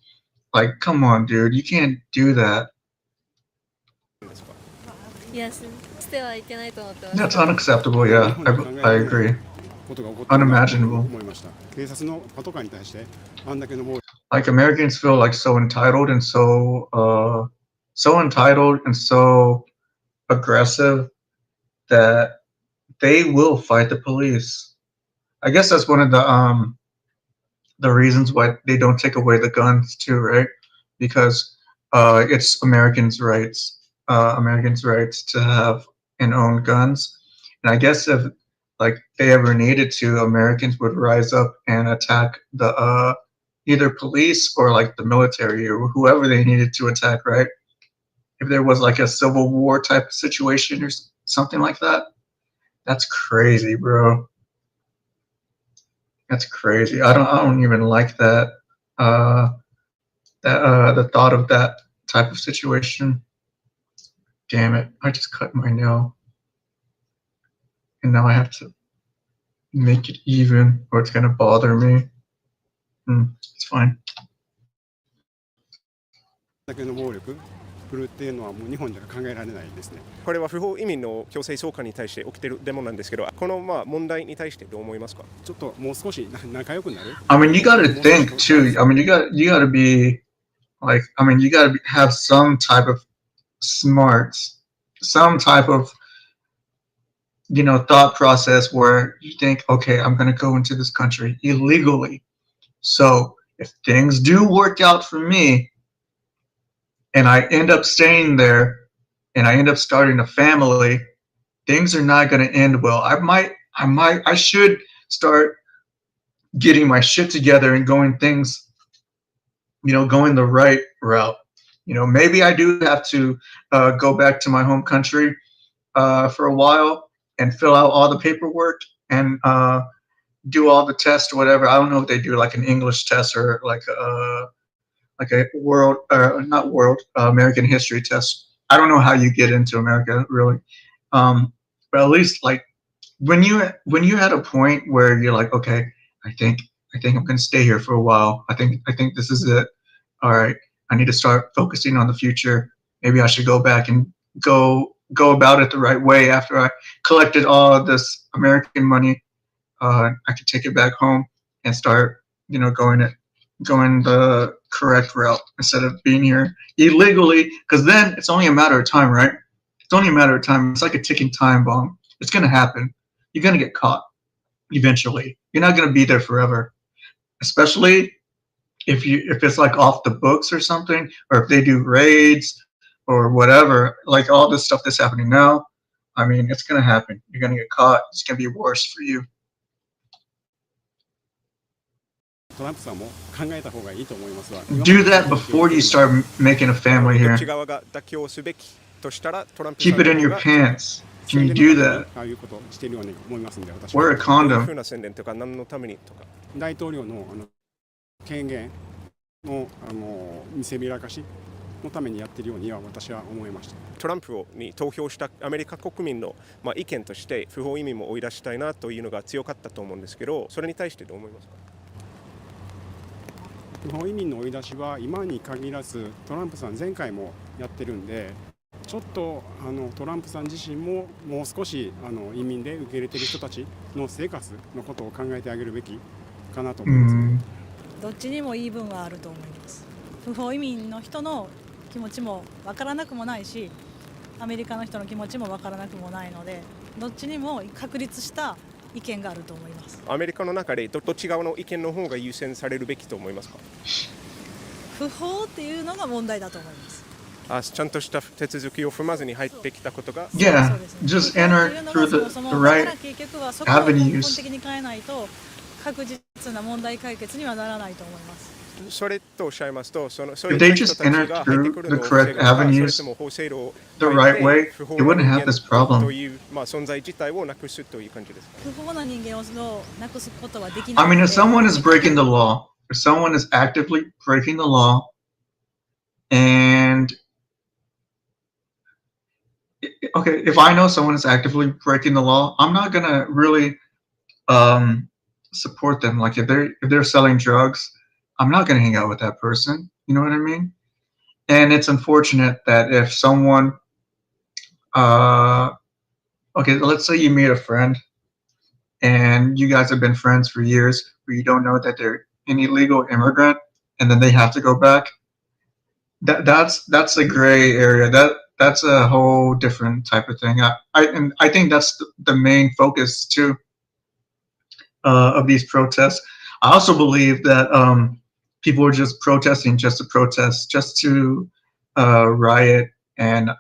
Like, come on, dude. You can't do that. Yes, してはいけないと思ってま That's した。 unacceptable, yeah. I agree. ことが起こったと Unimaginable. 思いました。警察のパトカーに対してあんだけの暴力 Like, Americans feel like so entitled and so entitled and so aggressive that they will fight the police. I guess that's one of the reasons why they don't take away the guns too, right? Because it's Americans' rights to have and own guns. And I guess if like they ever needed to, Americans would rise up and attack the either police or like the military or whoever they needed to attack, right? If there was like a civil war type of situation or something like that. That's crazy, bro. That's crazy. I don't even like that. The thought of that type of situation. Damn it! I just cut my nail, and now I have to make it even, or it's gonna bother me. It's fine. だけの暴力振るっていうのはもう日本じゃ考えられないですね。これは不法移民の強制送還に対して起きているデモなんですけど、この問題に対してどう思いますか？ちょっともう少し仲良くなる。I mean, you gotta think too. I mean, you gotta be like, I mean, you gotta have some type of smarts, some type of, you know, thought process where you think, okay, I'm gonna go into this country illegally. So if things do work out for me, and I end up staying there, and I end up starting a family, things are not going to end well. I should start getting my shit together and going the right route. You know, maybe I do have to go back to my home country for a while and fill out all the paperwork and do all the tests or whatever. I don't know if they do like an English test or like a American history test. I don't know how you get into America really, but at least like when you're at a point where you're like, okay, I think I'm gonna stay here for a while. I think this is it. All right, I need to start focusing on the future. Maybe I should go back and go about it the right way. After I collected all of this American money, I could take it back home and start, going the correct route instead of being here illegally, because then it's only a matter of time, right? It's only a matter of time. It's like a ticking time bomb. It's going to happen. You're going to get caught eventually. You're not going to be there forever, especially if it's like off the books or something, or if they do raids or whatever, like all this stuff that's happening now. I mean, it's going to happen. You're going to get caught. It's going to be worse for you. トランプさんも考えた方がいいと思いますわ。 Do that before you start making a family ど here. っち側が妥協すべきとしたらトランプ Keep it in your pants. Can you do that? ああいうことをしているように思いますんで、私 Wear a どういう condom. ふうな宣伝とか何のためにとか大統領の権限の見せびらかしのためにやっているようには私は思いました。トランプに投票したアメリカ国民の意見として不法移民も追い出したいなというのが強かったと思うんですけど、それに対してどう思いますか？不法移民の追い出しは今に限らずトランプさん前回もやってるんで、ちょっとトランプさん自身ももう少し移民で受け入れている人たちの生活のことを考えてあげるべきかなと思います。どっちにも言い分はあると思います。不法移民の人の気持ちも分からなくもないし、アメリカの人の気持ちも分からなくもないので、どっちにも確立した意見があると思います。アメリカの中でどっち側の意見の方が優先されるべきと思いますか？不法っていうのが問題だと思います。ちゃんとした手続きを踏まずに入ってきたことが Yeah, just enter through the right 結局はそこを根本 avenues. 的に変えないと確実な問題解決にはならないと思います。それとおっしゃいますと、そうい If っ they た人 just たち enter が入って through くる the のを防ぐ correct のか、それ avenues とも法制度を the 変 right え way, て不法 they な wouldn't 人 have 間 this problem. という存在自体をなくすという感じですか。不法な人間をなくすことはできない I の mean, で if someone is breaking the law, if someone is actively breaking the law, and okay, if I know someone is actively breaking the law, I'm not gonna really support them. Like if they're selling drugs, I'm not gonna hang out with that person. You know what I mean? And it's unfortunate that if someone, okay, let's say you meet a friend and you guys have been friends for years, but you don't know that they're an illegal immigrant, and then they have to go back. That's a gray area. That's a whole different type of thing. I think that's the main focus too of these protests. I also believe that people are just protesting just to protest, just to riot and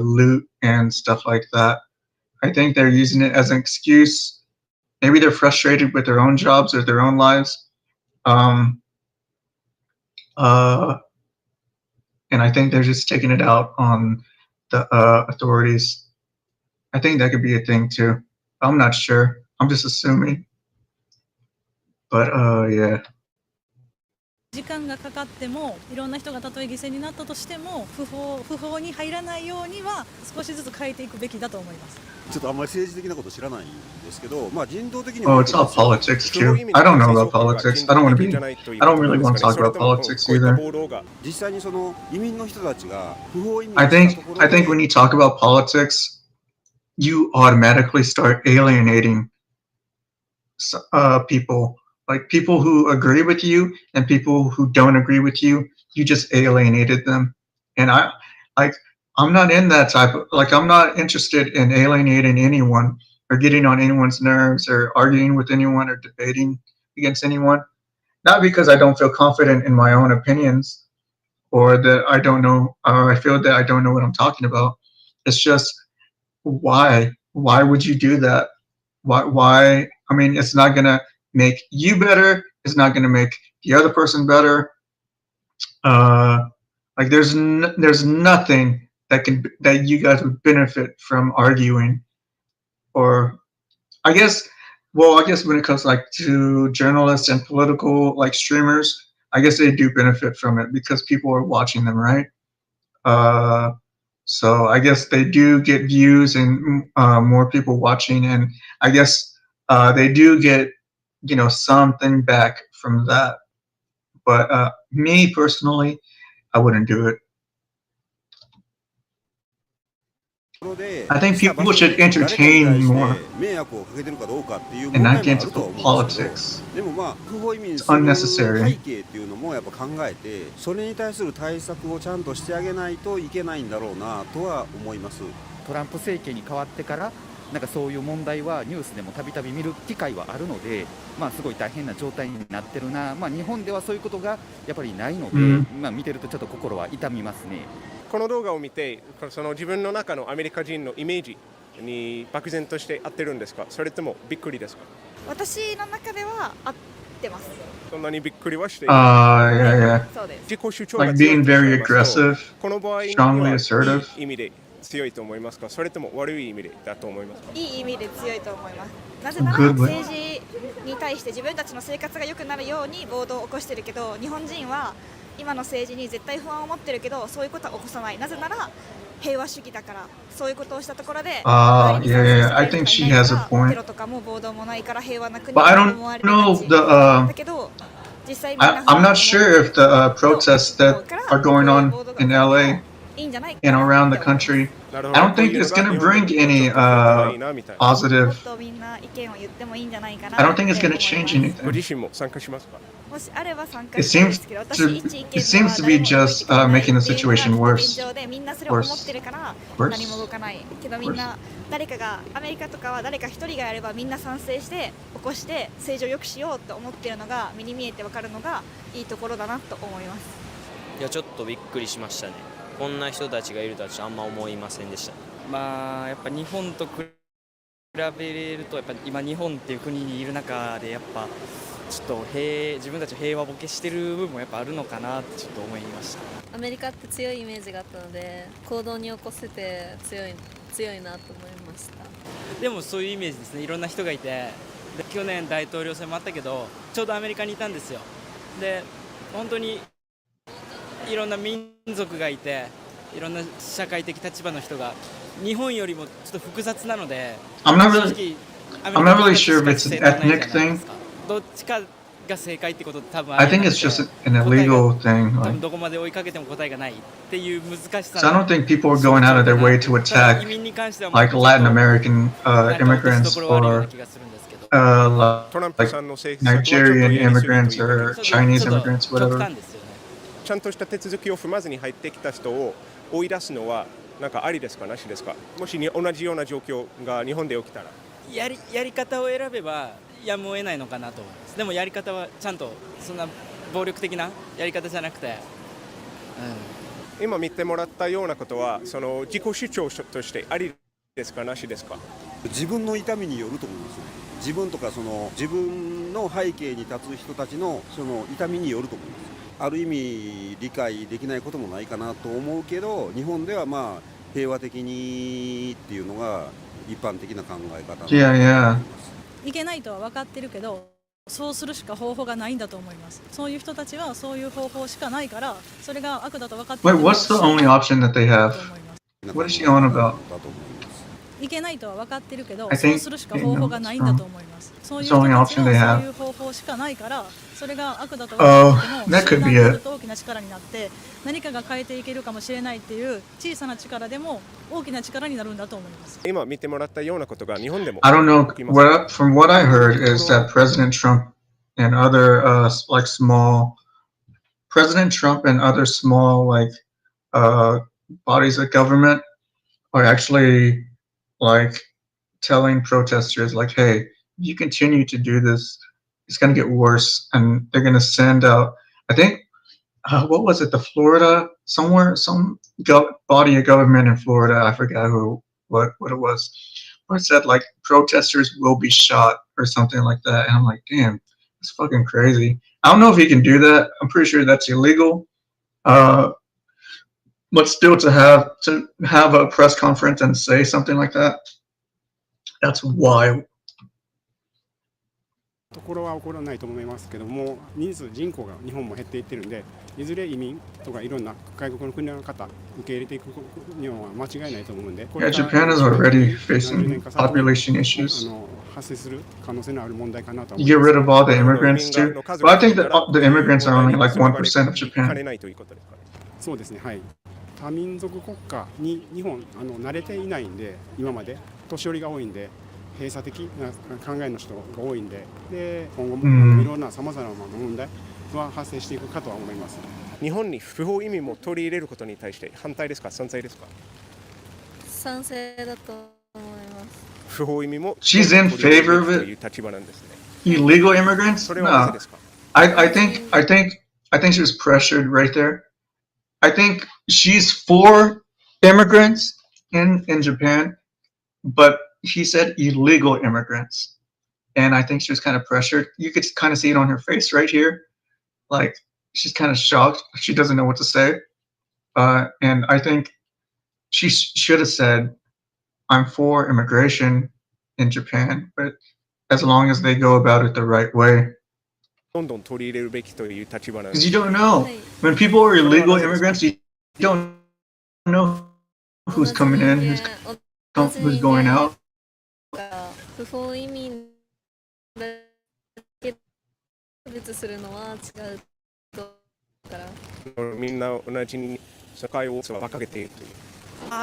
loot and stuff like that. I think they're using it as an excuse. Maybe they're frustrated with their own jobs or their own lives. And I think they're just taking it out on the authorities. I think that could be a thing too. I'm not sure. I'm just assuming. But yeah. 時間がかかってもいろんな人がたとえ犠牲になったとしても不法に入らないようには少しずつ変えていくべきだと思います。ちょっとあんまり政治的なこと知らないんですけど、まあ人道的に Oh, it's all politics too. I don't know about politics. I don't want to be. I don't really want to talk about politics either. 実際にその移民の人たちが不法移民 I think when you talk about politics, you automatically start alienating people. Like people who agree with you and people who don't agree with you, you just alienated them. And I'm not in that type of, like, I'm not interested in alienating anyone or getting on anyone's nerves or arguing with anyone or debating against anyone. Not because I don't feel confident in my own opinions or that I don't know, or I feel that I don't know what I'm talking about. It's just, why? Why would you do that? Why? I mean, it's not going to make you better. It's not going to make the other person better. Like there's nothing that you guys would benefit from arguing. Or I guess when it comes like to journalists and political like streamers, I guess they do benefit from it because people are watching them, right? So I guess they do get views and more people watching, and I guess they do get, you know, something back from that. But me personally, I wouldn't do it. I think people should entertain more and not get into politics. でもまあ不法移民 It's する unnecessary. 背景っていうのもやっぱ考えて、それに対する対策をちゃんとしてあげないといけないんだろうなとは思います。トランプ政権に変わってからなんかそういう問題はニュースでもたびたび見る機会はあるので、まあすごい大変な状態になってるな。まあ日本ではそういうことがやっぱりないので、まあ見てるとちょっと心は痛みますね。この動画を見て、その自分の中のアメリカ人のイメージに漠然として合ってるんですか？それともびっくりですか？私の中では合ってます。そんなにびっくりはしていyeah. そうです。自己主張が Like 強い being とおっしゃ very いますと aggressive, この場合に strongly は assertive. いい意味で強いと思いますか？それとも悪い意味でだと思いますか？いい意味で強いと思います。なぜなら Good way. 政治に対して自分たちの生活が良くなるように暴動を起こしてるけど、日本人は今の政治に絶対不安を持ってるけど、そういうことは起こさない。なぜなら平和主義だから、そういうことをしたところで、yeah. I think she has a point. テロとかも暴動もないから平和な国 But I だと don't 思われる know 感じ the だけど、実際みんな I'm not sure if the protests that are going on in LA and around the country, I don't think it's going to bring any positive. I don't think it's going to change anything. ご自身も参加しますか？もしあれば参加 It したいんで seems すけど、私 to 一意見 it seems to be just making the situation worse. 現状でみんなそれを思ってるから何も動かないけど、みんな誰かがアメリカとかは誰か一人がやればみんな賛成して起こして政治を良くしようと思ってるのが目に見えて分かるのがいいところだなと思います。いやちょっとびっくりしましたね。こんな人たちがいるとはあんま思いませんでした。まあやっぱ日本と比べるとやっぱ今日本っていう国にいる中でやっぱちょっと自分たち平和ボケしてる部分もやっぱあるのかなってちょっと思いました。アメリカって強いイメージがあったので行動に起こせて強いなと思いました。でもそういうイメージですね。いろんな人がいて、で去年大統領選もあったけどちょうどアメリカにいたんですよ。で本当にいろんな民族がいて、いろんな社会的立場の人が日本よりもちょっと複雑なので、I'm not really sure if it's an ethnic thing. どっちかが正解ってこと多分 I think it's just an illegal thing. 多 Like, 分どこまで追いかけても答えがないっていう難しさ。 so I don't think people are going out of their way to attack 移民に関しては like Latin American immigrants or like Nigerian immigrants or Chinese immigrants, whatever. ちゃんとした手続きを踏まずに入ってきた人を追い出すのはなんかありですかなしですか。もし同じような状況が日本で起きたらやり方を選べばやむを得ないのかなと思います。でもやり方はちゃんとそんな暴力的なやり方じゃなくて、今見てもらったようなことはその自己主張としてありですかなしですか。自分の痛みによると思うんですよ。自分とか自分の背景に立つ人たちのその痛みによると思うんですよ。ある意味理解できないこともないかなと思うけど、日本ではまあ平和的にっていうのが一般的な考え方。いけないとは分かってるけど、そうするしか方法がないんだと思います。そういう人たちはそういう方法しかないから、それが悪だと分かってる。Wait, what's the only option that they have? What is she on about? いけないとは分かってるけど、そうするしか方法がないんだと思います。そういう人 It's the only たち option は they そう have. いう方法しかないから、それが悪だと分かっても、集団になると大きな力になって、何かが変えていけるかもしれないっていう小さな力でも大きな力になるんだと思います。今見てもらったようなことが日本でも I don't know. From what I heard is that President Trump and other like President Trump and other small like bodies of government are actually like telling protesters like, hey, if you continue to do this, it's going to get worse. And they're going to send out, I think, what was it, the Florida, somewhere, some body of government in Florida, I forgot what it was, where it said like protesters will be shot or something like that. And I'm like, damn, that's fucking crazy. I don't know if he can do that. I'm pretty sure that's illegal. But still to have a press conference and say something like that, that's wild. ところは起こらないと思いますけども、人口が日本も減っていってるんで、いずれ移民とかいろんな外国の国の方受け入れていくには間違いないと思うんで。Yeah, Japan is already facing population issues. 発生する可能性のある問題かなと。You get rid of all the immigrants too. But I think that the immigrants are only like 1% of Japan. そうですね、はい。多民族国家に日本慣れていないんで、今まで年寄りが多いんで。閉鎖的な考えの人が多いんで、今後もいろんなさまざまな問題は発生していくかとは思います。日本に不法移民も取り入れることに対して反対ですか、賛成ですか。賛成だと思います。不法移民も She's in favor of it. Illegal immigrants? No. I think she was pressured right there. I think she's for immigrants in Japan, but he said illegal immigrants, and I think she was kind of pressured. You could kind of see it on her face right here, like she's kind of shocked. She doesn't know what to say, and I think she should have said, "I'm for immigration in Japan, but as long as they go about it the right way." Because you don't know when people are illegal immigrants, you don't know who's coming in, who's going out. 不法移民だけ区別するのは違うからみんな同じに社会を分かけているという。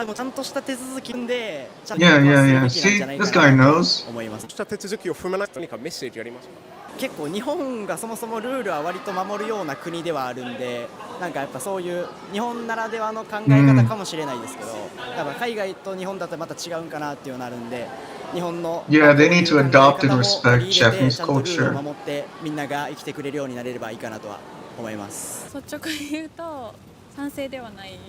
もうちゃんとした手続きでちゃんと See, this guy knows. 思います。した手続きを踏まなくて何かメッセージありますか。結構日本がそもそもルールは割と守るような国ではあるんで、なんかやっぱそういう日本ならではの考え方かもしれないですけど、多分海外と日本だとまた違うんかなっていうのあるんで、日本の Yeah, they need to adopt and respect Japanese ちゃんとルール culture. を守ってみんなが生きてくれるようになれればいいかなとは思います。率直に言うと賛成ではない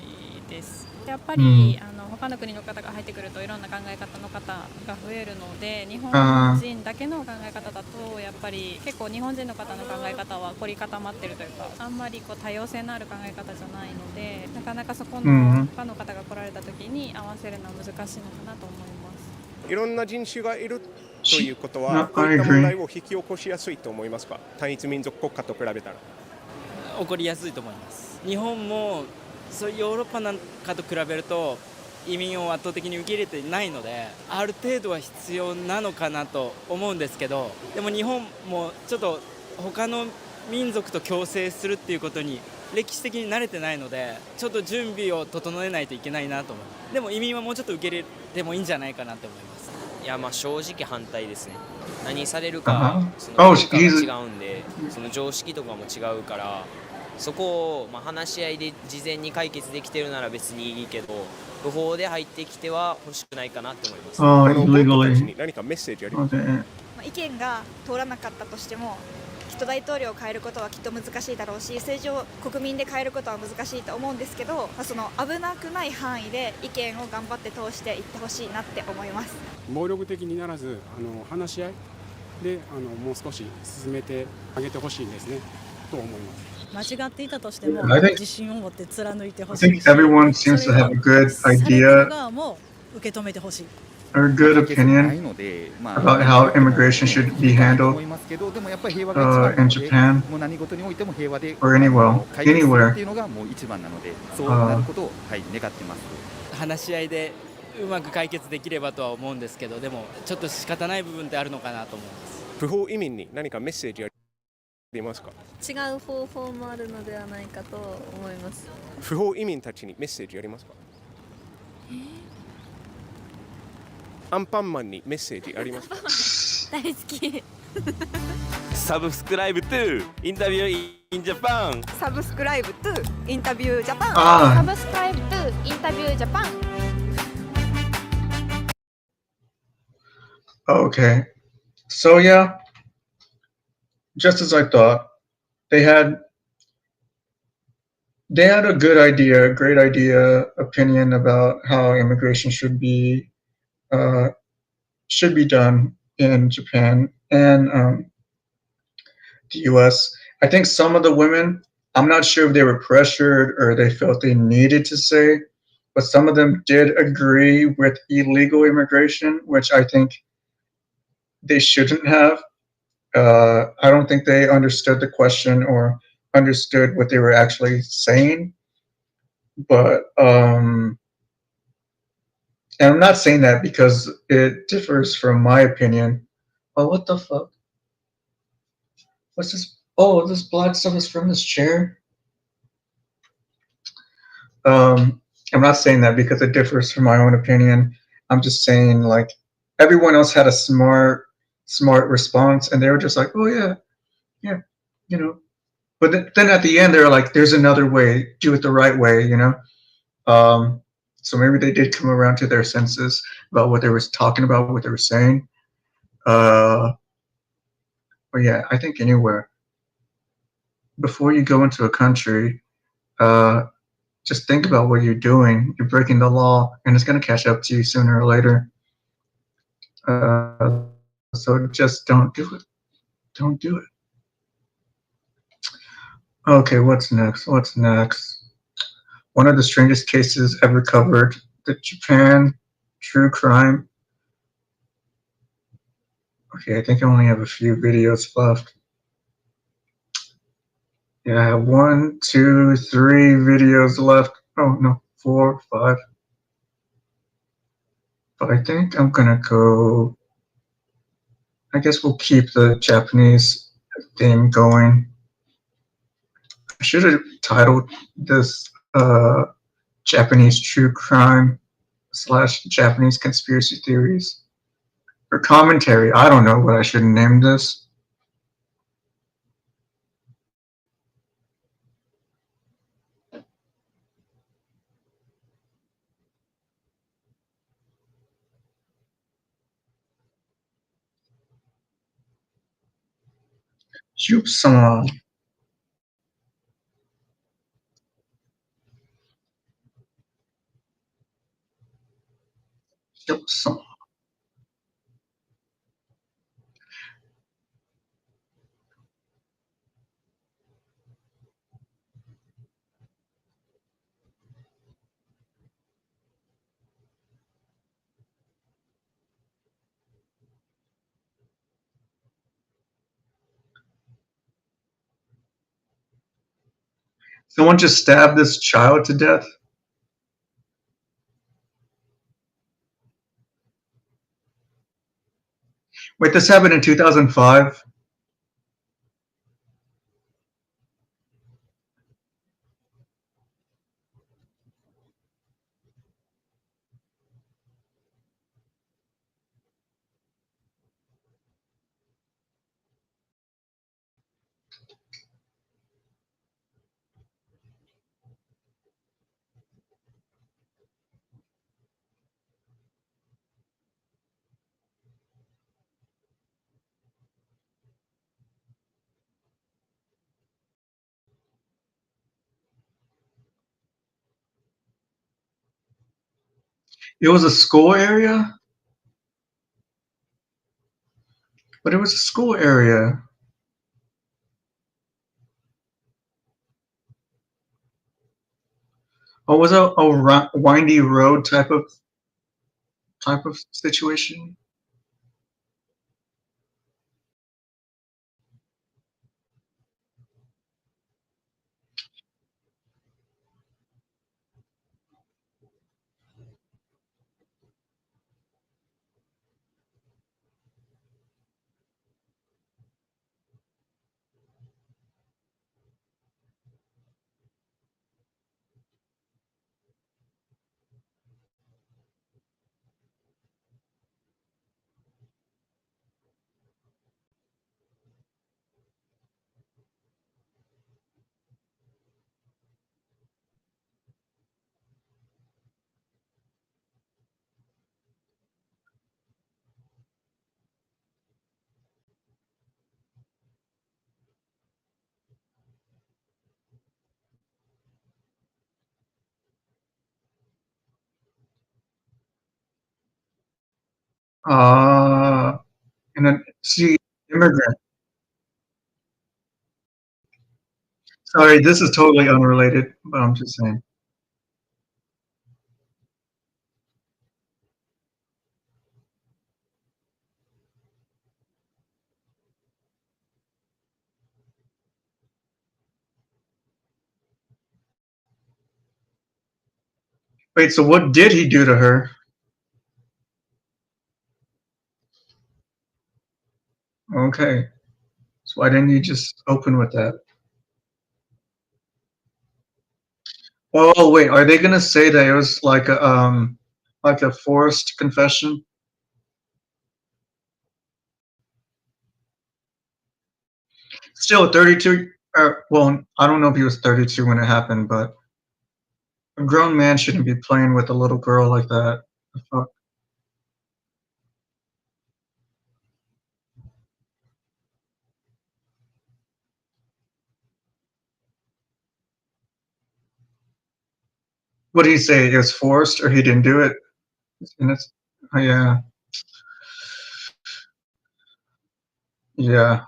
です。やっぱうん。り他の国の方が入ってくるといろんな考え方の方が増えるので、日本あ人だけの考え方だとやっぱり結構日本人の方の考え方は凝り固まってるというか、あんまりこう多様性のある考え方じゃないので、なかなかそこうん。の他の方が来られた時に合わせるのは難しいのかなと思います。いろんな人種がいるということは、 No, こうい I った問 agree. 題を引き起こしやすいと思いますか？単一民族国家と比べたら。起こりやすいと思います。日本もそういうヨーロッパなんかと比べると移民を圧倒的に受け入れていないので、ある程度は必要なのかなと思うんですけど、でも日本もちょっと他の民族と共生するっていうことに歴史的に慣れてないので、ちょっと準備を整えないといけないなと思います。でも移民はもうちょっと受け入れてもいいんじゃないかなと思います。いや、まあ正直反対ですね。何される Uh か huh. その Oh, 文化が he's 違うんで、その常識とかも違うから、そこをまあ話し合いで事前に解決できてるなら別にいいけど、不法で入ってきては欲しくないかなって思います。 oh このボットたち illegally. に何かメッセージありますか？ Okay. まあ意見が通らなかったとしても、きっと大統領を変えることはきっと難しいだろうし、政治を国民で変えることは難しいと思うんですけど、まあ、その危なくない範囲で意見を頑張って通していってほしいなって思います。暴力的にならず話し合いでもう少し進めてあげてほしいですねと思います。間違っていたとしても I think 自信を持って貫いてほ I しい think し、everyone そ seems to れ have を a good されてる idea 側も受け止めてほしい。 or a good opinion about how immigration should be handled 思いますけど、でもやっぱり平和が一番な in ので、 Japan もう何事においても平和で or anywhere. 解決するっ Anywhere. ていうのがもう一番なので、そうなることを、はい、願ってます。話し合いでうまく解決できればとは思うんですけど、でもちょっと仕方ない部分ってあるのかなと思います。不法移民に何かメッセージありますか？違う方法もあるのではないかと思います。不法移民たちにメッセージありますか？アンパンマンにメッセージありますか？大好き。サブスクライブトゥインタビューインジャパン。サブスクライブトゥインタビュージャパン。Ah. サブスクライブトゥインタビュージャパン。 Okay. So yeah, just as I thought, they had a good idea, a great idea, opinion about how immigration should be done in Japan and the U.S. I think some of the women, I'm not sure if they were pressured or they felt they needed to say, but some of them did agree with illegal immigration, which I think they shouldn't have. I don't think they understood the question or understood what they were actually saying. But and I'm not saying that because it differs from my opinion. Oh, what the fuck? What's this? Oh, this black stuff is from this chair. I'm not saying that because it differs from my own opinion. I'm just saying like everyone else had a smart response, and they were just like, oh yeah, yeah, you know. But then at the end, they're like, there's another way, do it the right way, you know. So maybe they did come around to their senses about what they were talking about, what they were saying. But yeah, I think anywhere before you go into a country, just think about what you're doing. You're breaking the law, and it's going to catch up to you sooner or later. So just don't do it. Don't do it. Okay, what's next? What's next? One of the strangest cases ever covered, the Japan true crime. Okay, I think I only have a few videos left. Yeah, I have 1, 2, 3 videos left. Oh, no, 4, 5. But I think I'm gonna go, I guess we'll keep the Japanese theme going. I should have titled this Japanese true crime / Japanese conspiracy theories or commentary. I don't know what I should name this. Shoop-sama. Someone just stabbed this child to death? Wait, this happened in 2005? It was a school area? But it was a school area. Oh, was it a windy road type of situation? And then see, immigrant. Sorry, this is totally unrelated, but I'm just saying. Wait, so what did he do to her? Okay. So why didn't you just open with that? Oh, wait, are they gonna say that it was like a forced confession? Still 32, well, I don't know if he was 32 when it happened, but a grown man shouldn't be playing with a little girl like that. The fuck? What did he say? It was forced or he didn't do it? And it's, oh, yeah. Yeah.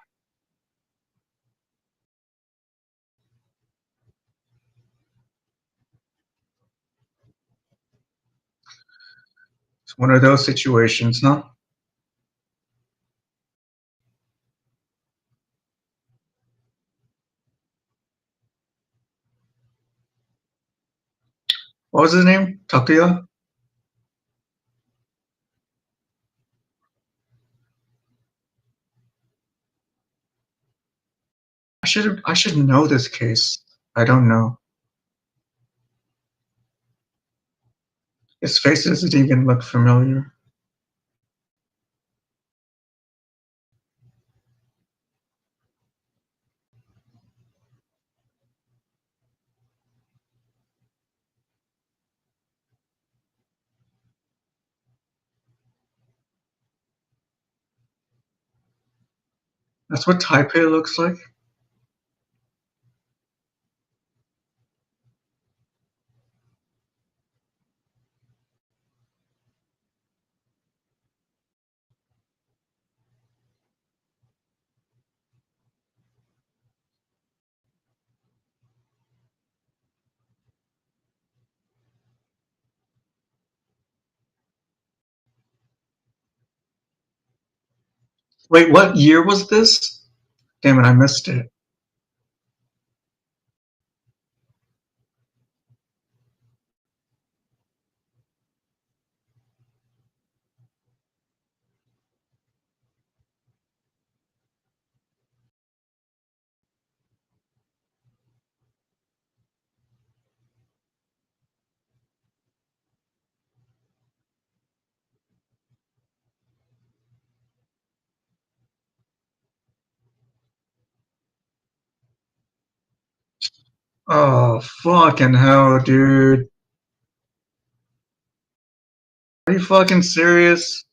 It's one of those situations, huh? What was his name? Takuya? I should know this case. I don't know. His face doesn't even look familiar. That's what Taipei looks like? Wait, what year was this? Damn it, I missed it. Oh, fucking hell, dude. Are you fucking serious?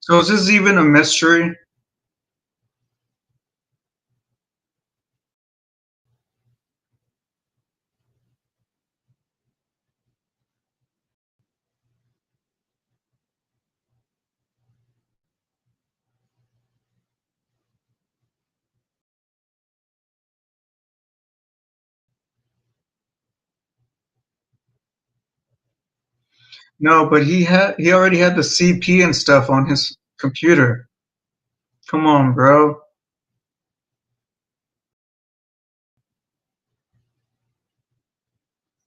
So is this even a mystery? No, but he already had the CP and stuff on his computer. Come on, bro.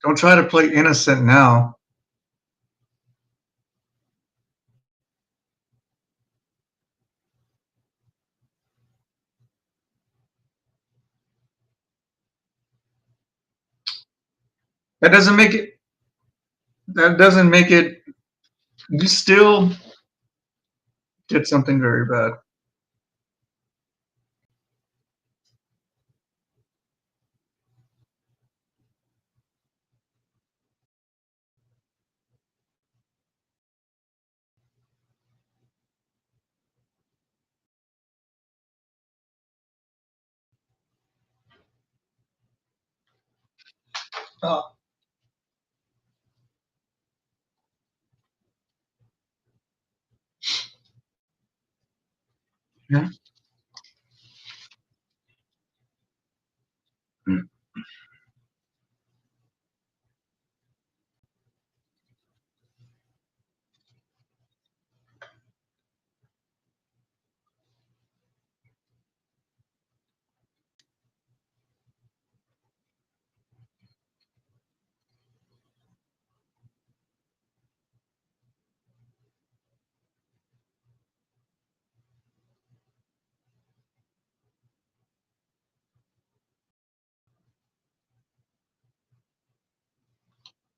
Don't try to play innocent now. That doesn't make it. That doesn't make it. You still did something very bad. Oh. Yeah.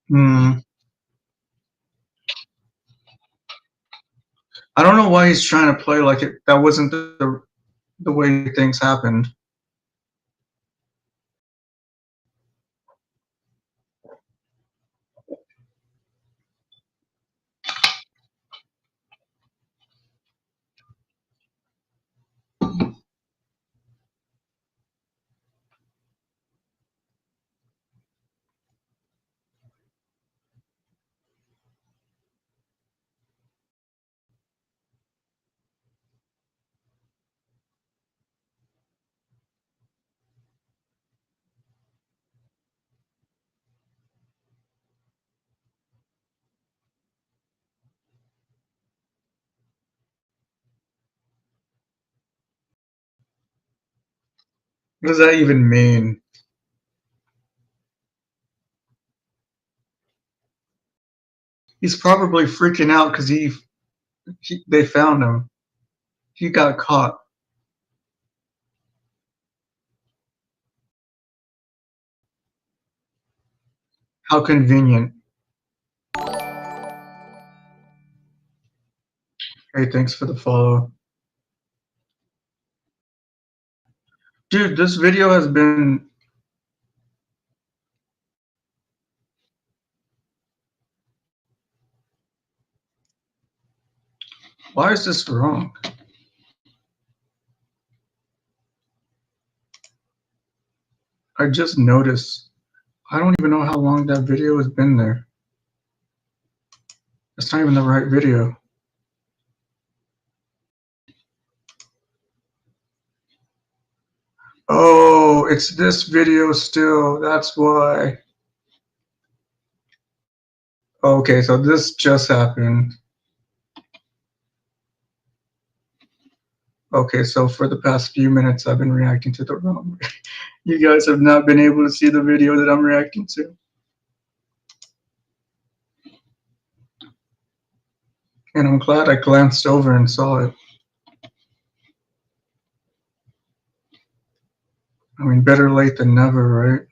Hmm. I don't know why he's trying to play like it. That wasn't the way things happened. What does that even mean? He's probably freaking out because they found him. He got caught. How convenient. Hey, thanks for the follow. Dude, this video has been. Why is this wrong? I just noticed. I don't even know how long that video has been there. It's not even the right video. Oh, it's this video still. That's why. Okay, so this just happened. Okay, so for the past few minutes, I've been reacting to the wrong. You guys have not been able to see the video that I'm reacting to. And I'm glad I glanced over and saw it. I mean, better late than never, right?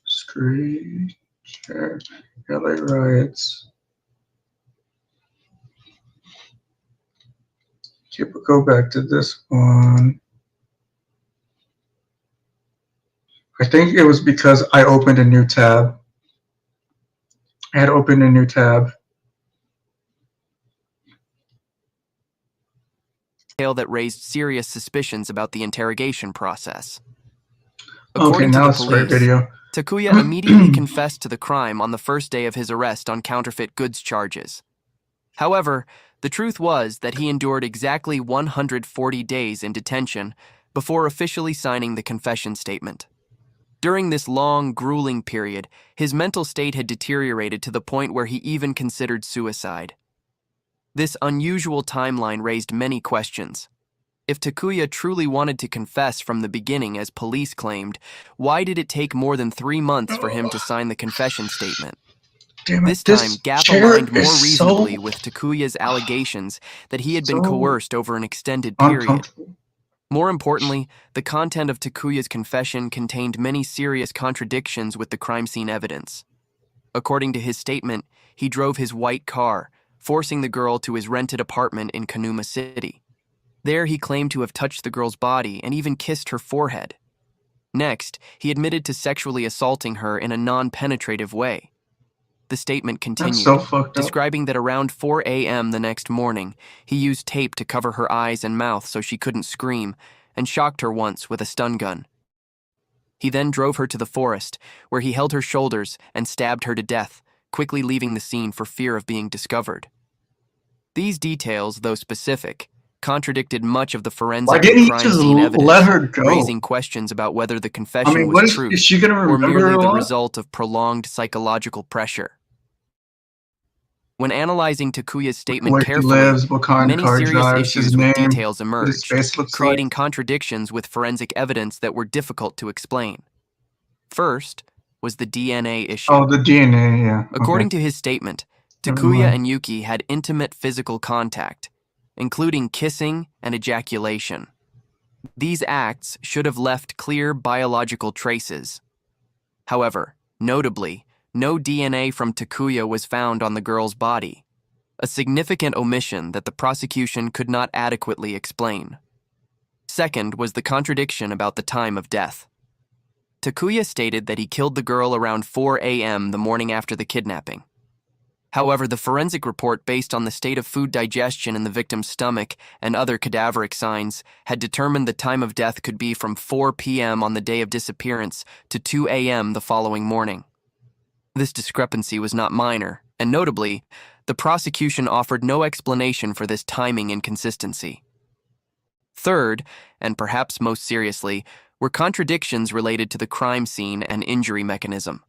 Screen share, LA riots. Okay, but go back to this one. I think it was because I opened a new tab. I had opened a new tab. That raised serious suspicions about the interrogation process. Okay, According now to it's the the right police, video. Takuya immediately confessed to the crime on the first day of his arrest on counterfeit goods charges. However, the truth was that he endured exactly 140 days in detention before officially signing the confession statement. During this long, grueling period, his mental state had deteriorated to the point where he even considered suicide. This unusual timeline raised many questions. If Takuya truly wanted to confess from the beginning, as police claimed, why did it take more than 3 months for him to sign the confession statement? Damn it, This time, this Gap chair aligned more is reasonably so- with Takuya's allegations that he had been so coerced over an extended period. uncomfortable. More importantly, the content of Takuya's confession contained many serious contradictions with the crime scene evidence. According to his statement, he drove his white car, forcing the girl to his rented apartment in Kanuma City. There, he claimed to have touched the girl's body and even kissed her forehead. Next, he admitted to sexually assaulting her in a non-penetrative way. The statement continued, so fucked up. describing that around 4 a.m. the next morning, he used tape to cover her eyes and mouth so she couldn't scream, and shocked her once with a stun gun. He then drove her to the forest, where he held her shoulders and stabbed her to death, quickly leaving the scene for fear of being discovered. These details, though specific, contradicted much of the forensic didn't and he crime just scene evidence, let her go? raising questions about whether the confession what was is true she gonna or remember merely it the all? result of prolonged psychological pressure. When analyzing Takuya's statement Where he carefully, lives, what kind of many car serious drives, his issues with name, details what his emerged, face looks creating like. contradictions with forensic evidence that were difficult to explain. First was the DNA issue. Oh, the DNA, yeah. According okay. to his statement, Never Takuya mind. and Yuki had intimate physical contact, including kissing and ejaculation. These acts should have left clear biological traces. However, notably, no DNA from Takuya was found on the girl's body, a significant omission that the prosecution could not adequately explain. Second was the contradiction about the time of death. Takuya stated that he killed the girl around 4 a.m. the morning after the kidnapping. However, the forensic report, based on the state of food digestion in the victim's stomach and other cadaveric signs, had determined the time of death could be from 4 p.m. on the day of disappearance to 2 a.m. the following morning. This discrepancy was not minor, and notably, the prosecution offered no explanation for this timing inconsistency. Third, and perhaps most seriously, were contradictions related to the crime scene and injury mechanism.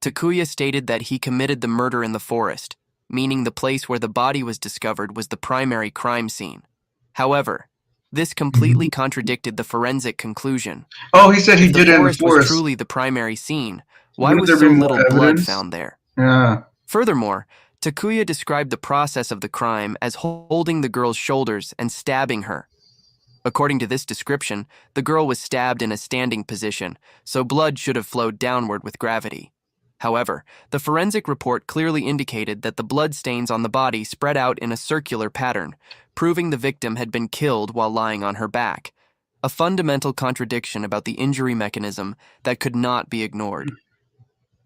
Takuya stated that he committed the murder in the forest, meaning the place where the body was discovered was the primary crime scene. However, this completely contradicted the forensic conclusion. Oh, he said he If did it in the was forest. truly the primary scene, why Wouldn't was there so be more little blood evidence? found there? Yeah. Furthermore, Takuya described the process of the crime as holding the girl's shoulders and stabbing her. According to this description, the girl was stabbed in a standing position, so blood should have flowed downward with gravity. However, the forensic report clearly indicated that the blood stains on the body spread out in a circular pattern, proving the victim had been killed while lying on her back, a fundamental contradiction about the injury mechanism that could not be ignored.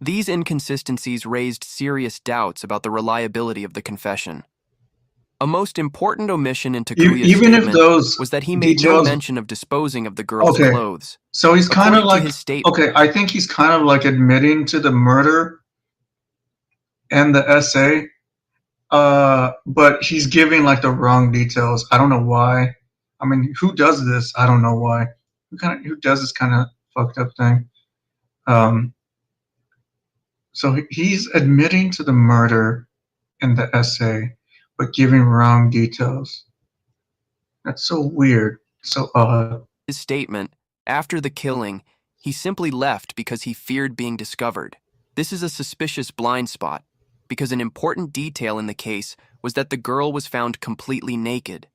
These inconsistencies raised serious doubts about the reliability of the confession. A most important omission in Takuya's Even if statement those was that he made no details- mention of disposing of the girl's Okay. clothes. So he's kind of According to like, his statement, okay, I think he's kind of like admitting to the murder and the essay, but he's giving like the wrong details. I don't know why. I mean, who does this? I don't know why. Who does this kind of fucked up thing? So he's admitting to the murder in the essay, but giving wrong details. That's so weird, so odd. his statement, after the killing, he simply left because he feared being discovered. This is a suspicious blind spot, because an important detail in the case was that the girl was found completely naked.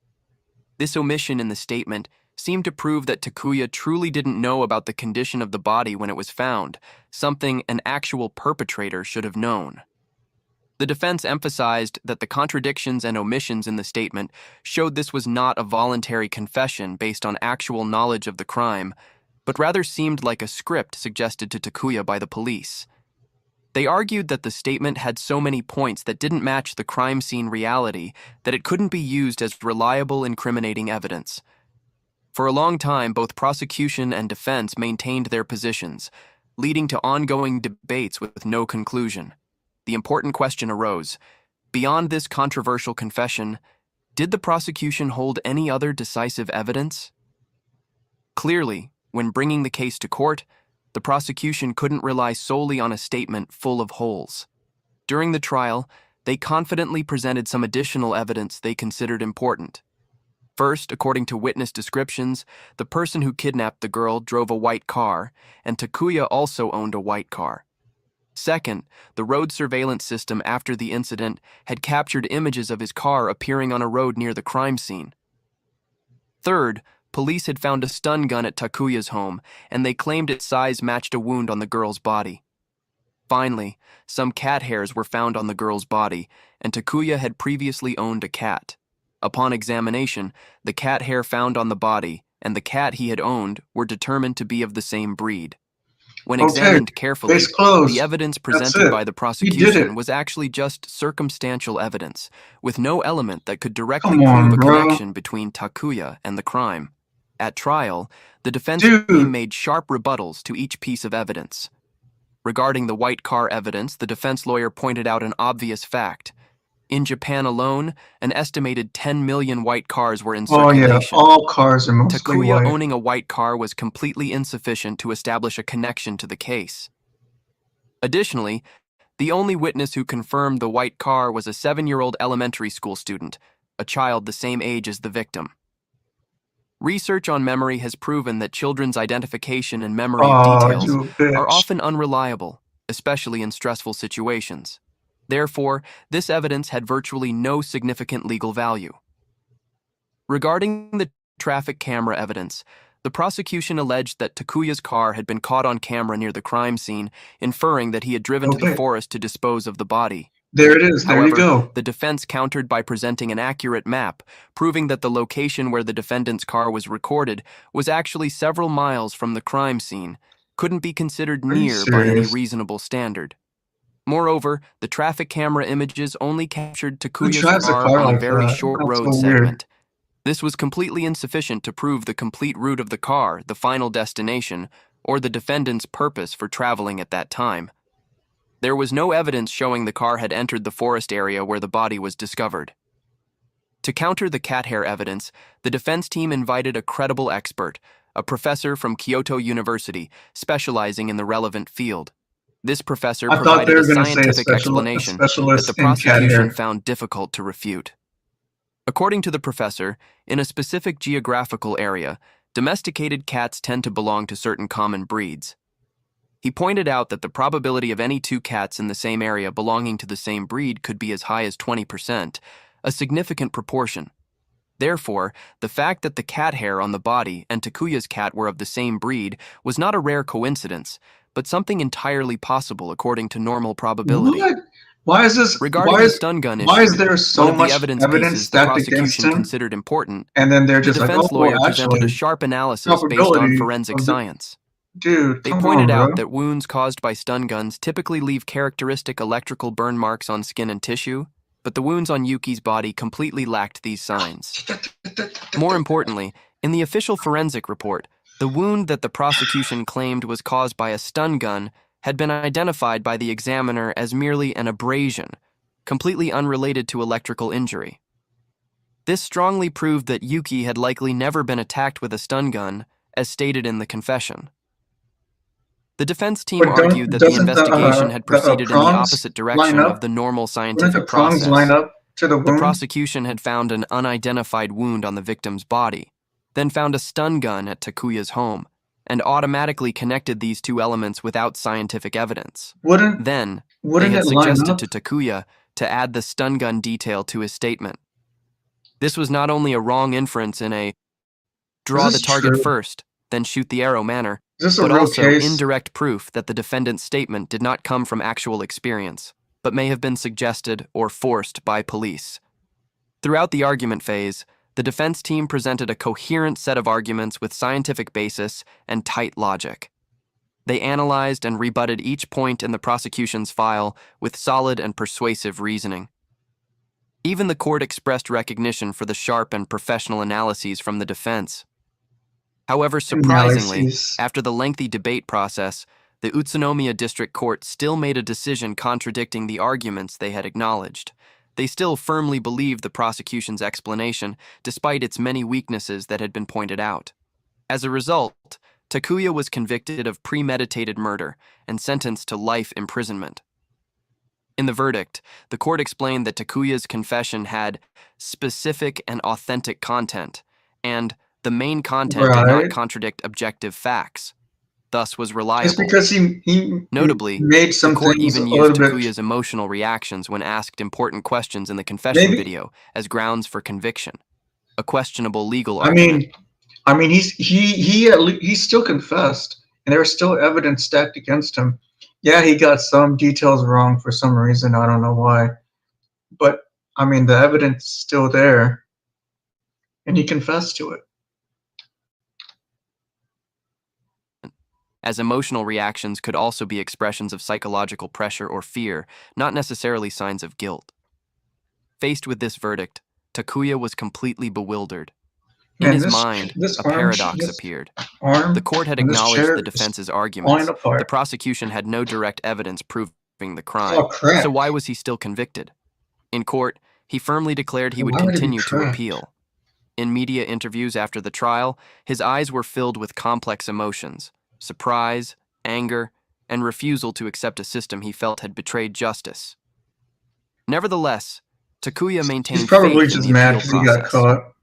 This omission in the statement seemed to prove that Takuya truly didn't know about the condition of the body when it was found, something an actual perpetrator should have known. The defense emphasized that the contradictions and omissions in the statement showed this was not a voluntary confession based on actual knowledge of the crime, but rather seemed like a script suggested to Takuya by the police. They argued that the statement had so many points that didn't match the crime scene reality that it couldn't be used as reliable incriminating evidence. For a long time, both prosecution and defense maintained their positions, leading to ongoing debates with no conclusion. The important question arose: beyond this controversial confession, did the prosecution hold any other decisive evidence? Clearly, when bringing the case to court, the prosecution couldn't rely solely on a statement full of holes. During the trial, they confidently presented some additional evidence they considered important. First, according to witness descriptions, the person who kidnapped the girl drove a white car, and Takuya also owned a white car. Second, the road surveillance system after the incident had captured images of his car appearing on a road near the crime scene. Third, police had found a stun gun at Takuya's home, and they claimed its size matched a wound on the girl's body. Finally, some cat hairs were found on the girl's body, and Takuya had previously owned a cat. Upon examination, the cat hair found on the body and the cat he had owned were determined to be of the same breed. When examined carefully, the evidence presented by the prosecution was actually just circumstantial evidence, with no element that could directly prove a connection between Takuya and the crime. At trial, the defense team made sharp rebuttals to each piece of evidence. Regarding the white car evidence, the defense lawyer pointed out an obvious fact. In Japan alone, an estimated 10 million white cars were in circulation. Oh yeah, all cars are mostly Takuya white. owning a white car was completely insufficient to establish a connection to the case. Additionally, the only witness who confirmed the white car was a 7-year-old elementary school student, a child the same age as the victim. Research on memory has proven that children's identification and memory of details are often unreliable, especially in stressful situations. Therefore, this evidence had virtually no significant legal value. Regarding the traffic camera evidence, the prosecution alleged that Takuya's car had been caught on camera near the crime scene, inferring that he had driven to the forest to dispose of the body. There it is, there However, you go. the defense countered by presenting an accurate map, proving that the location where the defendant's car was recorded was actually several miles from the crime scene, couldn't be considered near by any reasonable standard. Moreover, the traffic camera images only captured Takuya's car on a very short road segment. This was completely insufficient to prove the complete route of the car, the final destination, or the defendant's purpose for traveling at that time. There was no evidence showing the car had entered the forest area where the body was discovered. To counter the cat hair evidence, the defense team invited a credible expert, a professor from Kyoto University, specializing in the relevant field. This professor provided a scientific explanation that the prosecution found difficult to refute. According to the professor, in a specific geographical area, domesticated cats tend to belong to certain common breeds. He pointed out that the probability of any two cats in the same area belonging to the same breed could be as high as 20%, a significant proportion. Therefore, the fact that the cat hair on the body and Takuya's cat were of the same breed was not a rare coincidence, but something entirely possible according to normal probability. What? Why is this? Regarding why the is, stun gun issue, why is there so one of much the evidence pieces the stacked against prosecution him? considered important, And then they're the just like, defense oh, lawyer presented actually, a sharp analysis based on probability forensic of the- science. Dude, They come pointed on, out bro. that wounds caused by stun guns typically leave characteristic electrical burn marks on skin and tissue, but the wounds on Yuki's body completely lacked these signs. More importantly, in the official forensic report, the wound that the prosecution claimed was caused by a stun gun had been identified by the examiner as merely an abrasion, completely unrelated to electrical injury. This strongly proved that Yuki had likely never been attacked with a stun gun, as stated in the confession. The defense team But argued that the doesn't investigation had proceeded in the prongs opposite line direction up? of the normal Wouldn't the scientific prongs process. line up to the The wound? prosecution had found an unidentified wound on the victim's body, then found a stun gun at Takuya's home, and automatically connected these two elements without scientific evidence. Then, they had it line suggested up? to Takuya to add the stun gun detail to his statement. This was not only a wrong inference in a draw Is the this target true? first, then shoot the arrow manner, Is this a but real also case? indirect proof that the defendant's statement did not come from actual experience, but may have been suggested or forced by police. Throughout the argument phase, the defense team presented a coherent set of arguments with scientific basis and tight logic. They analyzed and rebutted each point in the prosecution's file with solid and persuasive reasoning. Even the court expressed recognition for the sharp and professional analyses from the defense. However, surprisingly, Analyses. after the lengthy debate process, the Utsunomiya District Court still made a decision contradicting the arguments they had acknowledged. They still firmly believed the prosecution's explanation, despite its many weaknesses that had been pointed out. As a result, Takuya was convicted of premeditated murder and sentenced to life imprisonment. In the verdict, the court explained that Takuya's confession had specific and authentic content, and the main content did not Right. contradict objective facts, thus was It's reliable. because he Notably, made the some court things even a used little bit. Takuya's emotional reactions when asked important questions in the confession Maybe. video as grounds for conviction, a questionable legal I argument. mean, he still confessed, and there was still evidence stacked against him. Yeah, he got some details wrong for some reason. I don't know why, but I mean, the evidence is still there, and he confessed to it. As emotional reactions could also be expressions of psychological pressure or fear, not necessarily signs of guilt. Faced with this verdict, Takuya was completely bewildered. In Man, his this mind, this a arm, paradox this appeared. arm, The court had and this acknowledged chair the is defense's falling arguments. apart. The prosecution had no direct evidence proving the crime. Oh crap! So why was he still convicted? In court, he firmly declared he would Why would it be continue to crap? appeal. In media interviews after the trial, his eyes were filled with complex emotions: surprise, anger, and refusal to accept a system he felt had betrayed justice. Nevertheless, Takuya maintained He's probably faith in just the mad appeal because he got process. caught.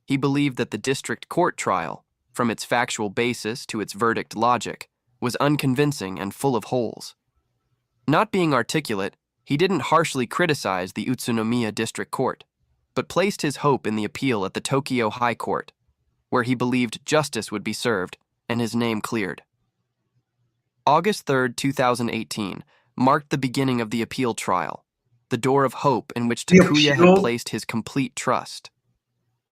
He believed that the district court trial, from its factual basis to its verdict logic, was unconvincing and full of holes. Not being articulate, he didn't harshly criticize the Utsunomiya District Court, but placed his hope in the appeal at the Tokyo High Court, where he believed justice would be served and his name cleared. August 3, 2018, marked the beginning of the appeal trial, the door of hope in which The Takuya had appeal? placed his complete trust.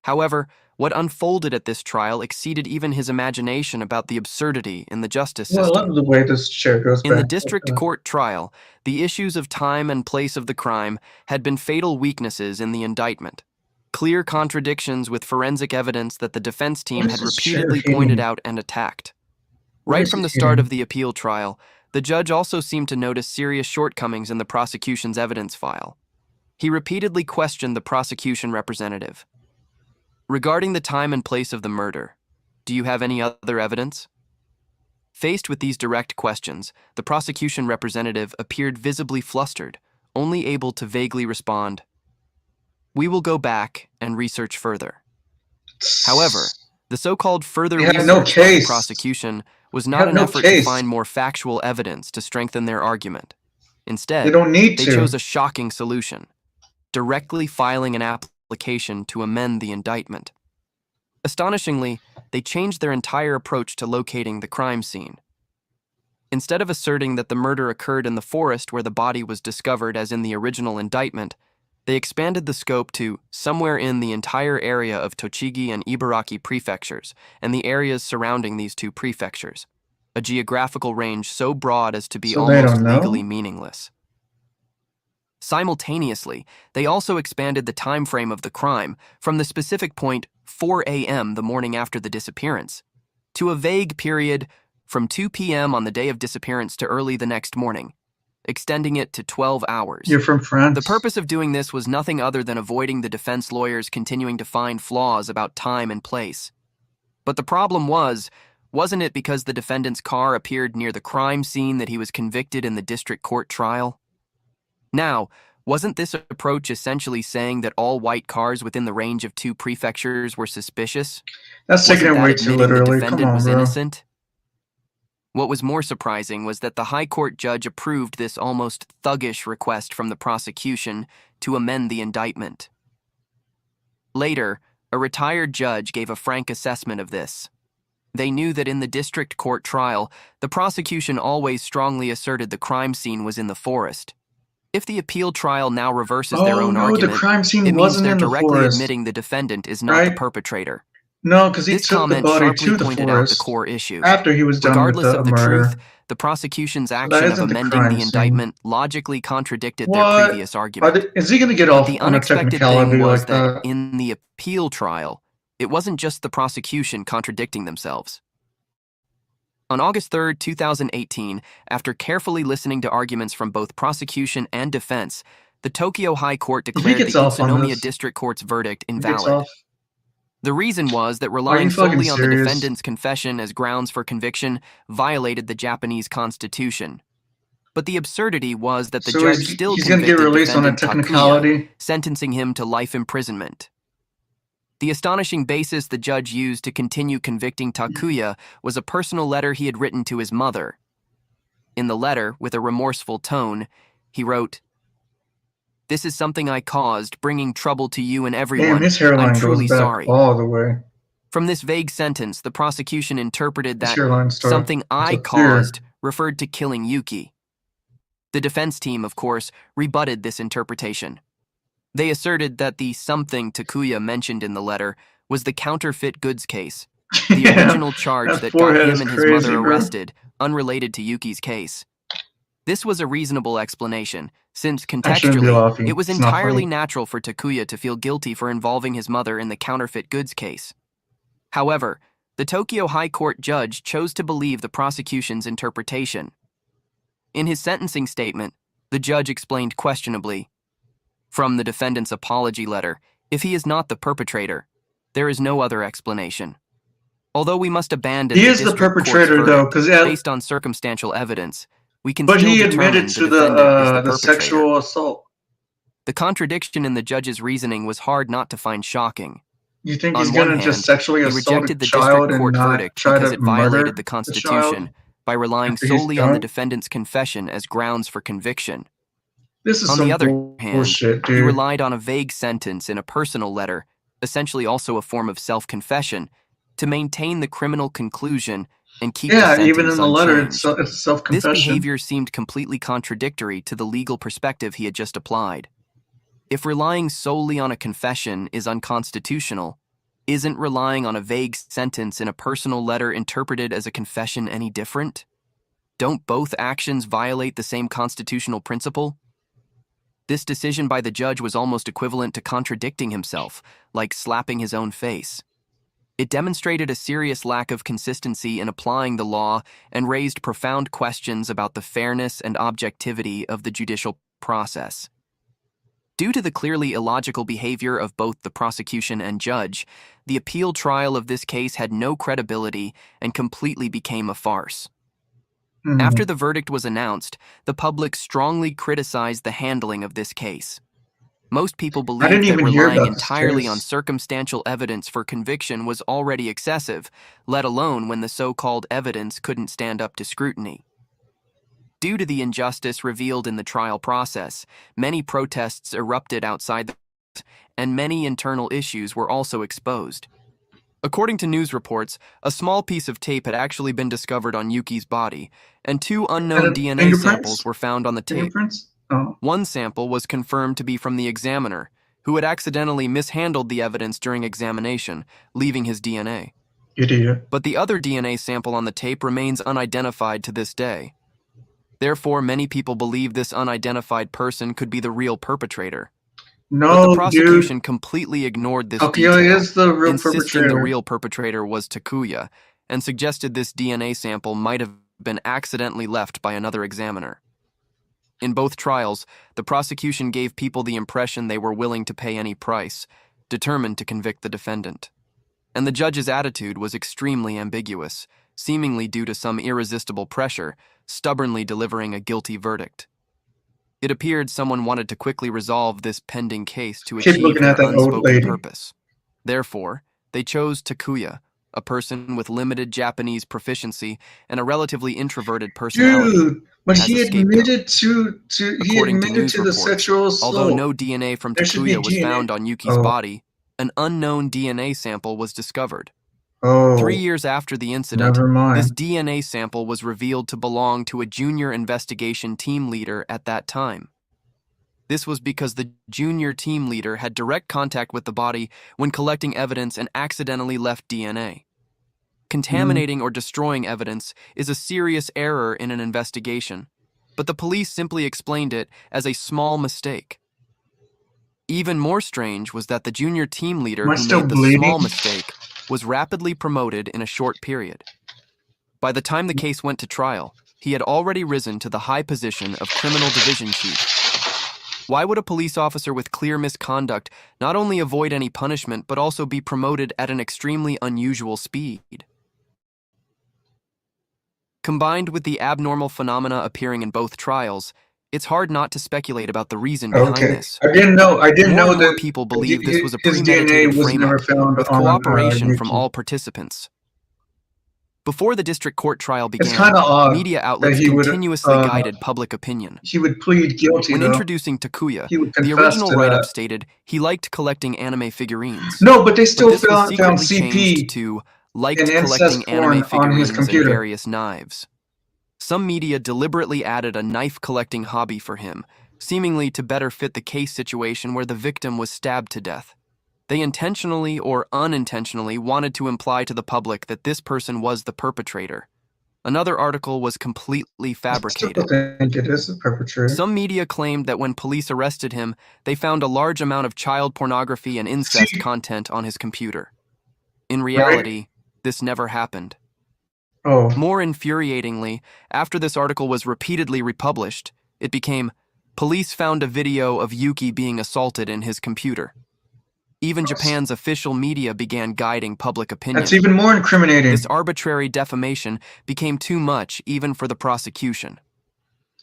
However, what unfolded at this trial exceeded even his imagination about the absurdity in the justice Well, I system. love the way this chair goes In the back. district court trial, the issues of time and place of the crime had been fatal weaknesses in the indictment, clear contradictions with forensic evidence that the defense team What had is this chair repeatedly hitting? pointed out and attacked. What Right is from it the start hitting? of the appeal trial, the judge also seemed to notice serious shortcomings in the prosecution's evidence file. He repeatedly questioned the prosecution representative. Regarding the time and place of the murder, do you have any other evidence? Faced with these direct questions, the prosecution representative appeared visibly flustered, only able to vaguely respond, "We will go back and research further." However, the so-called further They have research no by the case. prosecution was They not have an no effort to case. find more factual evidence to strengthen their argument. Instead, They don't need they to. chose a shocking solution: directly filing an application to amend the indictment. Astonishingly, they changed their entire approach to locating the crime scene. Instead of asserting that the murder occurred in the forest where the body was discovered as in the original indictment, they expanded the scope to somewhere in the entire area of Tochigi and Ibaraki prefectures and the areas surrounding these two prefectures, a geographical range so broad as to be So they almost don't know? legally meaningless. Simultaneously, they also expanded the time frame of the crime from the specific point 4 a.m. the morning after the disappearance to a vague period from 2 p.m. on the day of disappearance to early the next morning, extending it to 12 hours. You're from France. The purpose of doing this was nothing other than avoiding the defense lawyers continuing to find flaws about time and place. But the problem wasn't it because the defendant's car appeared near the crime scene that he was convicted in the district court trial? Now, wasn't this approach essentially saying that all white cars within the range of two prefectures were suspicious? That's taking Wasn't it that way too admitting the literally. defendant Come on, was bro. innocent? What was more surprising was that the High Court judge approved this almost thuggish request from the prosecution to amend the indictment. Later, a retired judge gave a frank assessment of this. They knew that in the district court trial, the prosecution always strongly asserted the crime scene was in the forest. If the appeal trial now reverses their own argument, the crime scene it means wasn't they're in the directly forest. admitting the defendant is not the Right? perpetrator. No, because he This took the comment body sharply to the pointed out the forest core issue. after he was done with Regardless the of the murder. truth, the prosecution's So that action of isn't the amending crime the scene. indictment logically contradicted their What? previous argument. Is he going to get But off the on a unexpected technicality thing was like that that? in the appeal trial, it wasn't just the prosecution contradicting themselves. On August 3, 2018, after carefully listening to arguments from both prosecution and defense, the Tokyo High Court If he declared the gets off on Utsunomiya this, District Court's verdict he gets invalid. off. The reason was that Are relying you fucking solely on the serious? defendant's confession as grounds for conviction violated the Japanese constitution. But the absurdity was that the So judge he's still going to get convicted released on a defendant Takuya, technicality? sentencing him to life imprisonment. The astonishing basis the judge used to continue convicting Takuya was a personal letter he had written to his mother. In the letter, with a remorseful tone, he wrote, "This is something I caused, bringing trouble to you and everyone. Damn, his I'm hairline goes truly back sorry." all the way. From this vague sentence, the prosecution interpreted His that hairline starts something I up here. caused referred to killing Yuki. The defense team, of course, rebutted this interpretation. They asserted that the something Takuya mentioned in the letter was the counterfeit goods case, the Yeah, original charge that that got forehead him is and his crazy, mother bro. arrested, unrelated to Yuki's case. This was a reasonable explanation, since I shouldn't be contextually, laughing. it was It's not entirely funny. natural for Takuya to feel guilty for involving his mother in the counterfeit goods case. However, the Tokyo High Court judge chose to believe the prosecution's interpretation. In his sentencing statement, the judge explained questionably, "From the defendant's apology letter, if he is not the perpetrator, there is no other explanation. Although we must abandon He the is the district court's perpetrator, though, verdict because based on circumstantial evidence, we can but still he determine admitted the to defendant is the the perpetrator." sexual assault. The contradiction in the judge's reasoning was hard not to find shocking. You think On he's one going to just hand, sexually he assault a rejected the child district and court not verdict try because to it murder violated the the Constitution child by relying after he's solely on the done? defendant's confession as grounds for conviction. This is On some the other hand, bullshit, he dude. relied on a vague sentence in a personal letter, essentially also a form of self-confession, to maintain the criminal conclusion and keep the Yeah, sentence even in the letter, it's unchanged. it's This self-confession. behavior seemed completely contradictory to the legal perspective he had just applied. If relying solely on a confession is unconstitutional, isn't relying on a vague sentence in a personal letter interpreted as a confession any different? Don't both actions violate the same constitutional principle? This decision by the judge was almost equivalent to contradicting himself, like slapping his own face. It demonstrated a serious lack of consistency in applying the law and raised profound questions about the fairness and objectivity of the judicial process. Due to the clearly illogical behavior of both the prosecution and judge, the appeal trial of this case had no credibility and completely became a farce. Mhm. After the verdict was announced, the public strongly criticized the handling of this case. Most people didn't believed that even hear relying about this entirely on case. circumstantial evidence for conviction was already excessive, let alone when the so-called evidence couldn't stand up to scrutiny. Due to the injustice revealed in the trial process, many protests erupted outside the and many internal issues were also exposed. According to news reports, a small piece of tape had actually been discovered on Yuki's body, and two unknown DNA fingerprints? samples were found on the tape. Fingerprints? Oh. One sample was confirmed to be from the examiner, who had accidentally mishandled the evidence during examination, leaving his DNA. Idiot. But the other DNA sample on the tape remains unidentified to this day. Therefore, many people believe this unidentified person could be the real perpetrator. But No, the prosecution dude. completely ignored this Takuya detail, is the real insisting the perpetrator. real perpetrator was Takuya, and suggested this DNA sample might have been accidentally left by another examiner. In both trials, the prosecution gave people the impression they were willing to pay any price, determined to convict the defendant. And the judge's attitude was extremely ambiguous, seemingly due to some irresistible pressure, stubbornly delivering a guilty verdict. It appeared someone wanted to quickly resolve this pending case to Keep achieve looking their at that old unspoken lady. purpose. Therefore, they chose Takuya, a person with limited Japanese proficiency and a relatively introverted personality, Dude, but as he a scapegoat. admitted to he According to admitted news to the reports, sexual assault. although no DNA from There should be Takuya was DNA. found on Yuki's Oh. body, an unknown DNA sample was discovered. Oh, 3 years after the incident, never mind. this DNA sample was revealed to belong to a junior investigation team leader at that time. This was because the junior team leader had direct contact with the body when collecting evidence and accidentally left DNA. Contaminating or destroying evidence is a serious error in an investigation, but the police simply explained it as a small mistake. Even more strange was that the junior team leader Am I who still made the bleeding? small mistake was rapidly promoted in a short period. By the time the case went to trial, he had already risen to the high position of criminal division chief. Why would a police officer with clear misconduct not only avoid any punishment but also be promoted at an extremely unusual speed? Combined with the abnormal phenomena appearing in both trials, it's hard not to speculate about the reason behind Okay. this. I didn't know More and more that people believe this was a his premeditated DNA was never frame-up found with on cooperation from Yuki. all participants. Before the district court trial It's began, kind of odd media that outlets he would continuously guided public opinion. he would plead guilty. When though. introducing Takuya, He would the confess original to write-up that. stated he liked collecting anime figurines. No, but they still this was found secretly CP changed to liked and collecting incest anime porn on his figurines and computer. various knives. Some media deliberately added a knife-collecting hobby for him, seemingly to better fit the case situation where the victim was stabbed to death. They intentionally or unintentionally wanted to imply to the public that this person was the perpetrator. Another article was completely I fabricated. still think it is the perpetrator. Some media claimed that when police arrested him, they found a large amount of child pornography and incest content on his computer. In reality, this never happened. Oh. More infuriatingly, after this article was repeatedly republished, it became, police found a video of Yuki being assaulted in his computer. Even Japan's official media began guiding public opinion. That's even more incriminating. This arbitrary defamation became too much even for the prosecution.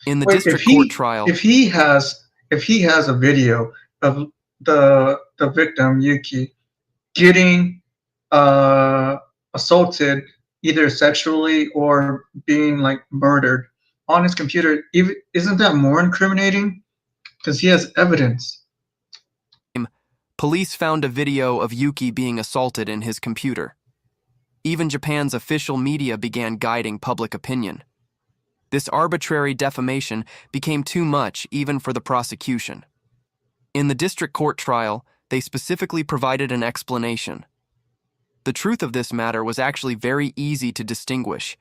In the Wait, district court trial, if he has a video of the victim Yuki getting assaulted either sexually or being like murdered on his computer, isn't that more incriminating? Because he has evidence. police found a video of Yuki being assaulted in his computer. Even Japan's official media began guiding public opinion. This arbitrary defamation became too much even for the prosecution. In the district court trial, they specifically provided an explanation. The truth of this matter was actually very easy to distinguish.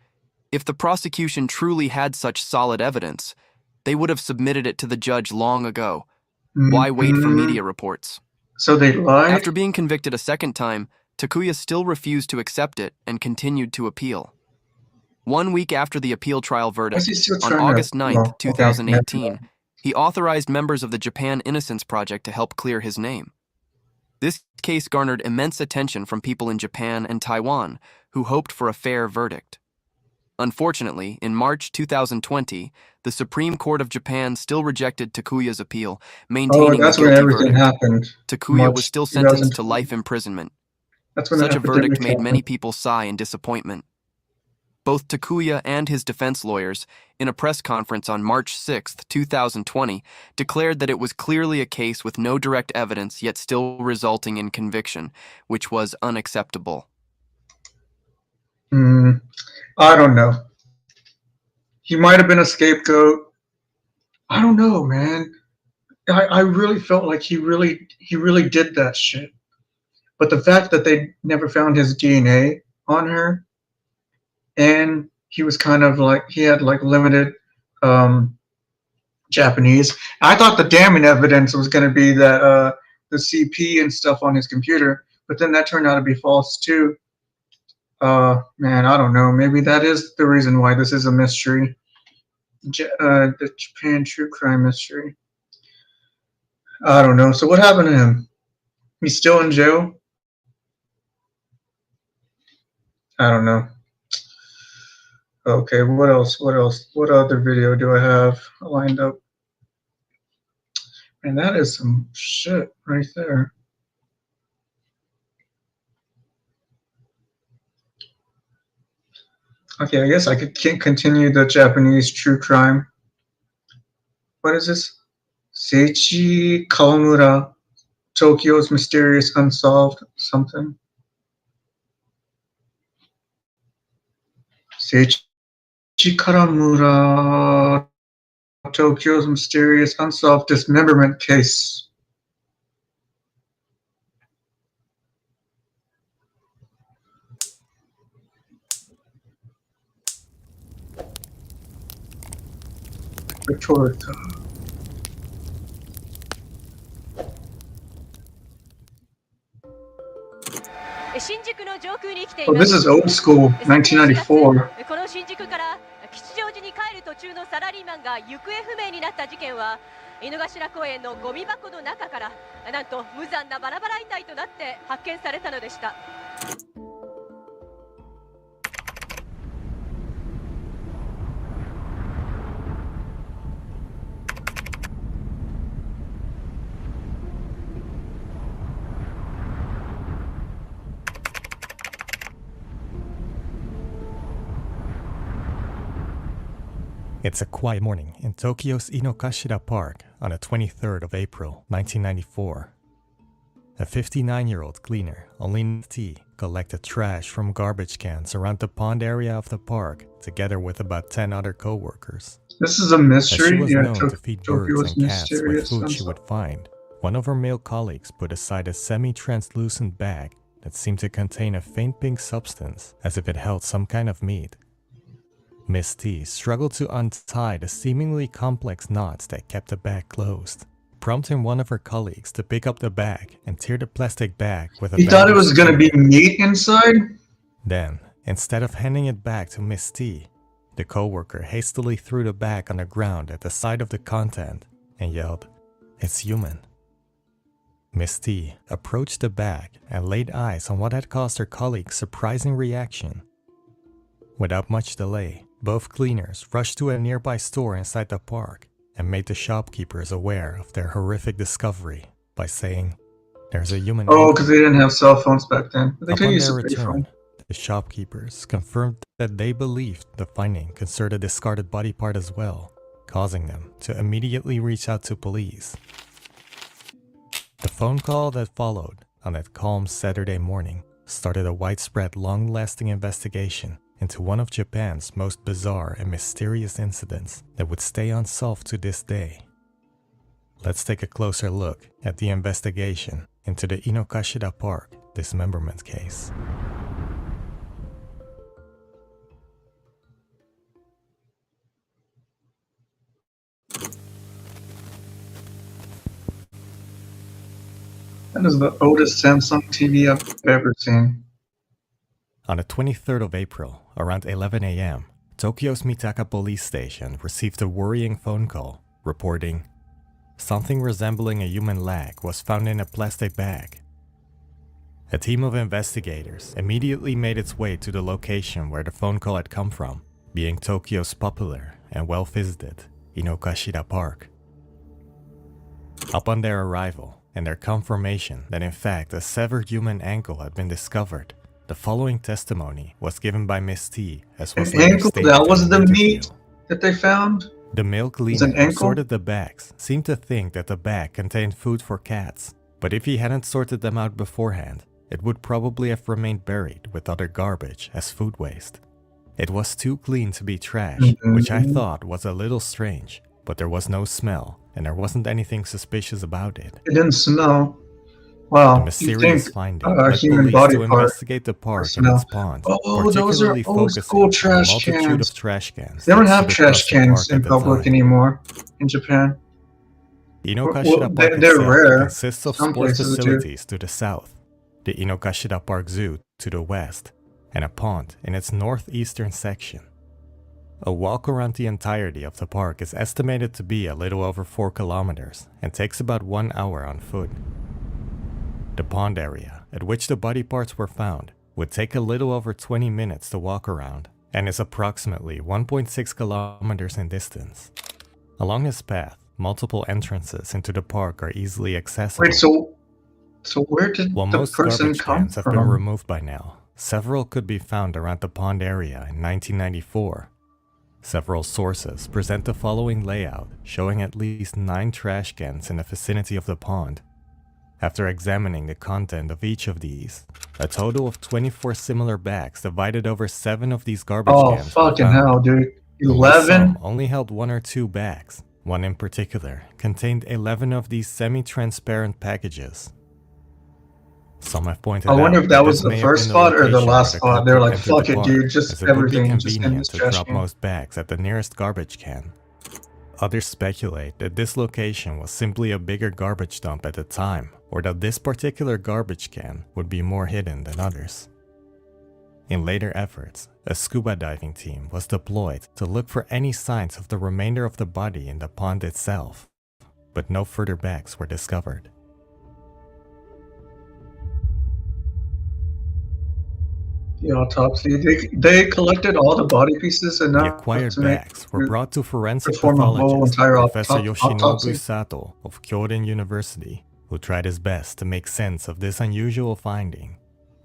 If the prosecution truly had such solid evidence, they would have submitted it to the judge long ago. Why wait for media reports? So they lied? After being convicted a second time, Takuya still refused to accept it and continued to appeal. 1 week after the appeal trial verdict, on August 9, 2018, he authorized members of the Japan Innocence Project to help clear his name. This case garnered immense attention from people in Japan and Taiwan who hoped for a fair verdict. Unfortunately, in March 2020, the Supreme Court of Japan still rejected Takuya's appeal, maintaining that's the when guilty everything verdict. happened. Takuya March was still sentenced to 2020. life imprisonment. That's when Such the a verdict epidemic made happened. many people sigh in disappointment. Both Takuya and his defense lawyers, in a press conference on March 6, 2020, declared that it was clearly a case with no direct evidence yet still resulting in conviction, which was unacceptable. I don't know. He might have been a scapegoat. I don't know, man. I really felt like he really did that shit. But the fact that they never found his DNA on her, and he was kind of like, he had like limited Japanese. I thought the damning evidence was going to be that the CP and stuff on his computer, but then that turned out to be false too. Man, I don't know. Maybe that is the reason why this is a mystery. The Japan true crime mystery. I don't know. So what happened to him? He's still in jail? I don't know. Okay, what else? What else? What other video do I have lined up? And that is some shit right there. Okay, I guess I can't continue the Japanese true crime. What is this? Seiichi Kawamura Tokyo's mysterious unsolved something. Seiichi Karamura, Tokyo's mysterious unsolved dismemberment case. Rhetorica. Oh, this is old school, 1994. この新宿から吉祥寺に帰る途中のサラリーマンが行方不明になった事件は井の頭公園のゴミ箱の中からなんと無残なバラバラ遺体となって発見されたのでした。It's a quiet morning in Tokyo's Inokashira Park on the 23rd of April, 1994. A 59-year-old cleaner, Olin T, collected trash from garbage cans around the pond area of the park, together with about 10 other co-workers. This is a mystery. As she was Yeah, known to feed Tokyo birds was and cats with mysterious. food she would find, one of her male colleagues put aside a semi-translucent bag that seemed to contain a faint pink substance, as if it held some kind of meat. Miss T struggled to untie the seemingly complex knots that kept the bag closed, prompting one of her colleagues to pick up the bag and tear the plastic bag with a He thought it was going to be meat inside? Then, instead of handing it back to Miss T, the co-worker hastily threw the bag on the ground at the side of the content and yelled, "It's human." Miss T approached the bag and laid eyes on what had caused her colleague's surprising reaction. Without much delay, both cleaners rushed to a nearby store inside the park and made the shopkeepers aware of their horrific discovery by saying, "There's a human." Oh, because they didn't have cell phones back then. They could Upon use their a payphone. return, the shopkeepers confirmed that they believed the finding concerned a discarded body part as well, causing them to immediately reach out to police. The phone call that followed on that calm Saturday morning started a widespread, long-lasting investigation into one of Japan's most bizarre and mysterious incidents that would stay unsolved to this day. Let's take a closer look at the investigation into the Inokashira Park dismemberment case. That is the oldest Samsung TV I've ever seen. On the 23rd of April, around 11 a.m., Tokyo's Mitaka police station received a worrying phone call reporting something resembling a human leg was found in a plastic bag. A team of investigators immediately made its way to the location where the phone call had come from, being Tokyo's popular and well-visited Inokashira Park. Upon their arrival, and their confirmation that in fact a severed human ankle had been discovered, the following testimony was given by Miss T, as was An later ankle? stated That was in the an interview. meat that they found? The male an cleaner who ankle? sorted the bags seemed to think that the bag contained food for cats, but if he hadn't sorted them out beforehand, it would probably have remained buried with other garbage as food waste. It was too clean to be trash, which I thought was a little strange, but there was no smell, and there wasn't anything suspicious about it. It didn't smell. Wow. The You mysterious think finding a led human police body to part investigate the park and smell. its pond, Oh, those are particularly old focusing school on the trash multitude cans. of trash cans. They don't that have stood trash across the cans park in at the public time. anymore in Japan. Inokashira Well, Park they're itself rare. consists of Some sports places do. facilities to the south, the Inokashira Park Zoo to the west, and a pond in its northeastern section. A walk around the entirety of the park is estimated to be a little over 4 kilometers and takes about 1 hour on foot. The pond area, at which the body parts were found, would take a little over 20 minutes to walk around and is approximately 1.6 kilometers in distance. Along this path, multiple entrances into the park are easily accessible. Wait, so where did While the most person garbage come cans have been from? removed by now, several could be found around the pond area in 1994. Several sources present the following layout, showing at least 9 trash cans in the vicinity of the pond. After examining the content of each of these, a total of 24 similar bags divided over 7 of these garbage Oh, cans were fucking found. hell, dude. Only 11? some only held 1 or 2 bags. One in particular contained 11 of these semi-transparent packages. Some have pointed I wonder out if that was this the may have first been spot or the location where last the spot. They're culprit like, entered fuck the it, bar, dude, just as it would be everything, just in convenient this to trash drop can. most bags at the nearest garbage can. Others speculate that this location was simply a bigger garbage dump at the time, or that this particular garbage can would be more hidden than others. In later efforts, a scuba diving team was deployed to look for any signs of the remainder of the body in the pond itself, but no further bags were discovered. The autopsy. They collected all the body pieces The enough acquired to make bags were brought to forensic perform a whole pathologist entire Professor autopsy. Yoshinobu Sato of Kyoden University, who tried his best to make sense of this unusual finding.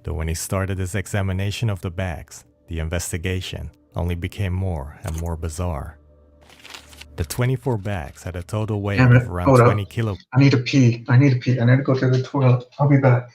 Though when he started his examination of the bags, the investigation only became more and more bizarre. The 24 bags had a total weight Damn it, of around hold 20 up. kilograms. I need to pee. I need to pee. I need to go to the toilet. I'll be back.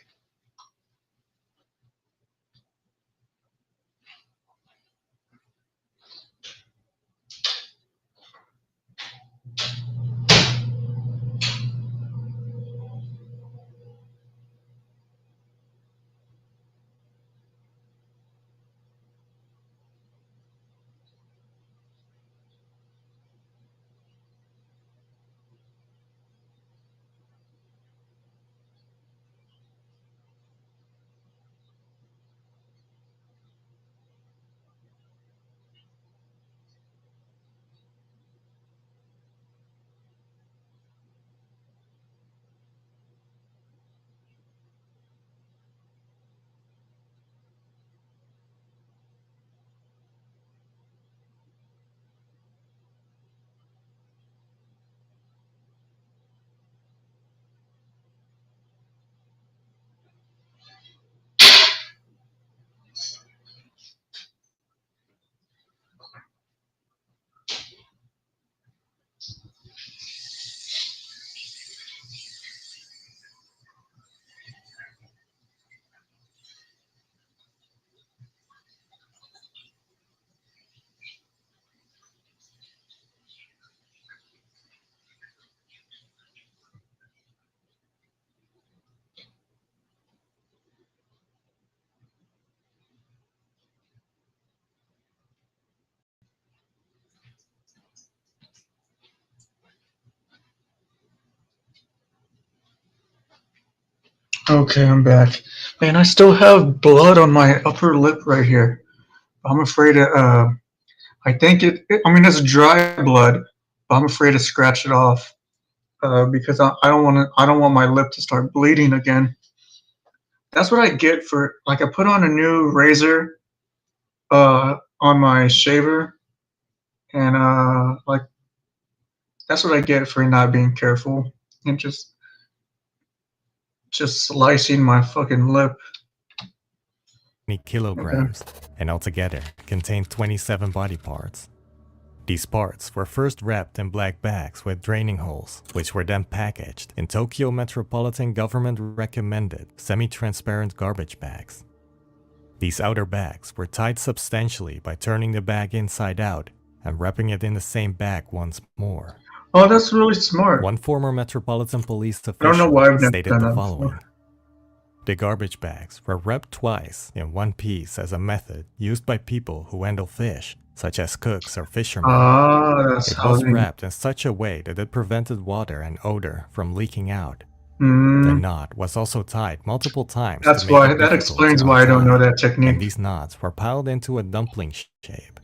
Okay, I'm back. Man, I still have blood on my upper lip right here. I'm afraid to, I think I mean, it's dry blood, but I'm afraid to scratch it off, because I don't want my lip to start bleeding again. That's what I get for, like, I put on a new razor, on my shaver, and, like, that's what I get for not being careful and just slicing my fucking lip. Kilograms, and altogether contained 27 body parts. These parts were first wrapped in black bags with draining holes, which were then packaged in Tokyo Metropolitan Government recommended semi-transparent garbage bags. These outer bags were tied substantially by turning the bag inside out and wrapping it in the same bag once more. Oh, that's really smart. One former Metropolitan Police I don't know official why I've never stated done the that following. before. The garbage bags were wrapped twice in one piece as a method used by people who handle fish, such as cooks or fishermen. Ah, that's It how was they... wrapped in such a way that it prevented water and odor from leaking out. The Mm, knot was also tied multiple times. that's to make why, it that difficult explains to why I don't know untie, that technique. and these knots were piled into a dumpling shape.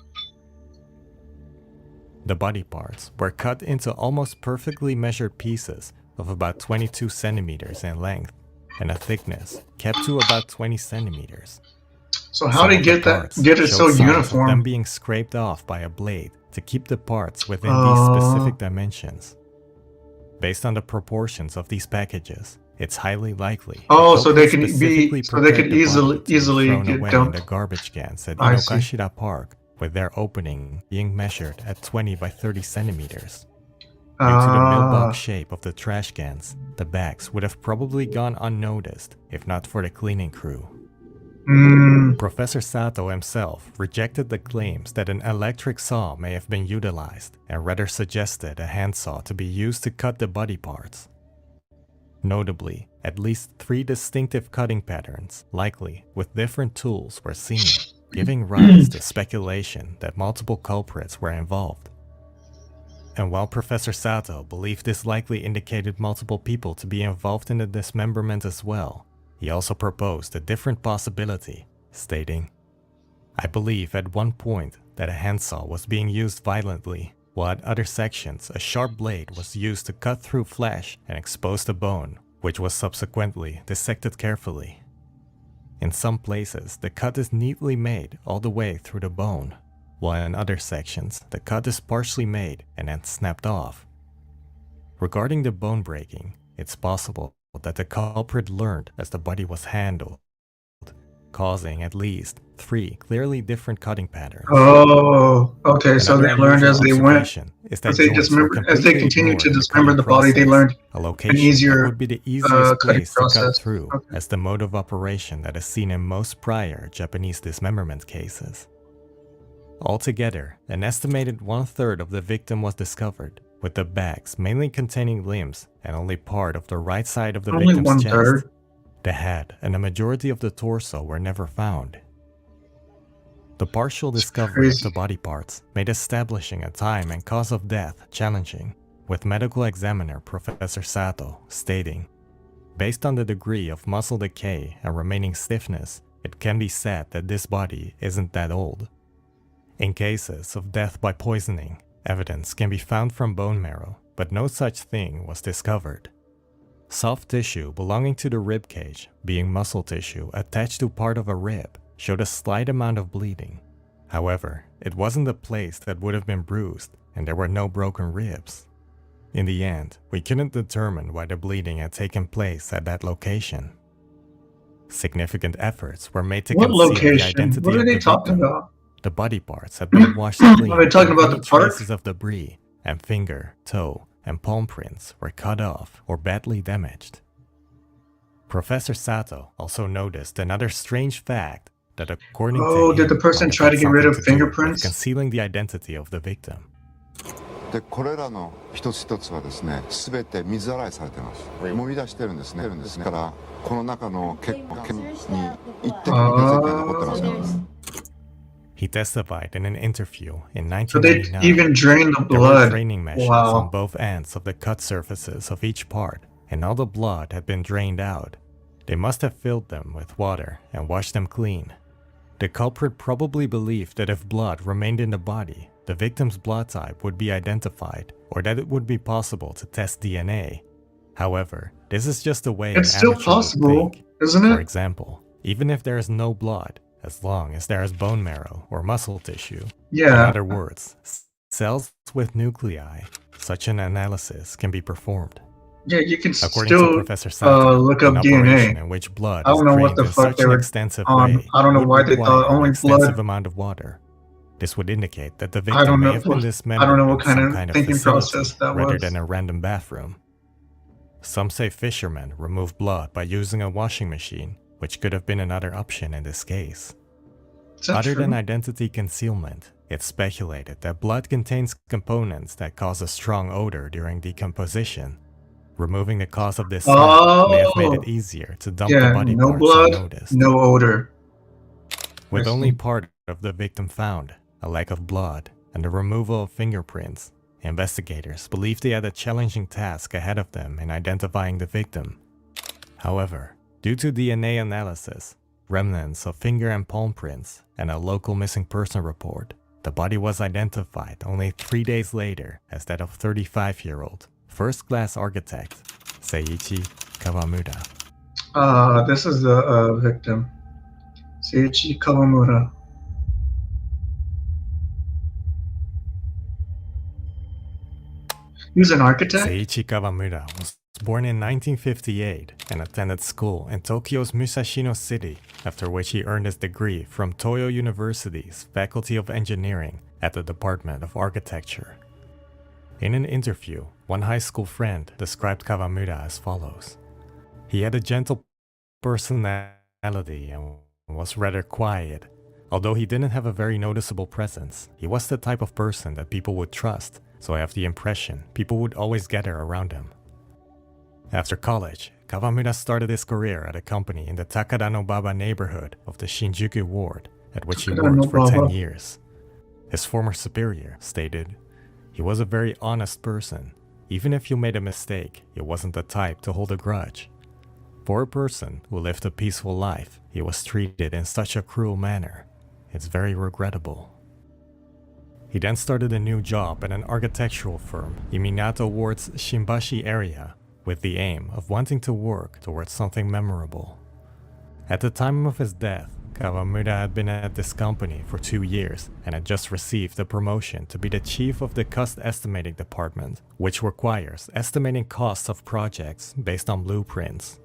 The body parts were cut into almost perfectly measured pieces of about 22 centimeters in length and a thickness kept to about 20 centimeters. So how Some they of the get that, parts get it showed so signs of uniform? them being scraped off by a blade to keep the parts within these specific dimensions. Based on the proportions of these packages, it's highly likely. Oh, that so they Tokyo could specifically be, so they could prepared the body to be easily thrown get away dumped. in the garbage cans at I see. Inokashira Park, with their opening being measured at 20 by 30 centimeters. Due to the Ah. mailbox shape of the trash cans, the bags would have probably gone unnoticed if not for the cleaning crew. Professor Sato himself rejected the claims that an electric saw may have been utilized and rather suggested a handsaw to be used to cut the body parts. Notably, at least 3 distinctive cutting patterns, likely with different tools, were seen, giving rise to speculation that multiple culprits were involved. And while Professor Sato believed this likely indicated multiple people to be involved in the dismemberment as well, he also proposed a different possibility, stating, "I believe at one point that a handsaw was being used violently, while at other sections a sharp blade was used to cut through flesh and expose the bone, which was subsequently dissected carefully. In some places, the cut is neatly made all the way through the bone, while in other sections, the cut is partially made and then snapped off. Regarding the bone breaking, it's possible that the culprit learned as the body was handled, causing at least 3 clearly different cutting patterns." Oh, okay. So Another they learned as they unusual went. observation is that As they joints were completely continued to ignored in the dismember cutting the body, they process, learned a an location that easier would be the easiest cutting place to cut process. through, Okay. as the mode of operation that is seen in most prior Japanese dismemberment cases. Altogether, an estimated 1/3 of the victim was discovered, with the bags mainly containing limbs and only part of the right side of the Only victim's 1/3? chest. The head and a majority of the torso were never found. The partial discovery of crazy. the body parts made establishing a time and cause of death challenging, with medical examiner Professor Sato stating, "Based on the degree of muscle decay and remaining stiffness, it can be said that this body isn't that old." In cases of death by poisoning, evidence can be found from bone marrow, but no such thing was discovered. Soft tissue belonging to the rib cage, being muscle tissue attached to part of a rib, showed a slight amount of bleeding. However, it wasn't a place that would have been bruised, and there were no broken ribs. In the end, we couldn't determine why the bleeding had taken place at that location. Significant efforts were made to What conceal the location? identity What are of they the talking victim. about? The body parts had been washed clean. Are they talking and about any the park? traces of debris and finger, toe, and palm prints were cut off or badly damaged. Professor Sato also noticed another strange fact that according Oh, to did the him, person might try have to get rid of something to do with fingerprints? concealing the identity of the victim. でこれらの一つ一つはですね、全て水洗いされてます。揉み出してるんですね。ですからこの中の血に一滴の血液が残ってますから。He testified in an interview in So they 1999. even drained the There were blood. draining meshes Wow. on both ends of the cut surfaces of each part, and all the blood had been drained out. They must have filled them with water and washed them clean. The culprit probably believed that if blood remained in the body, the victim's blood type would be identified, or that it would be possible to test DNA. However, this is just a way It's an still amateur would possible, think. isn't For it? example, even if there is no blood, as long as there is bone marrow or muscle tissue. Yeah. In other words, cells with nuclei, such an analysis can be performed. Yeah, you can According to still Professor Sato, look an up operation DNA. in which blood I is don't know what drained the in fuck such they an were extensive on. way I don't know would why they require thought an only extensive blood. amount of water. This would indicate that the I victim don't may know. have been I dismembered don't know what in kind some of kind of thinking facility process that rather was. than a random bathroom. Some say fishermen remove blood by using a washing machine, which could have been another option in this case. Is that Other true? than identity concealment, it's speculated that blood contains components that cause a strong odor during decomposition. Removing the cause of this smell may have made it easier to dump the Yeah, body no parts blood, unnoticed. no odor. With I only see. part of the victim found, a lack of blood, and the removal of fingerprints, investigators believe they had a challenging task ahead of them in identifying the victim. However, due to DNA analysis, remnants of finger and palm prints, and a local missing person report, the body was identified only 3 days later as that of 35-year-old first-class architect Seiichi Kawamura. This is the victim, Seiichi Kawamura. He was an architect? Seiichi Kawamura was born in 1958 and attended school in Tokyo's Musashino City, after which he earned his degree from Toyo University's Faculty of Engineering at the Department of Architecture. In an interview, One high school friend described Kawamura as follows. He had a gentle personality and was rather quiet. Although he didn't have a very noticeable presence, he was the type of person that people would trust, so I have the impression people would always gather around him. After college, Kawamura started his career at a company in the Takadanobaba neighborhood of the Shinjuku ward, at which he worked for 10 years. His former superior stated, "He was a very honest person. Even if you made a mistake, he wasn't the type to hold a grudge. For a person who lived a peaceful life, he was treated in such a cruel manner. It's very regrettable." He then started a new job at an architectural firm in Minato Ward's Shimbashi area, with the aim of wanting to work towards something memorable. At the time of his death, Kawamura had been at this company for 2 years and had just received a promotion to be the chief of the cost estimating department, which requires estimating costs of projects based on blueprints.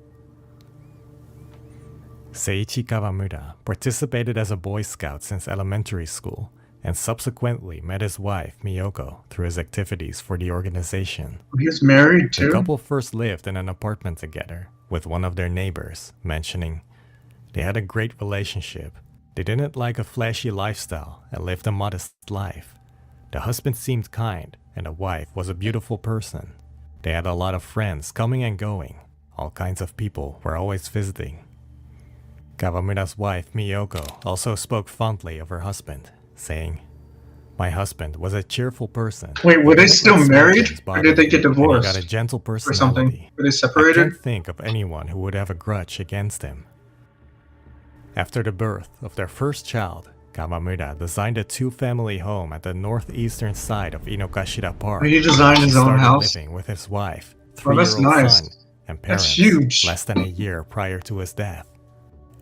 Seiichi Kawamura participated as a Boy Scout since elementary school and subsequently met his wife Miyoko through his activities for the organization. He's married too. The couple first lived in an apartment together with one of their neighbors, mentioning they had a great relationship. They didn't like a flashy lifestyle and lived a modest life. The husband seemed kind and the wife was a beautiful person. They had a lot of friends coming and going. All kinds of people were always visiting. Kawamura's wife Miyoko also spoke fondly of her husband, saying, "My husband was a cheerful person." Wait, were they still married, or did they get divorced? He got a gentle or personality. something? Were they I separated? can't think of anyone who would have a grudge against him. After the birth of their first child, Kawamura designed a two-family home at the northeastern side of Inokashira Park. He designed his own started house? living with his wife, Oh, that's three-year-old nice. son, and That's parents huge. less than a year prior to his death.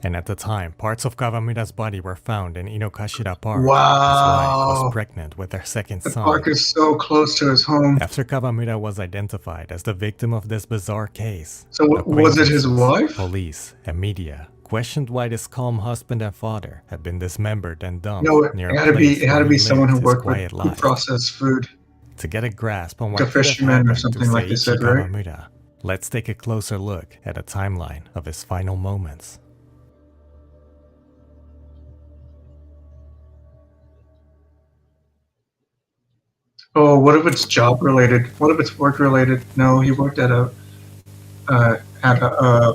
And at the time, parts of Kawamura's body were found in Inokashira Park. His wife Wow. was pregnant with their second The son. park is so close to his home. After Kawamura was identified as the victim of this bizarre case, So was it his acquaintances, wife? police, and media questioned why this calm husband and father had been dismembered and dumped No, it near had a to place be. It had where to he be someone who lived his worked with quiet who life. processed food. To get a grasp on what Like a could have fisherman or happened something to like they Seiichi said, right? Kawamura, let's take a closer look at a timeline of his final moments. Oh, what if it's job related? What if it's work related? No, he worked at a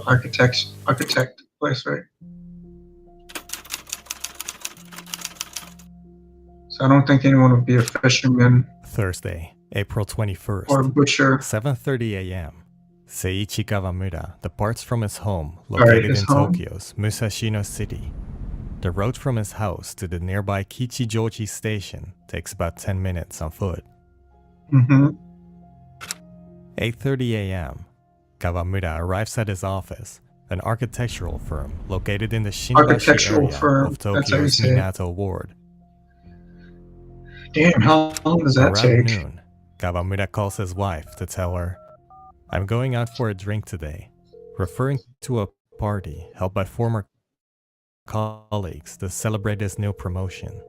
architect place, right? So I don't think anyone would be a fisherman. Thursday, April 21st, Or butcher. 7:30 a.m. Seiichi Kawamura departs from his home Alright, located his in home. Tokyo's Musashino City. The road from his house to the nearby Kichijoji station takes about 10 minutes on foot. Mm-hmm. 8:30 a.m. Kawamura arrives at his office, an architectural firm located in the Shinbashi Architectural area firm, of that's how you Tokyo's say it. Minato Ward. Damn, how long does that Around take? noon, Kawamura calls his wife to tell her, "I'm going out for a drink today," referring to a party held by former colleagues to celebrate his new promotion.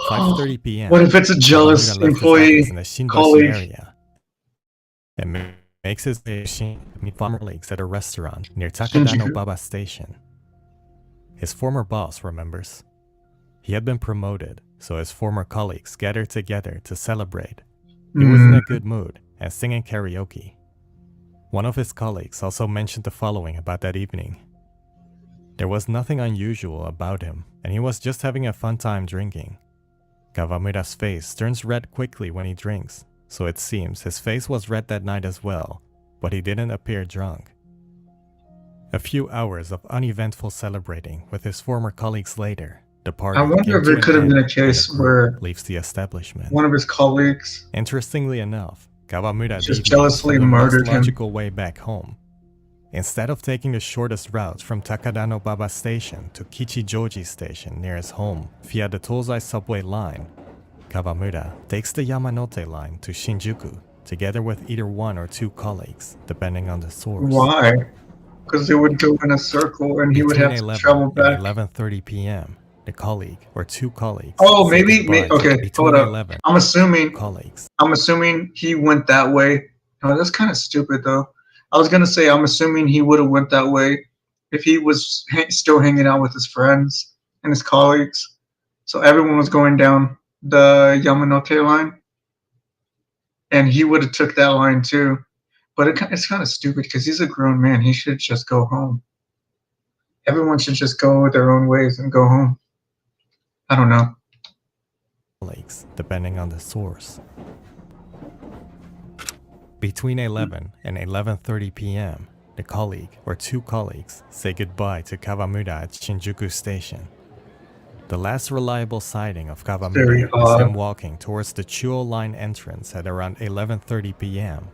5:30 p.m. What if it's a jealous Kawamura left his employee, office in the Shinbashi colleague? area and makes his way to meet former colleagues at a restaurant near Takadanobaba Station. His former boss remembers. He had been promoted, so his former colleagues gathered together to celebrate. He was in a good mood and singing karaoke. One of his colleagues also mentioned the following about that evening. There was nothing unusual about him, and he was just having a fun time drinking. Kawamura's face turns red quickly when he drinks, so it seems his face was red that night as well, but he didn't appear drunk. A few hours of uneventful celebrating with his former colleagues later, the party I wonder came if to it an could have end been a and case group where leaves the establishment. one of his colleagues Interestingly enough, Kawamura just deviated jealously from the most murdered him. logical way back home. Instead of taking the shortest route from Takadanobaba Station to Kichijoji Station near his home via the Tozai subway line, Kawamura takes the Yamanote line to Shinjuku together with either one or two colleagues, depending on the source. Why? Because they would go in a circle and he would Between have to 11 travel and back. 11:30 p.m., the colleague or two colleagues. Oh, say maybe, goodbye to okay, between hold up. 11 I'm assuming colleagues. he went that way. Oh, that's kind of stupid though. I was gonna say I'm assuming he would have went that way if he was still hanging out with his friends and his colleagues. So everyone was going down the Yamanote line, and he would have took that line too. But it's kind of stupid because he's a grown man. He should just go home. Everyone should just go their own ways and go home. I don't know. Colleagues, depending on the source. Between 11 and 11:30 p.m., the colleague or two colleagues say goodbye to Kawamura at Shinjuku Station. The last reliable sighting of Very Kawamura is him odd. walking towards the Chuo Line entrance at around 11:30 p.m.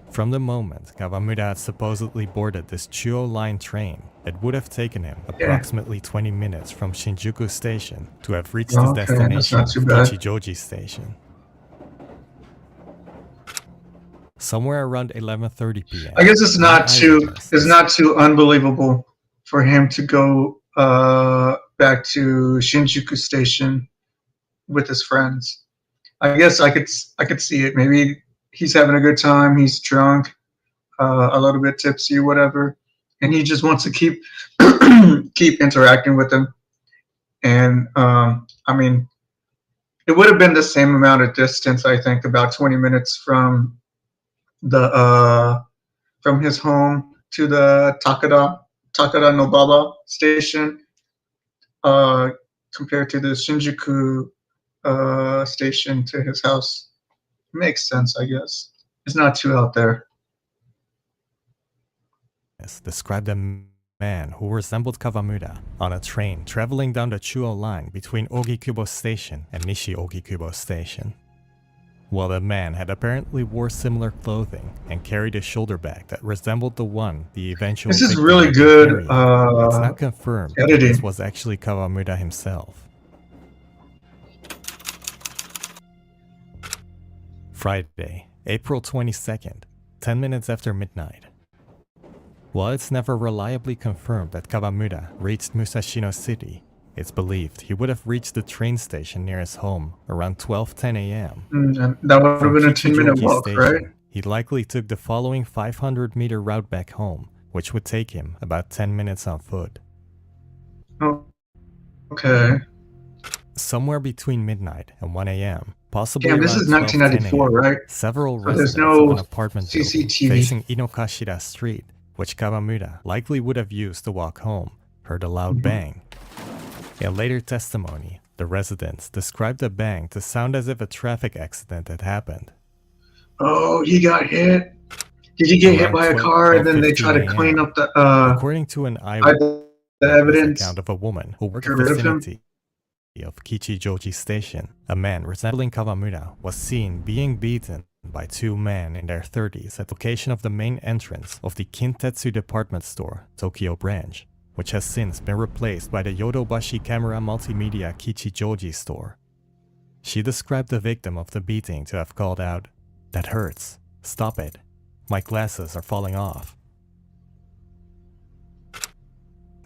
From the moment Kawamura had supposedly boarded this Chuo Line train, it would have taken him approximately 20 minutes from Shinjuku Station to have reached his Okay, that's destination, not too bad. Kichijoji Station. Somewhere around 11:30 p.m. I guess it's not too unbelievable for him to go back to Shinjuku Station with his friends. I guess I could see it. Maybe he's having a good time. He's drunk, a little bit tipsy, whatever, and he just wants to keep keep interacting with them. And I mean, it would have been the same amount of distance. I think about 20 minutes from his home to the Takada Nobaba station, compared to the Shinjuku station to his house. Makes sense, I guess. It's not too out there. Described a man who resembled Kawamura on a train traveling down the Chuo Line between Ogikubo Station and Nishi Ogikubo Station. While the man had apparently wore similar clothing and carried a shoulder bag that resembled the one the eventual This is victim really had been good carrying, it's not confirmed that editing. this was actually Kawamura himself. Friday, April 22nd, 10 minutes after midnight. While it's never reliably confirmed that Kawamura reached Musashino City, it's believed he would have reached the train station near his home around 12:10 a.m. And that would have From been a 10-minute Kichijoji walk, right? Station, he likely took the following 500-meter route back home, which would take him about 10 minutes on foot. Oh, okay. Somewhere between midnight and 1 a.m., possibly Damn, this around is 1994, 1994, right? several So there's residents no of an apartment building CCTV. facing Inokashira Street, which Kawamura likely would have used to walk home, heard a loud bang. In later testimony, the residents described the bang to sound as if a traffic accident had happened. Oh, he got hit. Did he get hit Around by a 12 car and then they 12:15 try to a.m., clean up the according to an eyewitness evidence account of a woman who worked get in the rid of him? vicinity of Kichijoji Station, a man resembling Kawamura was seen being beaten by two men in their 30s at the location of the main entrance of the Kintetsu department store, Tokyo branch, which has since been replaced by the Yodobashi Camera Multimedia Kichijoji store. She described the victim of the beating to have called out, "That hurts. Stop it. My glasses are falling off."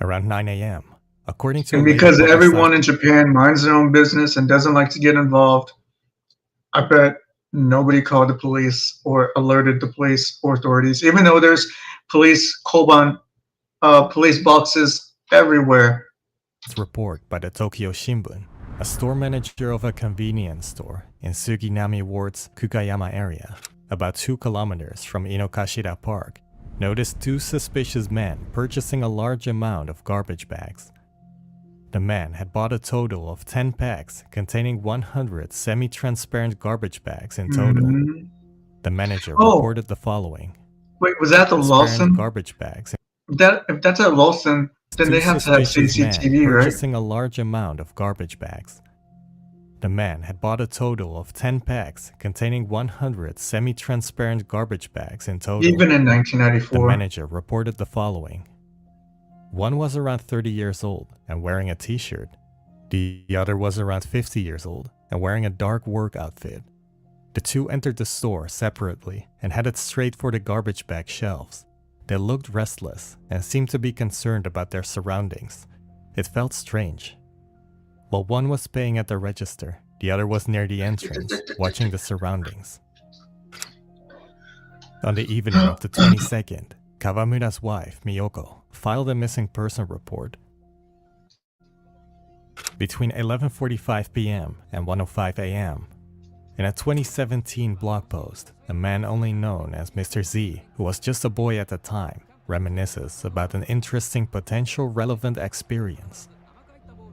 Around 9 a.m., according to And a later because publicized everyone in Japan minds their own business and doesn't like to get involved, I bet nobody called the police or alerted the police or authorities, even though there's police koban, police boxes everywhere. report by the Tokyo Shimbun, a store manager of a convenience store in Suginami Ward's Kukayama area, about 2 kilometers from Inokashira Park, noticed 2 suspicious men purchasing a large amount of garbage bags. The man had bought a total of 10 packs containing 100 semi-transparent garbage bags in total. Mhm. The manager Oh. reported the following. Wait, was that the Transparent Lawson? garbage bags. If that's at Lawson, then they have to have CCTV, right? Purchasing a large amount of garbage bags. The man had bought a total of 10 packs containing 100 semi-transparent garbage bags in total. Even in The 1994. manager reported the following. One was around 30 years old and wearing a t-shirt. The other was around 50 years old and wearing a dark work outfit. The two entered the store separately and headed straight for the garbage bag shelves. They looked restless and seemed to be concerned about their surroundings. It felt strange. While one was paying at the register, the other was near the entrance, watching the surroundings. On the evening of the 22nd, Kawamura's wife, Miyoko, filed a missing person report. Between 11:45 p.m. and 1:05 a.m., in a 2017 blog post, a man only known as Mr. Z, who was just a boy at the time, reminisces about an interesting potential relevant experience.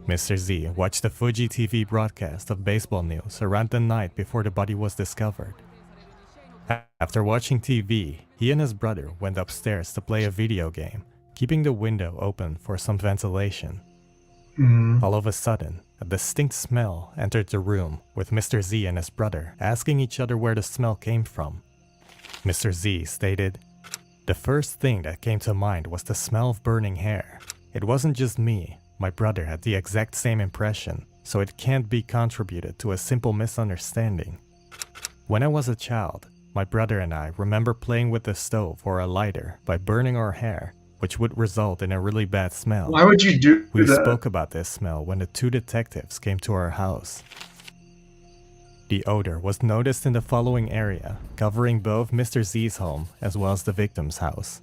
Mr. Z watched the Fuji TV broadcast of baseball news around the night before the body was discovered. After watching TV, he and his brother went upstairs to play a video game, keeping the window open for some ventilation. All of a sudden, a distinct smell entered the room, with Mr. Z and his brother asking each other where the smell came from. Mr. Z stated, "The first thing that came to mind was the smell of burning hair. It wasn't just me, my brother had the exact same impression, so it can't be contributed to a simple misunderstanding. When I was a child, my brother and I remember playing with the stove or a lighter by burning our hair, which would result in a really bad smell. Why would you do We that? spoke about this smell when the two detectives came to our house. The odor was noticed in the following area, covering both Mr. Z's home as well as the victim's house.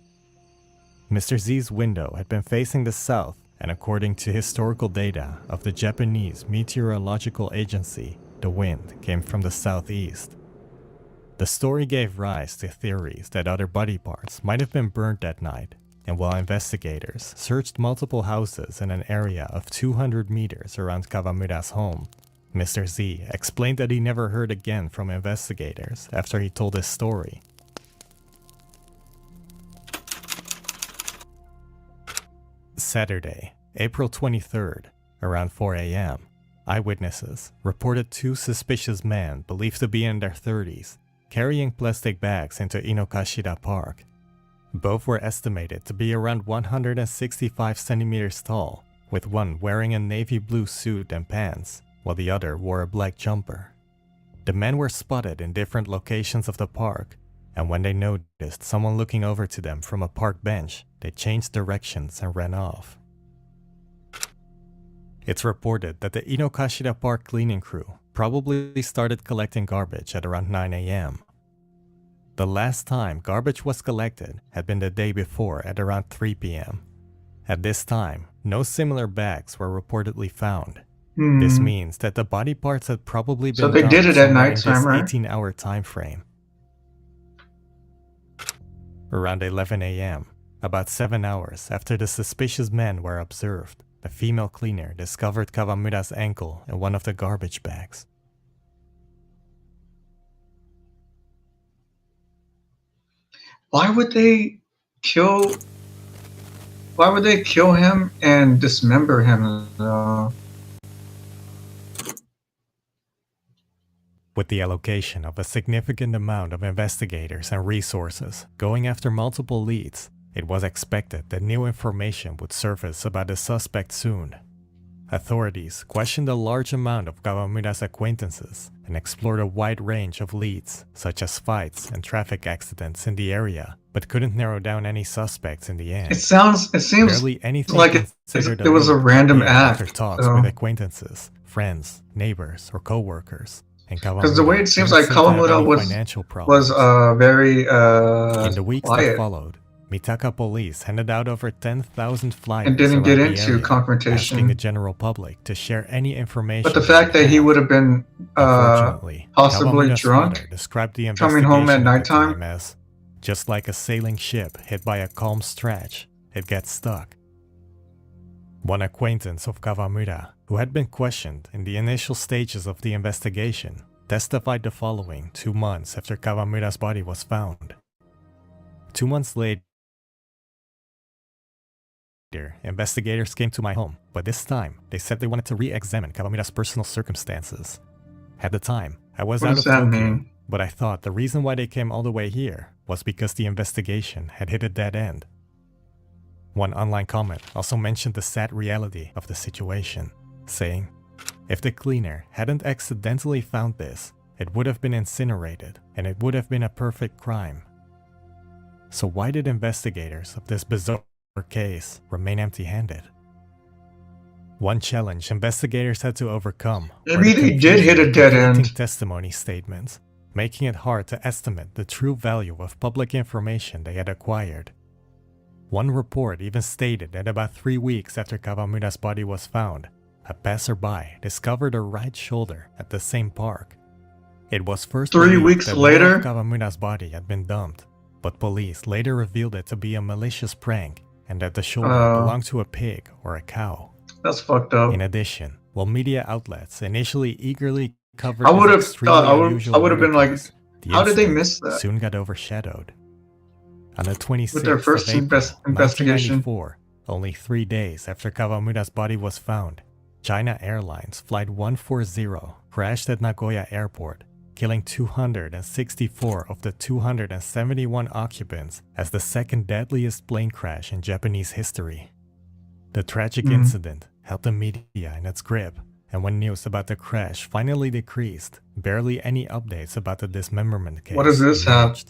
Mr. Z's window had been facing the south, and according to historical data of the Japanese Meteorological Agency, the wind came from the southeast. The story gave rise to theories that other body parts might have been burned that night, and while investigators searched multiple houses in an area of 200 meters around Kawamura's home, Mr. Z explained that he never heard again from investigators after he told his story. Saturday, April 23rd, around 4 a.m., eyewitnesses reported two suspicious men believed to be in their 30s carrying plastic bags into Inokashira Park. Both were estimated to be around 165 centimeters tall, with one wearing a navy blue suit and pants, while the other wore a black jumper. The men were spotted in different locations of the park, and when they noticed someone looking over to them from a park bench, they changed directions and ran off. It's reported that the Inokashira Park cleaning crew probably started collecting garbage at around 9 a.m. The last time garbage was collected had been the day before at around 3 p.m. At this time, no similar bags were reportedly found. This means that the body parts had probably been So they dumped did it at somewhere in nighttime, this right? 18-hour time frame. Around 11 a.m., about 7 hours after the suspicious men were observed, a female cleaner discovered Kawamura's ankle in one of the garbage bags. Why would they kill him and dismember him though? With the allocation of a significant amount of investigators and resources going after multiple leads, it was expected that new information would surface about the suspect soon. Authorities questioned a large amount of Kawamura's acquaintances and explored a wide range of leads, such as fights and traffic accidents in the area, but couldn't narrow down any suspects in the end. It seems Barely anything like considered it was a lead random appeared after act. talks with acquaintances, friends, neighbors, or co-workers. Because the way it seems didn't like seem to have Kawamura any was financial problems. very In the weeks that quiet followed, Mitaka police handed out over 10,000 flyers and didn't get around the into area, confrontation. asking the general public to share any information. But the fact that he would have been Unfortunately, possibly Kawamura's drunk, father described the coming home at investigation at the nighttime. time as just like a sailing ship hit by a calm stretch, it gets stuck. One acquaintance of Kawamura, who had been questioned in the initial stages of the investigation, testified the following 2 months after Kawamura's body was found. 2 months later, investigators came to my home, but this time they said they wanted to re-examine Kawamura's personal circumstances. At the time, I was What out does of that Tokyo, mean? but I thought the reason why they came all the way here was because the investigation had hit a dead end. One online comment also mentioned the sad reality of the situation, saying, "If the cleaner hadn't accidentally found this, it would have been incinerated, and it would have been a perfect crime. So why did investigators of this bizarre case remain empty-handed?" One challenge investigators had to overcome were Maybe the they did hit a confusing, dead conflicting end. testimony statements, making it hard to estimate the true value of public information they had acquired. One report even stated that about 3 weeks after Kawamura's body was found, a passerby discovered a right shoulder at the same park. It was first 3 believed weeks that more of later? Kawamura's body had been dumped, but police later revealed it to be a malicious prank and that the shoulder belonged to a pig or a cow. That's fucked up. In addition, while media outlets initially eagerly covered I would this have extremely thought, I unusual would have been like, murder case, the how did they incident miss that? soon got overshadowed. On the 26th With their first of April, investigation. 1994, only 3 days after Kawamura's body was found, China Airlines Flight 140 crashed at Nagoya Airport, killing 264 of the 271 occupants as the second deadliest plane crash in Japanese history. The tragic incident held the media in its grip, and when news about the crash finally decreased, barely any updates about the dismemberment case What does this have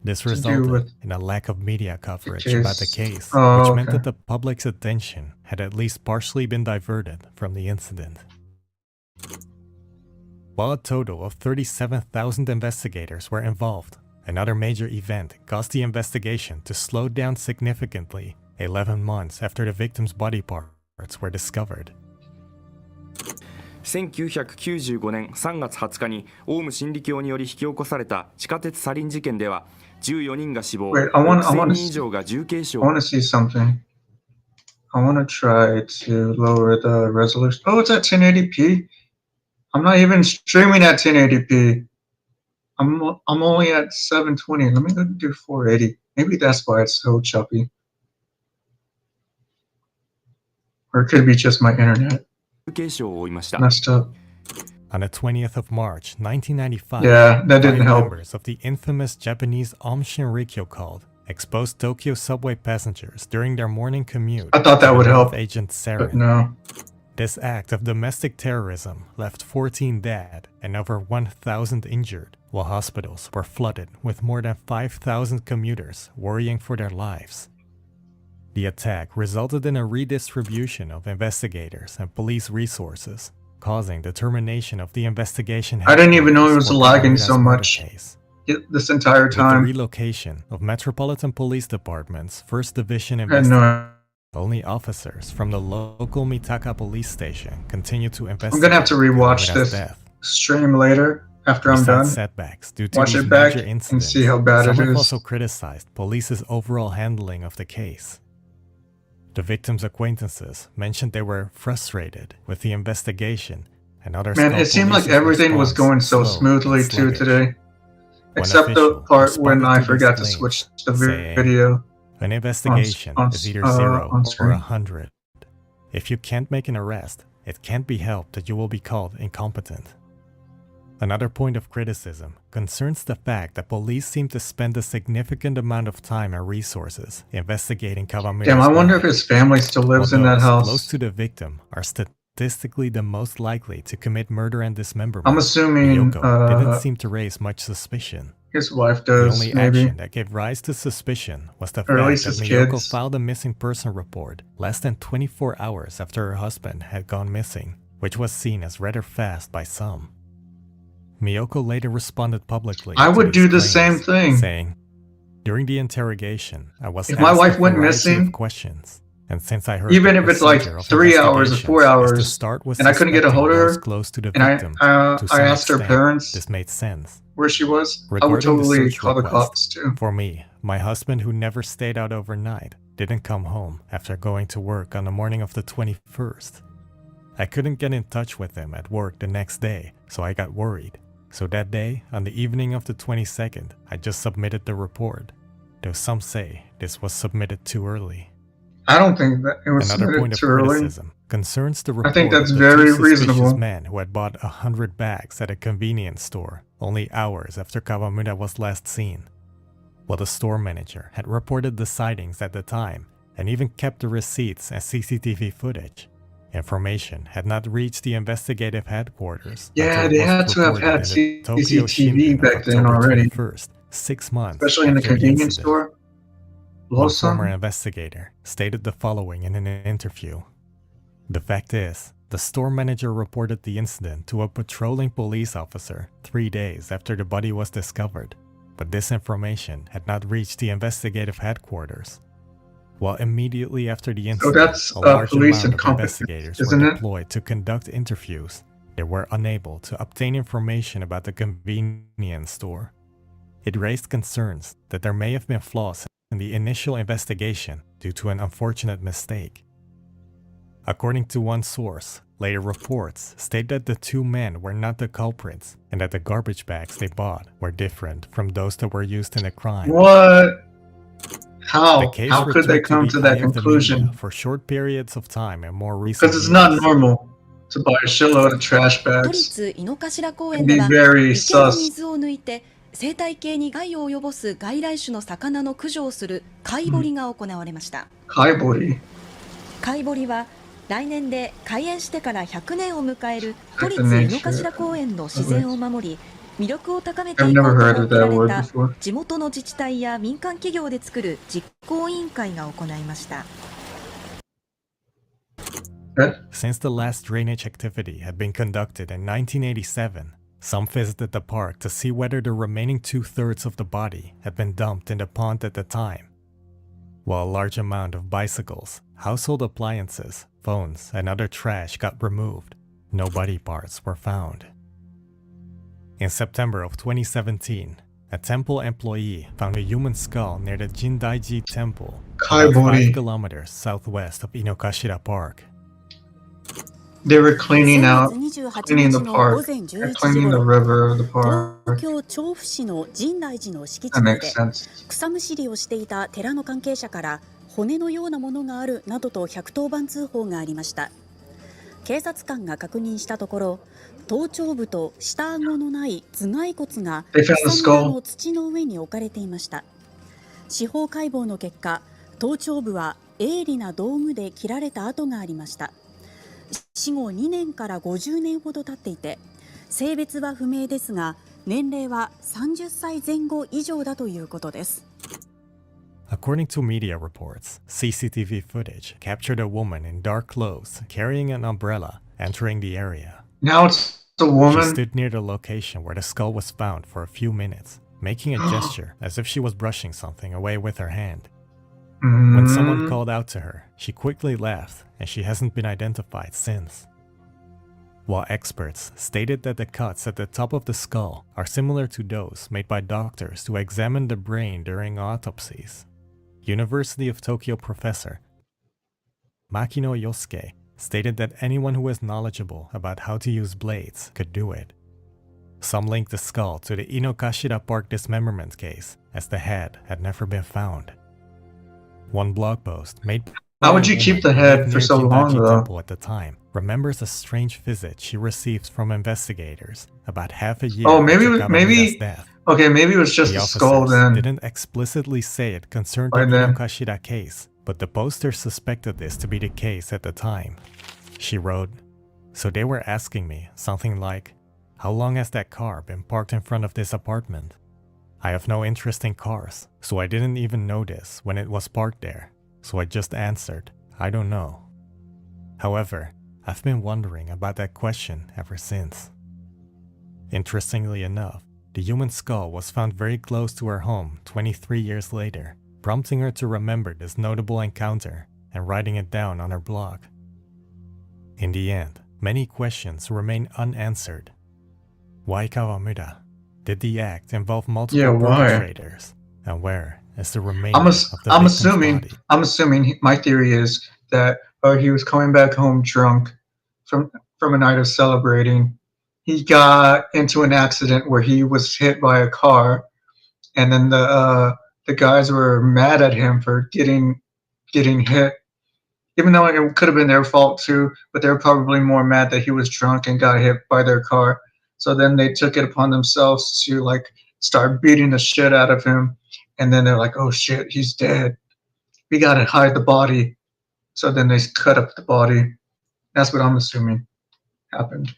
This to do resulted with in a lack of media coverage case? about the case, Oh, which meant okay. that the public's attention had at least partially been diverted from the incident. While a total of 37,000 investigators were involved, another major event caused the investigation to slow down significantly 11 months after the victim's body parts were discovered. 1995年3月20日にオウム真理教により引き起こされた地下鉄サリン事件では14人が死亡、 Wait, I want6000 to 人以上が重軽傷 I want to see something. I want to try to lower the resolution. Oh, it's at 1080p. I'm not even streaming at 1080p. I'm only at 720. Let me go do 480. Maybe that's why it's so choppy. Or it could be just my internet. 重軽傷を負いました。 Messed up. On the 20th of March, 1995, Yeah, that didn't five help. members of the infamous Japanese Aum Shinrikyo cult exposed Tokyo subway passengers during their morning commute. I thought that to would the help, North Agent but Sarin. no. This act of domestic terrorism left 14 dead and over 1,000 injured, while hospitals were flooded with more than 5,000 commuters worrying for their lives. The attack resulted in a redistribution of investigators and police resources, causing the termination of the investigation. I didn't even know it was for lagging Kawamura's so murder much case. this entire With the time. relocation of Metropolitan Police Department's 1st Division I had investigation, no. only officers from the local Mitaka police station continue to investigate. I'm gonna have to rewatch Kawamura's this death. stream later after I'm Besides done. setbacks due to Watch these it back major and incidents, see how bad some it have is. also criticized police's overall handling of the case. The victims' acquaintances mentioned they were frustrated with the investigation, and others Man, called it seemed like police's everything was response going so slow smoothly and too sluggish. today. One Except the official part when responded I to these forgot to claims, switch the saying, video. An investigation on- is either on 0 or screen. 100. If you can't make an arrest, it can't be helped that you will be called incompetent. Another point of criticism concerns the fact that police seem to spend a significant amount of time and resources investigating Kawamura's Damn, I wonder if body, his family still lives while in that those house. close to the victim are statistically the most likely to commit murder and dismemberment. I'm assuming, Miyoko didn't seem to raise much suspicion. His wife The does, only maybe. action that gave rise to suspicion was the Or at fact least that his Miyoko kids. filed a missing person report less than 24 hours after her husband had gone missing, which was seen as rather fast by some. Miyoko later responded publicly. I to would these do the claims, same thing. saying, "During the interrogation, I was If my asked wife a went variety missing, of questions, and since I heard even the if it's like procedure of 3 hours or investigations 4 is to hours, start with and I couldn't get a hold of suspecting those her, close to the and victim, to I some asked her extent, parents this made sense. where she was, I would Regarding the totally search call the request, cops too. For me, my husband, who never stayed out overnight, didn't come home after going to work on the morning of the 21st. I couldn't get in touch with him at work the next day, so I got worried. So that day, on the evening of the 22nd, I just submitted the report, though some say this was submitted too early. I don't think that it was Another submitted point of too early. criticism concerns the I report think that's of the very two suspicious reasonable. men who had bought 100 bags at a convenience store only hours after Kawamura was last seen. While the store manager had reported the sightings at the time and even kept the receipts and CCTV footage, information had not reached the investigative headquarters. Yeah, until it they was had to have reported had in the Tokyo CCTV Shimbun back of then October already. 21st, 6 months Especially in the after the convenience incident. store. One Lawson? former investigator stated the following in an interview. The fact is, the store manager reported the incident to a patrolling police officer 3 days after the body was discovered, but this information had not reached the investigative headquarters. While immediately after the incident, that's a large police amount of incompetence, investigators isn't were it? deployed to conduct interviews, they were unable to obtain information about the convenience store. It raised concerns that there may have been flaws in the initial investigation due to an unfortunate mistake. According to one source, later reports state that the two men were not the culprits and that the garbage bags they bought were different from those that were used in the crime. What? The How? case How could they returned come the to that eye of the conclusion? media for short periods of time and more recent Because it's not years. normal to buy a shitload of trash 都 bags 立井の頭公 and 園 be では very 池の sus. 水を抜いて生態系に害を及ぼす外来種の魚の駆除をする貝掘りが行われました。 Kaibori. 貝掘りは来年で開園してから100年を迎える都立井の頭公園の自然を守り魅力を高めていこうと I've never heard 設 of けら that れ word た before. 地元の自治体や民間企業で作る実行委員会が行いました。 Since the last drainage activity had been conducted in 1987, some visited the park to see whether the remaining 2/3 of the body had been dumped in the pond at the time. While a large amount of bicycles, household appliances, phones, and other trash got removed, no body parts were found. In September of 2017, a temple employee found a human skull near the Jindaiji Temple, about 5 Kaibori. kilometers southwest of Inokashira Park. They were cleaning out, 先月28 cleaning 日 the の park, 午前 and 11時 cleaning the 頃 river of the 東 park. 京調布市の深大寺の敷地 That 内 makes で sense. 草むしりをしていた寺の関係者から骨のようなものがあるなどと110番通報がありました。警察官が確認したところ頭頂部と下顎のない頭蓋骨が They found the 草むら skull. の土の上に置かれていました。司法解剖の結果頭頂部は鋭利な道具で切られた跡がありました。死後2年から50年ほど経っていて性別は不明ですが年齢は30歳前後以上だということです。 According to media reports, CCTV footage captured a woman in dark clothes carrying an umbrella entering the area. Now it's a She woman. stood near the location where the skull was found for a few minutes, making a gesture as if she was brushing something away with her hand. When someone called out to her, she quickly left and she hasn't been identified since. While experts stated that the cuts at the top of the skull are similar to those made by doctors to examine the brain during autopsies, University of Tokyo professor Makino Yosuke stated that anyone who is knowledgeable about how to use blades could do it. Some linked the skull to the Inokashira Park dismemberment case, as the head had never been found. One blog post made How would you keep the head for so long, Jindaiji though? Temple at the time remembers a strange visit she received from investigators about half a year Oh, maybe, after Kabamina's maybe, death. okay, maybe it was just The a skull officers then. didn't explicitly say it concerned the By then. Inokashira case, but the poster suspected this to be the case at the time. She wrote, "So they were asking me something like, how long has that car been parked in front of this apartment? I have no interest in cars, so I didn't even notice when it was parked there. So I just answered, I don't know. However, I've been wondering about that question ever since." Interestingly enough, the human skull was found very close to her home 23 years later, prompting her to remember this notable encounter and writing it down on her blog. In the end, many questions remain unanswered. Why Kawamura? Did the act involve multiple Yeah, why? perpetrators? And where is the remainder I'm, of the I'm victim's assuming. body? I'm assuming. My theory is that he was coming back home drunk from a night of celebrating. He got into an accident where he was hit by a car, and then the guys were mad at him for getting hit, even though it could have been their fault too. But they were probably more mad that he was drunk and got hit by their car. So then they took it upon themselves to like start beating the shit out of him. And then they're like, "Oh shit, he's dead. We gotta hide the body." So then they cut up the body. That's what I'm assuming happened.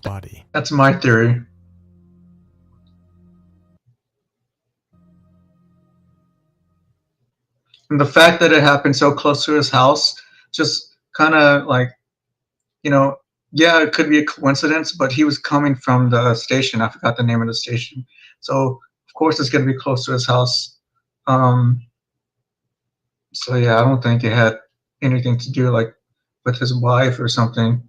Body. That's my theory. And the fact that it happened so close to his house, just kind of like, you know, yeah, it could be a coincidence, but he was coming from the station. I forgot the name of the station. So of course it's going to be close to his house. So yeah, I don't think it had anything to do like with his wife or something.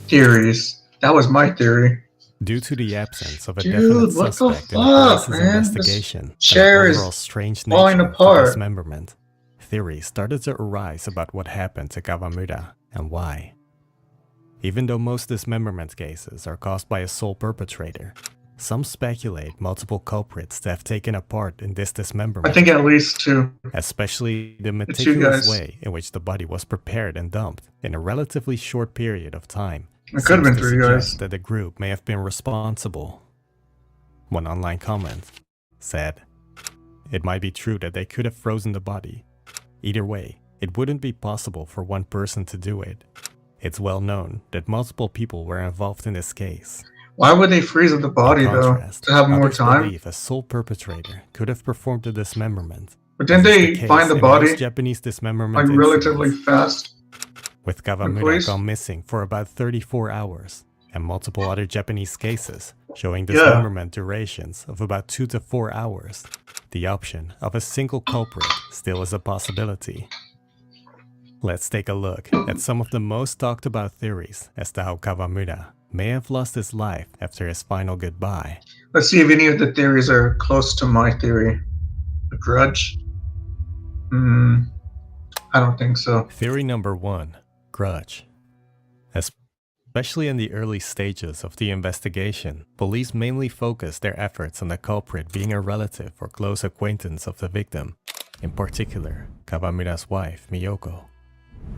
Theories. That was my theory. Due to the absence of a Dude, definite what the suspect in the fuck, police's man? This investigation, and chair the is overall strange falling nature of apart. the dismemberment, theories started to arise about what happened to Kawamura and why. Even though most dismemberment cases are caused by a sole perpetrator, some speculate multiple culprits to have taken a part in this dismemberment. I think at least two. Especially the two meticulous guys. way in which the body was prepared and dumped in a relatively short period of time. It could have seems been to three guys. suggest that the group may have been responsible. One online comment said, "It might be true that they could have frozen the body. Either way, it wouldn't be possible for one person to do it. It's well known that multiple people were involved in this case." Why would they freeze the body In though? contrast, To have more others time? believe a sole perpetrator could have performed the dismemberment. But didn't as is they case find the in body most Japanese dismemberment like incidents, relatively fast? with Kawamura police? gone missing for about 34 hours, and multiple other Japanese cases showing Yeah. dismemberment durations of about 2 to 4 hours. The option of a single culprit still is a possibility. Let's take a look at some of the most talked about theories as to how Kawamura may have lost his life after his final goodbye. Let's see if any of the theories are close to my theory. A grudge? I don't think so. Theory number 1, grudge. Especially in the early stages of the investigation, police mainly focused their efforts on the culprit being a relative or close acquaintance of the victim, in particular, Kawamura's wife, Miyoko.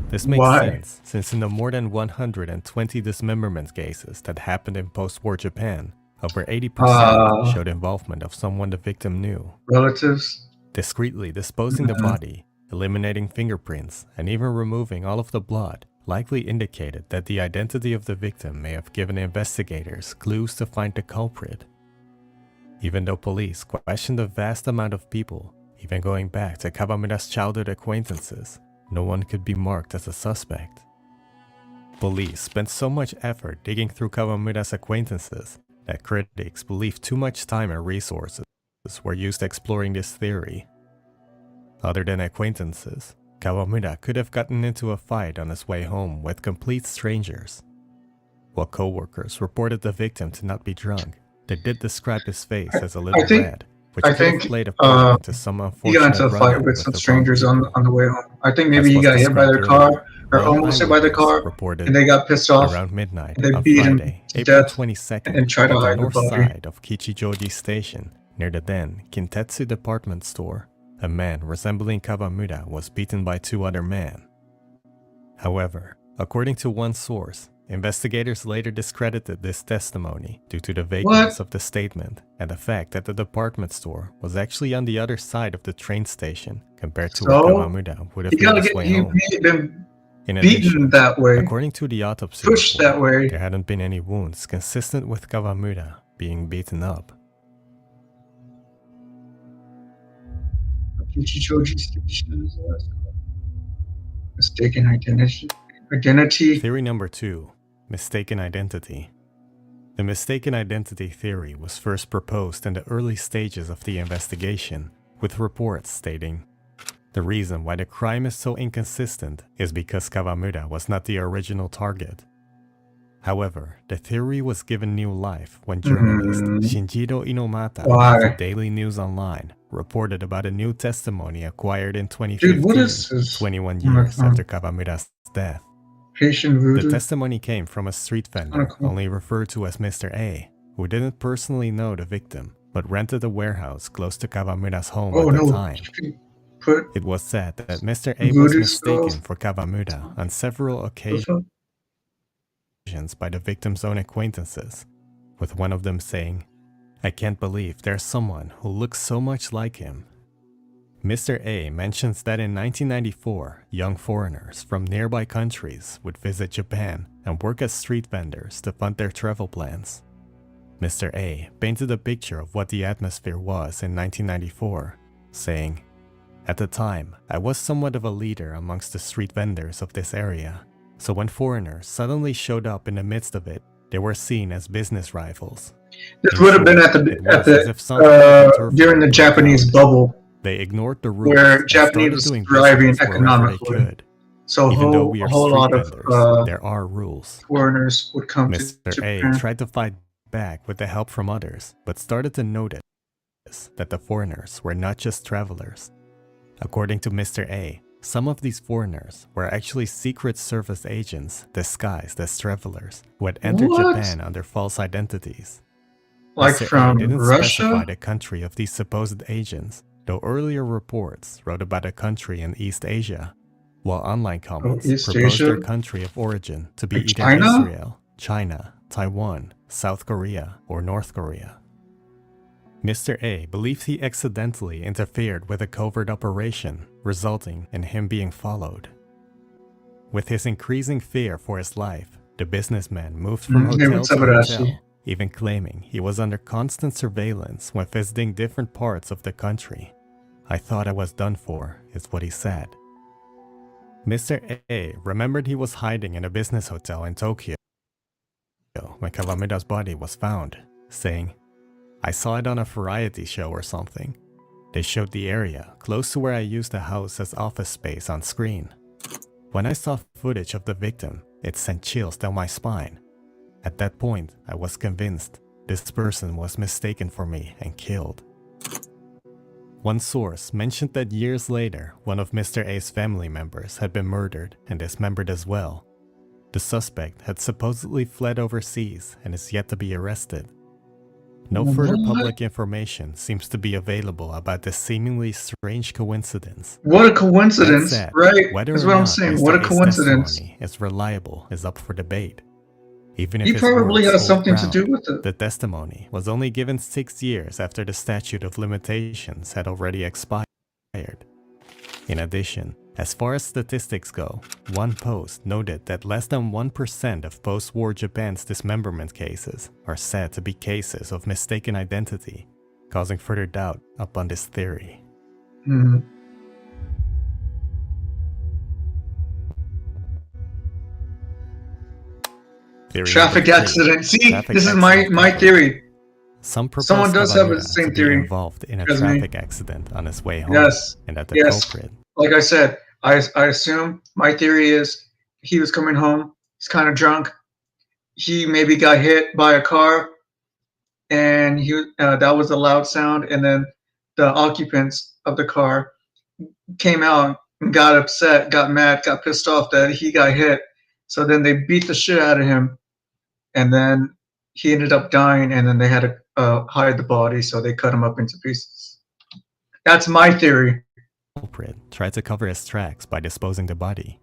This makes Why? sense, since in the more than 120 dismemberment cases that happened in post-war Japan, over 80% showed involvement of someone the victim knew. Relatives? Discreetly disposing the body, eliminating fingerprints, and even removing all of the blood likely indicated that the identity of the victim may have given investigators clues to find the culprit. Even though police questioned a vast amount of people, even going back to Kawamura's childhood acquaintances, no one could be marked as a suspect. Police spent so much effort digging through Kawamura's acquaintances that critics believe too much time and resources were used exploring this theory. Other than acquaintances, Kawamura could have gotten into a fight on his way home with complete strangers. While co-workers reported the victim to not be drunk, they did describe his face as a little red, which I could think have played a part into some he unfortunate got into a fight run-in with some the strangers wrong on the way home. I think As maybe he was got hit by their described car or earlier, almost hit by the car, reported and they got pissed off. around midnight and they on beat him Friday, to April death 22nd, and tried to at the hide the north body. side of Kichijoji Station, near the then Kintetsu department store. A man resembling Kawamura was beaten by 2 other men. However, according to one source, investigators later discredited this testimony due to the vagueness of the statement and the fact that the department store was actually on the other side of the train station compared to where So, Kawamura would have you made gotta his get way you home. may have been In beaten addition, that way, according to the autopsy pushed report, that way. there hadn't been any wounds consistent with Kawamura being beaten up. Kichijoji Station is the last one. Mistaken identity. Theory number 2, mistaken identity. The mistaken identity theory was first proposed in the early stages of the investigation, with reports stating, "The reason why the crime is so inconsistent is because Kawamura was not the original target." However, the theory was given new life when journalist Shinjiro Inomata Why? of the Daily News Online reported about a new testimony acquired in 2015, Dude, what is this? 21 Oh my years God. after Kawamura's death. Patient The voodoo. testimony came from a street vendor, cool. only referred to as Mr. A, who didn't personally know the victim, but rented a warehouse close to Kawamura's home Oh at the no, time. you can put It was said that Mr. A was voodoo mistaken spells. for Kawamura on several occasions by the victim's own acquaintances, with one of them saying, "I can't believe there's someone who looks so much like him." Mr. A mentions that in 1994, young foreigners from nearby countries would visit Japan and work as street vendors to fund their travel plans. Mr. A painted a picture of what the atmosphere was in 1994, saying, "At the time, I was somewhat of a leader amongst the street vendors of this area, so when foreigners suddenly showed up in the midst of it, they were seen as business rivals." This would have been at during the Japanese bubble. They ignored the rules where and Japanese started was doing thriving business wherever they economically. could. So Even though we are a whole street lot of vendors, there are rules. foreigners would come to Mr. Japan. A tried to fight back with the help from others, but started to notice that the foreigners were not just travelers. According to Mr. A, some of these foreigners were actually Secret Service agents disguised as travelers who had entered What? Japan under false identities. Like Mr. A from didn't Russia? specify the country of these supposed agents, though earlier reports wrote about a country in East Asia, while online comments East proposed their Asia? country of origin to be Like either China? Israel, China, Taiwan, South Korea, or North Korea. Mr. A believed he accidentally interfered with a covert operation, resulting in him being followed. With his increasing fear for his life, the businessman moved from Hey, hotel what's to up, hotel, Adachi? even claiming he was under constant surveillance when visiting different parts of the country. "I thought I was done for," is what he said. Mr. A remembered he was hiding in a business hotel in Tokyo when Kawamura's body was found, saying, "I saw it on a variety show or something. They showed the area close to where I used the house as office space on screen. When I saw footage of the victim, it sent chills down my spine. At that point, I was convinced this person was mistaken for me and killed." One source mentioned that years later, one of Mr. A's family members had been murdered and dismembered as well. The suspect had supposedly fled overseas and is yet to be arrested. No further What? public information seems to be available about this seemingly strange coincidence. What a coincidence, That said, right? whether That's or what I'm not saying. Mr. What a A's coincidence. testimony is reliable is up for debate. Even if He his probably words has hold something to ground, do with it. the testimony was only given 6 years after the statute of limitations had already expired. In addition, as far as statistics go, one post noted that less than 1% of post-war Japan's dismemberment cases are said to be cases of mistaken identity, causing further doubt upon this theory. Hmm. Theory Traffic number 3. accident. See, Traffic this is accident my confirmed. theory. Some proposed Someone does have the Kawamura same to be theory. involved in a Trust me. traffic accident on his way home, Yes. and that the Yes. culprit. Like I said, I assume my theory is he was coming home. He's kind of drunk. He maybe got hit by a car, and that was a loud sound. And then the occupants of the car came out and got upset, got mad, got pissed off that he got hit. So then they beat the shit out of him, and then he ended up dying. And then they had to hide the body, so they cut him up into pieces. That's my theory. Culprit tried to cover his tracks by disposing the body.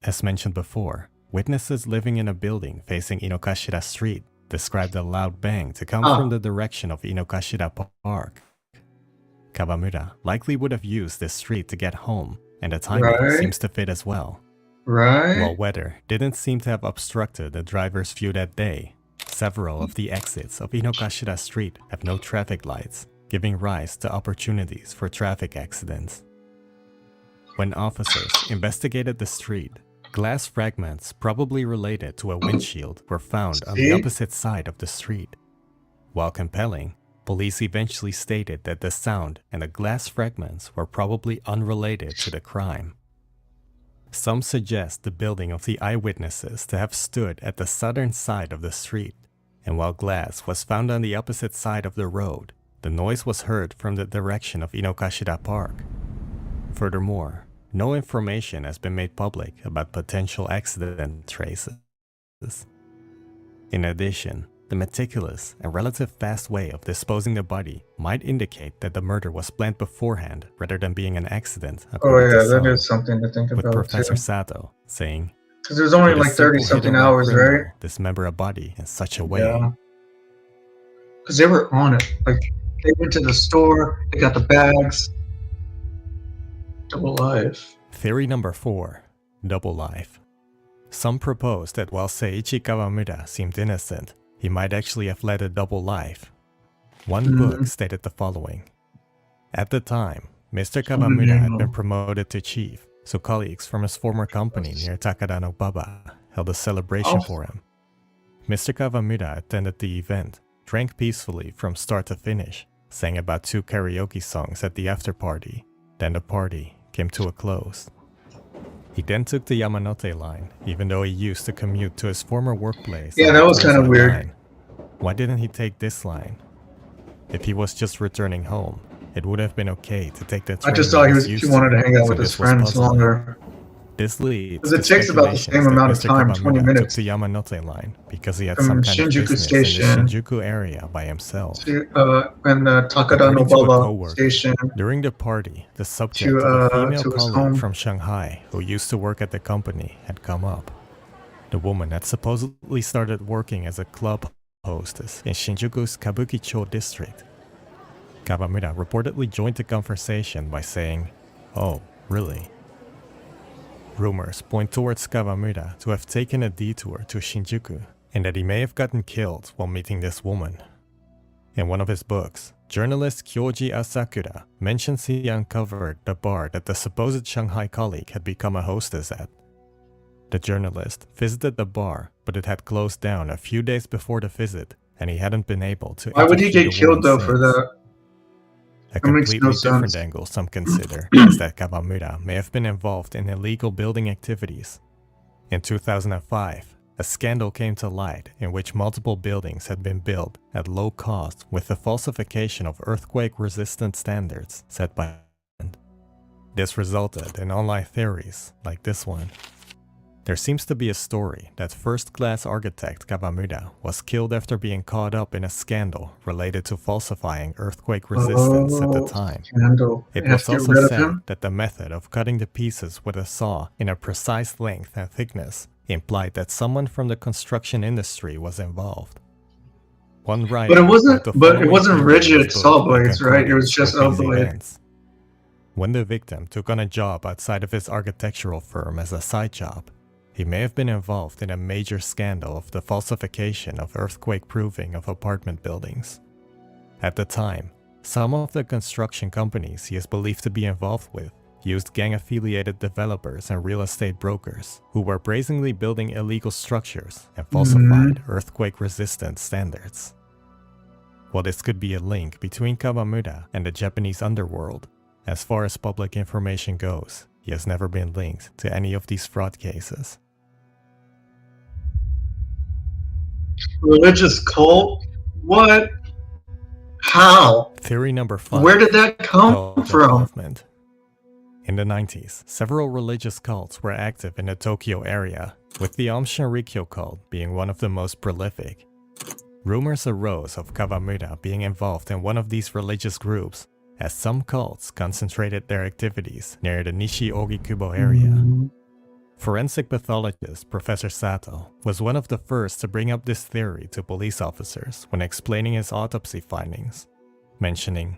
As mentioned before, witnesses living in a building facing Inokashira Street described a loud bang to come from the direction of Inokashira Park. Kawamura likely would have used this street to get home, and the timing Right. seems to fit as well. Right? While weather didn't seem to have obstructed the driver's view that day, several of the exits of Inokashira Street have no traffic lights, giving rise to opportunities for traffic accidents. When officers investigated the street, glass fragments probably related to a windshield were found on the See? opposite side of the street. While compelling, police eventually stated that the sound and the glass fragments were probably unrelated to the crime. Some suggest the building of the eyewitnesses to have stood at the southern side of the street, and while glass was found on the opposite side of the road, the noise was heard from the direction of Inokashira Park. Furthermore, no information has been made public about potential accident traces. In addition, the meticulous and relative fast way of disposing the body might indicate that the murder was planned beforehand rather than being an accident. Oh according to yeah, that some, is something to think with about Professor too. Sato saying, Because there's only "Would a like simple 30-something hit-and-run hours, criminal right? dismember a body in such a way?" Yeah. Because they were on it. Like they went to the store, they got the bags. Double life. Theory number 4, double life. Some proposed that while Seiichi Kawamura seemed innocent, he might actually have led a double life. One book stated the following. At the time, Mr. Kawamura had been promoted to chief, so colleagues from his former company near Takadanobaba held a celebration for him. Mr. Kawamura attended the event, drank peacefully from start to finish, sang about 2 karaoke songs at the after party. Then the party came to a close. He then took the Yamanote line, even though he used to commute to his former workplace. Yeah, that was kind of weird. Line. Why didn't he take this line? If he was just returning home, it would have been okay to take the train. I just thought he wanted to hang out with his friends longer. This leads because it takes about the same amount of time, 20 minutes, to Yamanote line because he had from some kind Shinjuku of business Station in the Shinjuku area by himself. to and the Takadanobaba station. During the party, the subject to, of a to female his colleague home. from Shanghai who used to work at the company had come up. The woman had supposedly started working as a club hostess in Shinjuku's Kabukicho district. Kawamura reportedly joined the conversation by saying, "Oh, really?" Rumors point towards Kawamura to have taken a detour to Shinjuku and that he may have gotten killed while meeting this woman. In one of his books, journalist Kyoji Asakura mentions he uncovered the bar that the supposed Shanghai colleague had become a hostess at. The journalist visited the bar, but it had closed down a few days before the visit, and he hadn't been able to. Why would he interview get the killed woman though for since. that? A That makes completely no different sense. angle some consider is that Kawamura may have been involved in illegal building activities. In 2005, a scandal came to light in which multiple buildings had been built at low cost with the falsification of earthquake-resistant standards set by government. This resulted in online theories like this one. There seems to be a story that first-class architect Kawamura was killed after being caught up in a scandal related to falsifying earthquake resistance at the time. Scandal. It They have was to get also rid of said him? that the method of cutting the pieces with a saw in a precise length and thickness implied that someone from the construction industry was involved. One writer But it wasn't. wrote the But it following wasn't theory in his rigid book saw in blades, right? It was concordance just with a these blade. events. When the victim took on a job outside of his architectural firm as a side job, he may have been involved in a major scandal of the falsification of earthquake proofing of apartment buildings. At the time, some of the construction companies he is believed to be involved with used gang-affiliated developers and real estate brokers who were brazenly building illegal structures and falsified earthquake-resistant standards. While this could be a link between Kawamura and the Japanese underworld, as far as public information goes, he has never been linked to any of these fraud cases. Religious cult? What? How? Theory number 5. Where did that come Cult from? involvement. In the 90s, several religious cults were active in the Tokyo area, with the Aum Shinrikyo cult being one of the most prolific. Rumors arose of Kawamura being involved in one of these religious groups, as some cults concentrated their activities near the Nishi Ogikubo area. Forensic pathologist Professor Sato was one of the first to bring up this theory to police officers when explaining his autopsy findings, mentioning,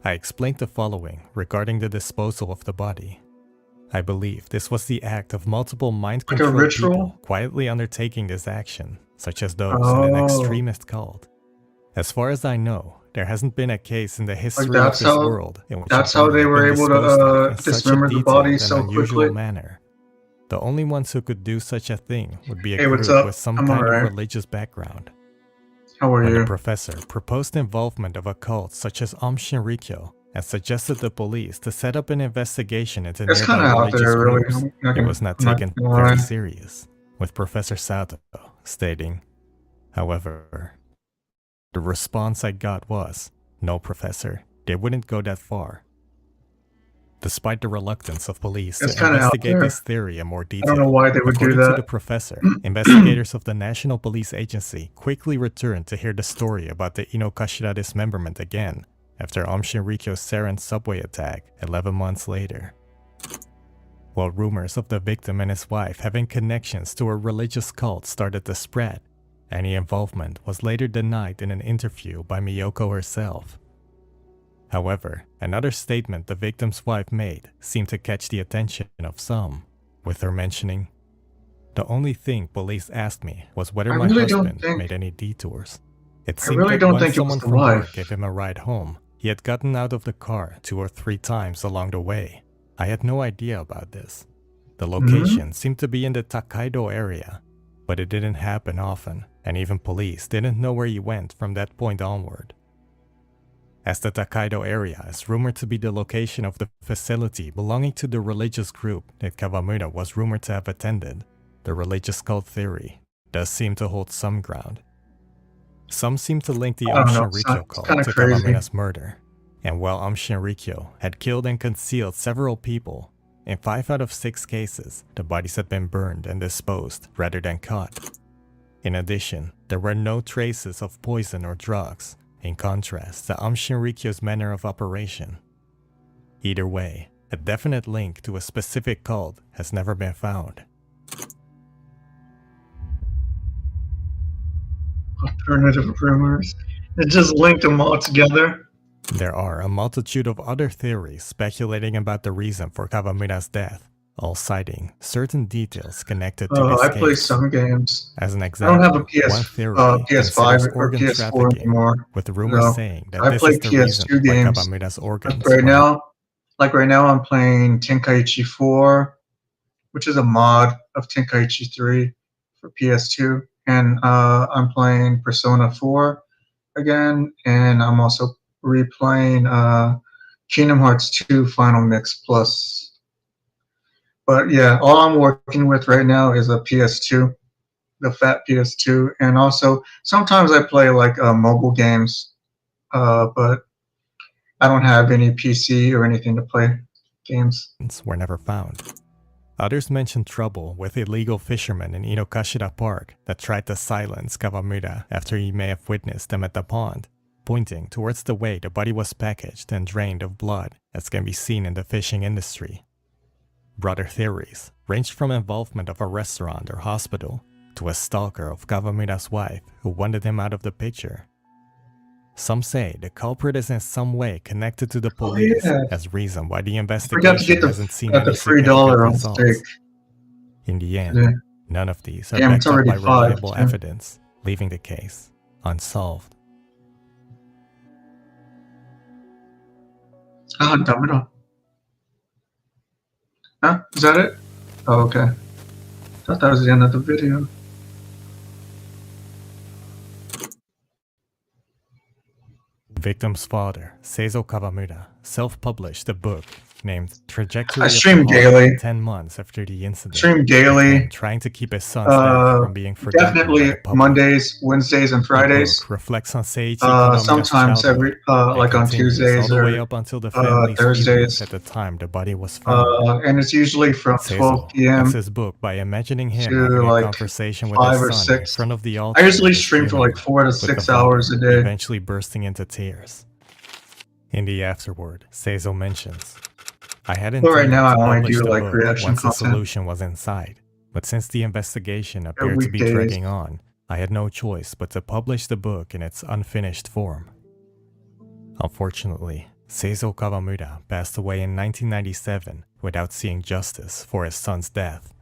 "I explained the following regarding the disposal of the body. I believe this was the act of multiple mind-controlled ritual? people quietly undertaking this action, such as those in an Oh. extremist cult. As far as I know, there hasn't been a case in the history of that's this how- world in which that's a how body they had were been able to, disposed of in such a dismember the detailed body and so unusual quickly. manner. The only ones who could do such a thing would be a Hey, group what's up? with some I'm kind alright. of religious background." How are When you? the professor proposed involvement of a cult such as Aum Shinrikyo and suggested the police to set up an investigation into It's nearby kinda out religious there, really. groups, I'm not it gonna- was not I'm not taken gonna very lie. serious, with Professor Sato stating, "However, the response I got was, 'No, Professor, they wouldn't go that far.'" Despite the reluctance of police It's to kinda out investigate there. this theory in more detail, know why they would do according to that. the professor, investigators of the National Police Agency quickly returned to hear the story about the Inokashira dismemberment again after Aum Shinrikyo's sarin subway attack 11 months later. While rumors of the victim and his wife having connections to a religious cult started to spread, any involvement was later denied in an interview by Miyoko herself. However, another statement the victim's wife made seemed to catch the attention of some, with her mentioning, The only thing police asked me was whether I my really don't husband think- made any detours. It I seemed really that don't when think it was someone the from work wife. gave him a ride home, he had gotten out of the car 2 or 3 times along the way. I had no idea about this. The location seemed to be in the Takkaido area, but it didn't happen often, and even police didn't know where he went from that point onward. As the Takkaido area is rumored to be the location of the facility belonging to the religious group that Kawamura was rumored to have attended, the religious cult theory does seem to hold some ground. Some seem to link the I don't know, Shinrikyo it's cult kinda to crazy. Kawamura's murder, and while Shinrikyo had killed and concealed several people, in 5 out of 6 cases, the bodies had been burned and disposed rather than cut. In addition, there were no traces of poison or drugs, in contrast to Shinrikyo's manner of operation. Either way, a definite link to a specific cult has never been found. Alternative rumors. It just linked them all together. There are a multitude of other theories speculating about the reason for Kawamura's death, all citing certain details connected to this I play case. some games. As an I example, don't have a one theory PS5 considers or organ PS4 trafficking, anymore. with rumors No. saying that I this play is the reason PS2 why games. Kawamura's organs Like were right now I'm playing Tenkaichi 4, which is a mod of Tenkaichi 3 for PS2, and I'm playing Persona 4 again, and I'm also replaying Kingdom Hearts 2 Final Mix Plus. But yeah, all I'm working with right now is a PS2, the fat PS2, and also sometimes I play like mobile games, but I don't have any PC or anything to play games. were never found. Others mentioned trouble with illegal fishermen in Inokashira Park that tried to silence Kawamura after he may have witnessed them at the pond, pointing towards the way the body was packaged and drained of blood, as can be seen in the fishing industry. Broader theories ranged from involvement of a restaurant or hospital to a stalker of Kawamura's wife who wanted him out of the picture. Some say the culprit is in some way connected to the police as reason why the Forgot to investigation get hasn't seen the any free significant dollar on results. steak. In the end, Yeah. none of these are Damn, backed it's up already by 5, reliable too. evidence, leaving the case unsolved. Domino. Huh? Is that it? Oh, okay. Thought that was the end of the video. The victim's father, Seizo Kawamura, self-published a book named Trajectory I of the stream Heart daily. 10 months after the incident. Stream daily. Again, trying to keep his son's death from being forgotten by Definitely the public. Mondays, Wednesdays, and Fridays. The book reflects on Seiichi Kawamura's Sometimes childhood like and on continues Tuesdays all the way or up until the family's Thursdays. feelings at the time the body was found. And it's usually from 12 Seizo p.m. ends his book by imagining him to having a like conversation with 5 or his son 6. in front of the altar. I usually at his stream for like funeral, 4 to with the 6 father hours a day. eventually bursting into tears. In the afterword, Seizo mentions, I had But intended right now I to only publish do the like book reaction once the content. solution was in sight, but since the investigation appeared to be weekdays. dragging on, I had no choice but to publish the book in its unfinished form. Unfortunately, Seizo Kawamura passed away in 1997 without seeing justice for his son's death.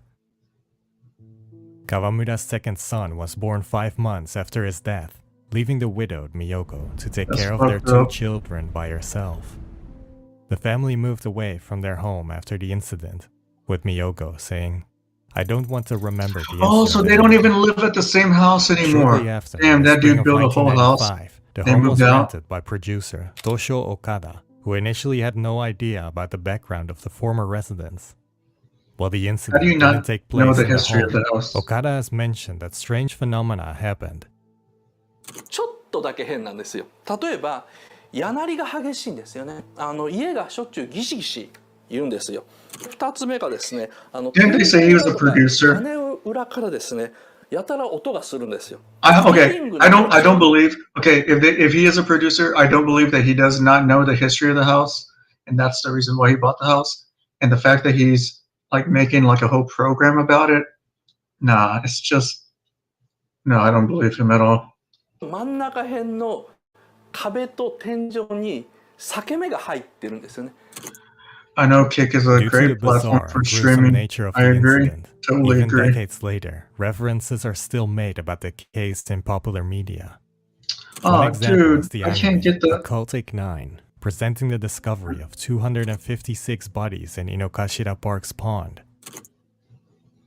Kawamura's second son was born 5 months after his death, leaving the widowed Miyoko to take That's care of their fucked 2 up. children by herself. The family moved away from their home after the incident, with Miyoko saying, I don't want to remember the incident. Oh, so they don't even live at the same house anymore. Shortly after, Damn, in the that spring dude of built a whole house. 1995, the They home was moved out. rented by producer Tosho Okada, who initially had no idea about the background of the former residence. While the incident do you not didn't take know place the in the history home, of the house? Okada has mentioned that strange phenomena happened. ちょっとだけ変なんですよ。例えば家鳴りが激しいんですよね。家がしょっちゅうギシギシ言うんですよ。二つ目がですね、Didn't they say he was a producer? 屋根裏からですね、やたら音がするんですよ。 Okay, I don't believe. Okay, if he is a producer, I don't believe that he does not know the history of the house, and that's the reason why he bought the house. And the fact that he's like making like a whole program about it, nah, it's just no, I don't believe him at all. 真ん中辺の壁と天井に裂け目が入ってるんですよね。I know Kick is a Due to the great platform bizarre, for gruesome streaming. nature of I the agree. incident, Totally even agree. decades later, references are still made about the case in popular media. One Oh, example dude, is the I can't anime get the. Occultic 9, presenting the discovery of 256 bodies in Inokashira Park's pond.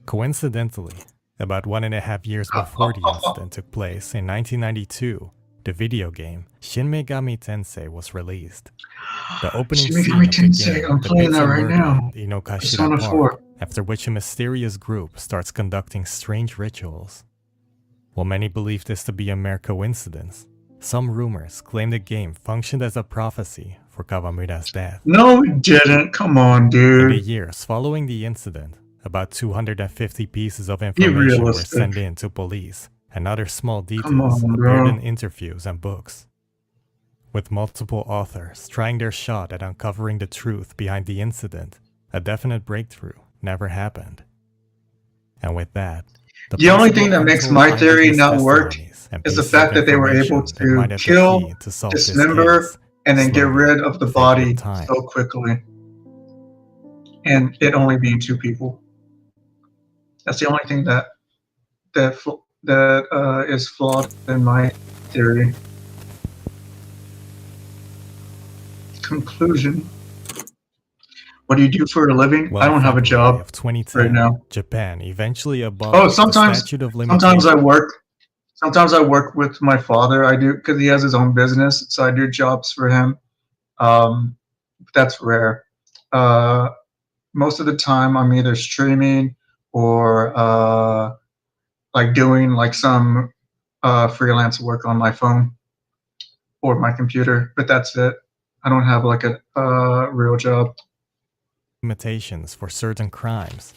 Coincidentally, about 1.5 years before the incident took place in 1992, the video game Shin Megami Tensei was released. The opening Shin scene Megami of the Tensei, game I'm playing depicts that a right murder now. at Inokashira Persona Park, 4. after which a mysterious group starts conducting strange rituals. While many believe this to be a mere coincidence, some rumors claim the game functioned as a prophecy for Kawamura's death. No, it didn't. Come on, In the dude. years following the incident, about 250 pieces of Be information were realistic. sent in to police, and other small Come details on, appeared bro. in interviews and books. With multiple authors trying their shot at uncovering the truth behind the incident, a definite breakthrough never happened. And with that, The only thing possible that makes untold my theory eyewitness not work testimonies and is the pieces of fact that they were able information that might to have the kill, key to solve this dismember, case and then get slowly rid of the fade with body time. so quickly. And it only being 2 people. That's the only thing that is flawed in my theory. Conclusion. What do you do for a living? Well, I don't have a February job of 2010, right now. Japan eventually Oh, abolished the statute of sometimes limitations. I work. Sometimes I work with my father. I do because he has his own business, so I do jobs for him. That's rare. Most of the time, I'm either streaming or like doing like some freelance work on my phone or my computer. But that's it. I don't have like a real job. Limitations for certain crimes.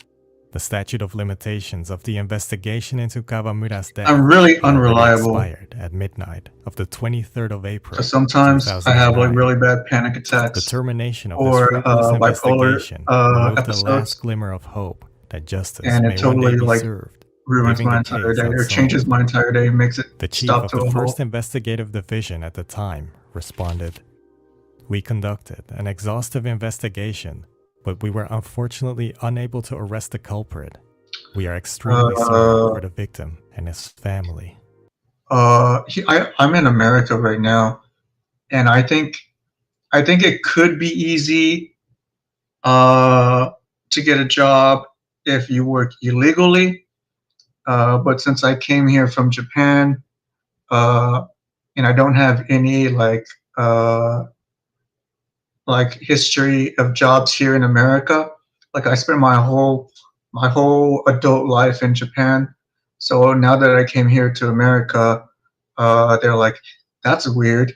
The statute of limitations of the investigation into Kawamura's death I'm really had already unreliable. expired at midnight of the 23rd of April. Because sometimes I have like 2009. really bad panic The attacks termination of or this fruitless bipolar investigation removed the episodes, last glimmer of hope that justice and may it one day totally be like served, ruins leaving my the entire case day or changes unsolved. my entire day, makes it The chief stop of to the a first halt. investigative division at the time responded, "We conducted an exhaustive investigation, but we were unfortunately unable to arrest the culprit. We are extremely sorry for the victim and his family." I'm in America right now, and I think it could be easy to get a job if you work illegally. But since I came here from Japan, and I don't have any like history of jobs here in America, like I spent my whole adult life in Japan. So now that I came here to America, they're like, "That's weird.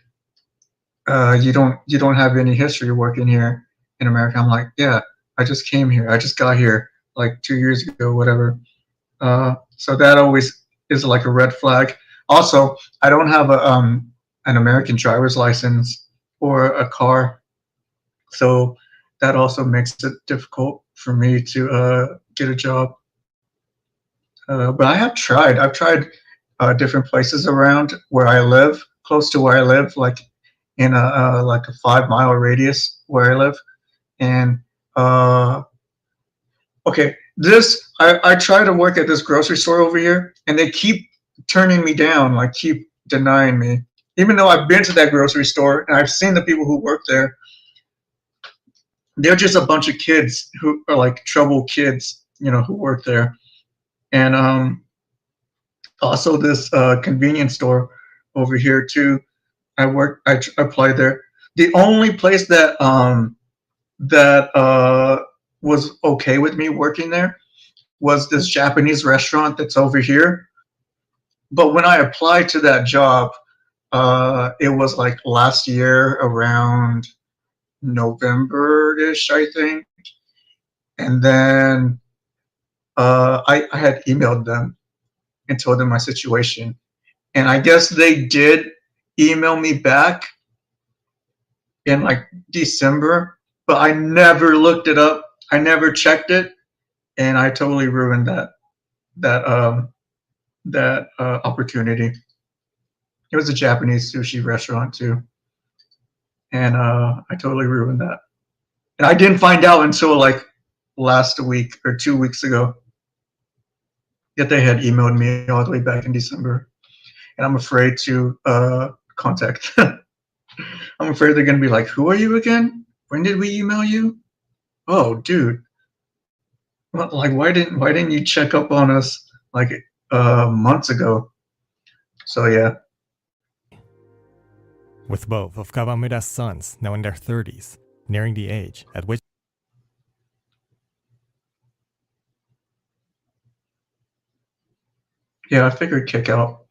You don't have any history working here in America." I'm like, "Yeah, I just came here. I just got here like 2 years ago, whatever." So that always is like a red flag. Also, I don't have an American driver's license or a car, so that also makes it difficult for me to get a job. But I have tried. I've tried different places around where I live, close to where I live, like in a like a 5-mile radius where I live. And okay, I try to work at this grocery store over here, and they keep turning me down, like keep denying me, even though I've been to that grocery store and I've seen the people who work there. They're just a bunch of kids who are like troubled kids, who work there. And also this convenience store over here too. I applied there. The only place that was okay with me working there was this Japanese restaurant that's over here. But when I applied to that job, it was like last year around November-ish, I think. And then I had emailed them and told them my situation. And I guess they did email me back in like December, but I never looked it up. I never checked it, and I totally ruined that opportunity. It was a Japanese sushi restaurant too, and I totally ruined that. And I didn't find out until like last week or 2 weeks ago that they had emailed me all the way back in December. And I'm afraid to contact them. I'm afraid they're going to be like, who are you again? When did we email you? Oh, dude. Well, like, why didn't you check up on us like months ago? So, yeah. With both of Kawamura's sons now in their 30s, nearing the age at which Yeah, I figured Kick out.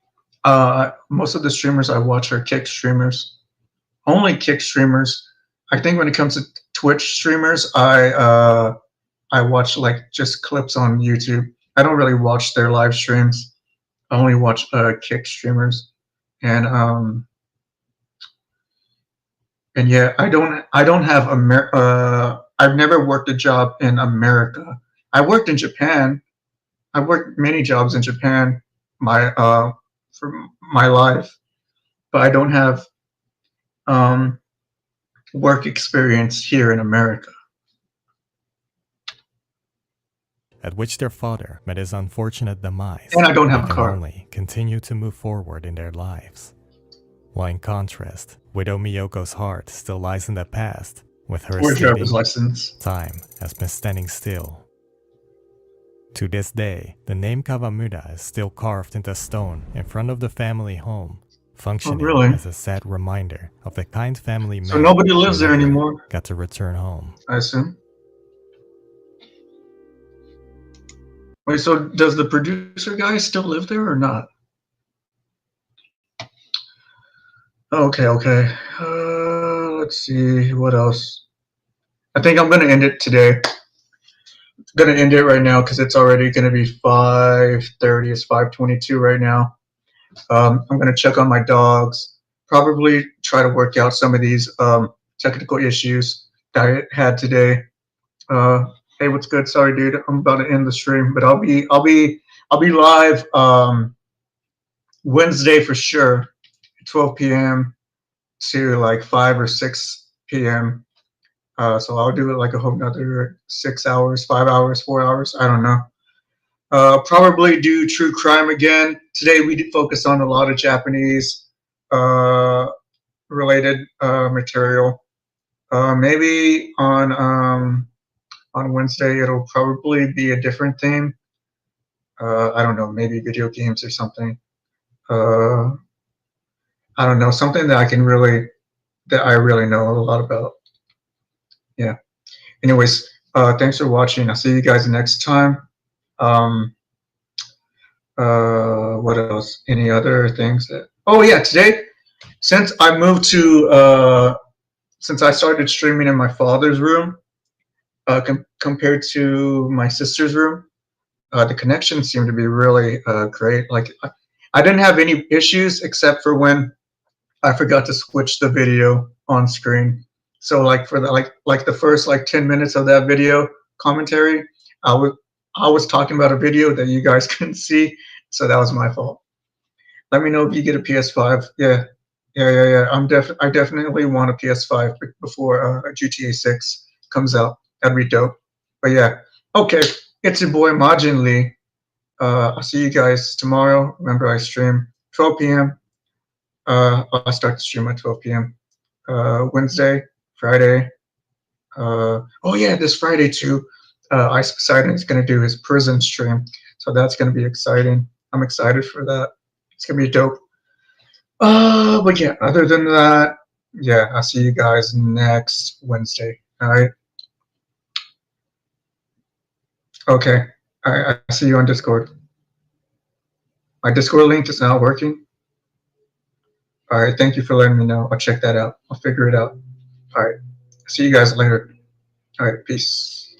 Most of the streamers I watch are Kick streamers. Only Kick streamers. I think when it comes to Twitch streamers, I watch like just clips on YouTube. I don't really watch their live streams. I only watch Kick streamers, and yeah, I don't have I've never worked a job in America. I worked in Japan. I worked many jobs in Japan for my life, but I don't have work experience here in America. at which their father met his unfortunate demise, And I don't have they a can car. only continue to move forward in their lives. While in contrast, widow Miyoko's heart still lies in the past, with her Or driver's stating, license. time has been standing still. To this day, the name Kawamura is still carved into stone in front of the family home, functioning really? as a sad reminder of the kind family So man nobody who lives there never anymore, got to return home. I assume. Wait, so does the producer guy still live there or not? Okay. Let's see, what else? I think I'm gonna end it today. Gonna end it right now because it's already gonna be 5:30. It's 5:22 right now. I'm gonna check on my dogs. Probably try to work out some of these technical issues that I had today. Hey, what's good? Sorry, dude. I'm about to end the stream, but I'll be live Wednesday for sure, 12 p.m. to like 5 or 6 p.m. So I'll do it like a whole another 6 hours, 5 hours, 4 hours. I don't know. Probably do true crime again. Today we did focus on a lot of Japanese related material. Maybe on Wednesday it'll probably be a different theme. I don't know, maybe video games or something. I don't know, something that I really know a lot about. Yeah. Anyways, thanks for watching. I'll see you guys next time. What else? Any other things that? Oh yeah, today, since I moved to, since I started streaming in my father's room, compared to my sister's room, the connection seemed to be really great. Like I didn't have any issues except for when I forgot to switch the video on screen. So like for the like the first like 10 minutes of that video commentary, I was talking about a video that you guys couldn't see, so that was my fault. Let me know if you get a PS5. Yeah. I definitely want a PS5 before GTA 6 comes out. That'd be dope. But yeah, okay. It's your boy Majin Lee. I'll see you guys tomorrow. Remember, I stream 12 p.m. I'll start the stream at 12 p.m. Wednesday, Friday. Oh yeah, this Friday too. Ice Poseidon is going to do his prison stream, so that's going to be exciting. I'm excited for that. It's going to be dope. But yeah, other than that, yeah, I'll see you guys next Wednesday. All right. Okay. I see you on Discord. My Discord link is not working. All right. Thank you for letting me know. I'll check that out. I'll figure it out. All right. See you guys later. All right. Peace.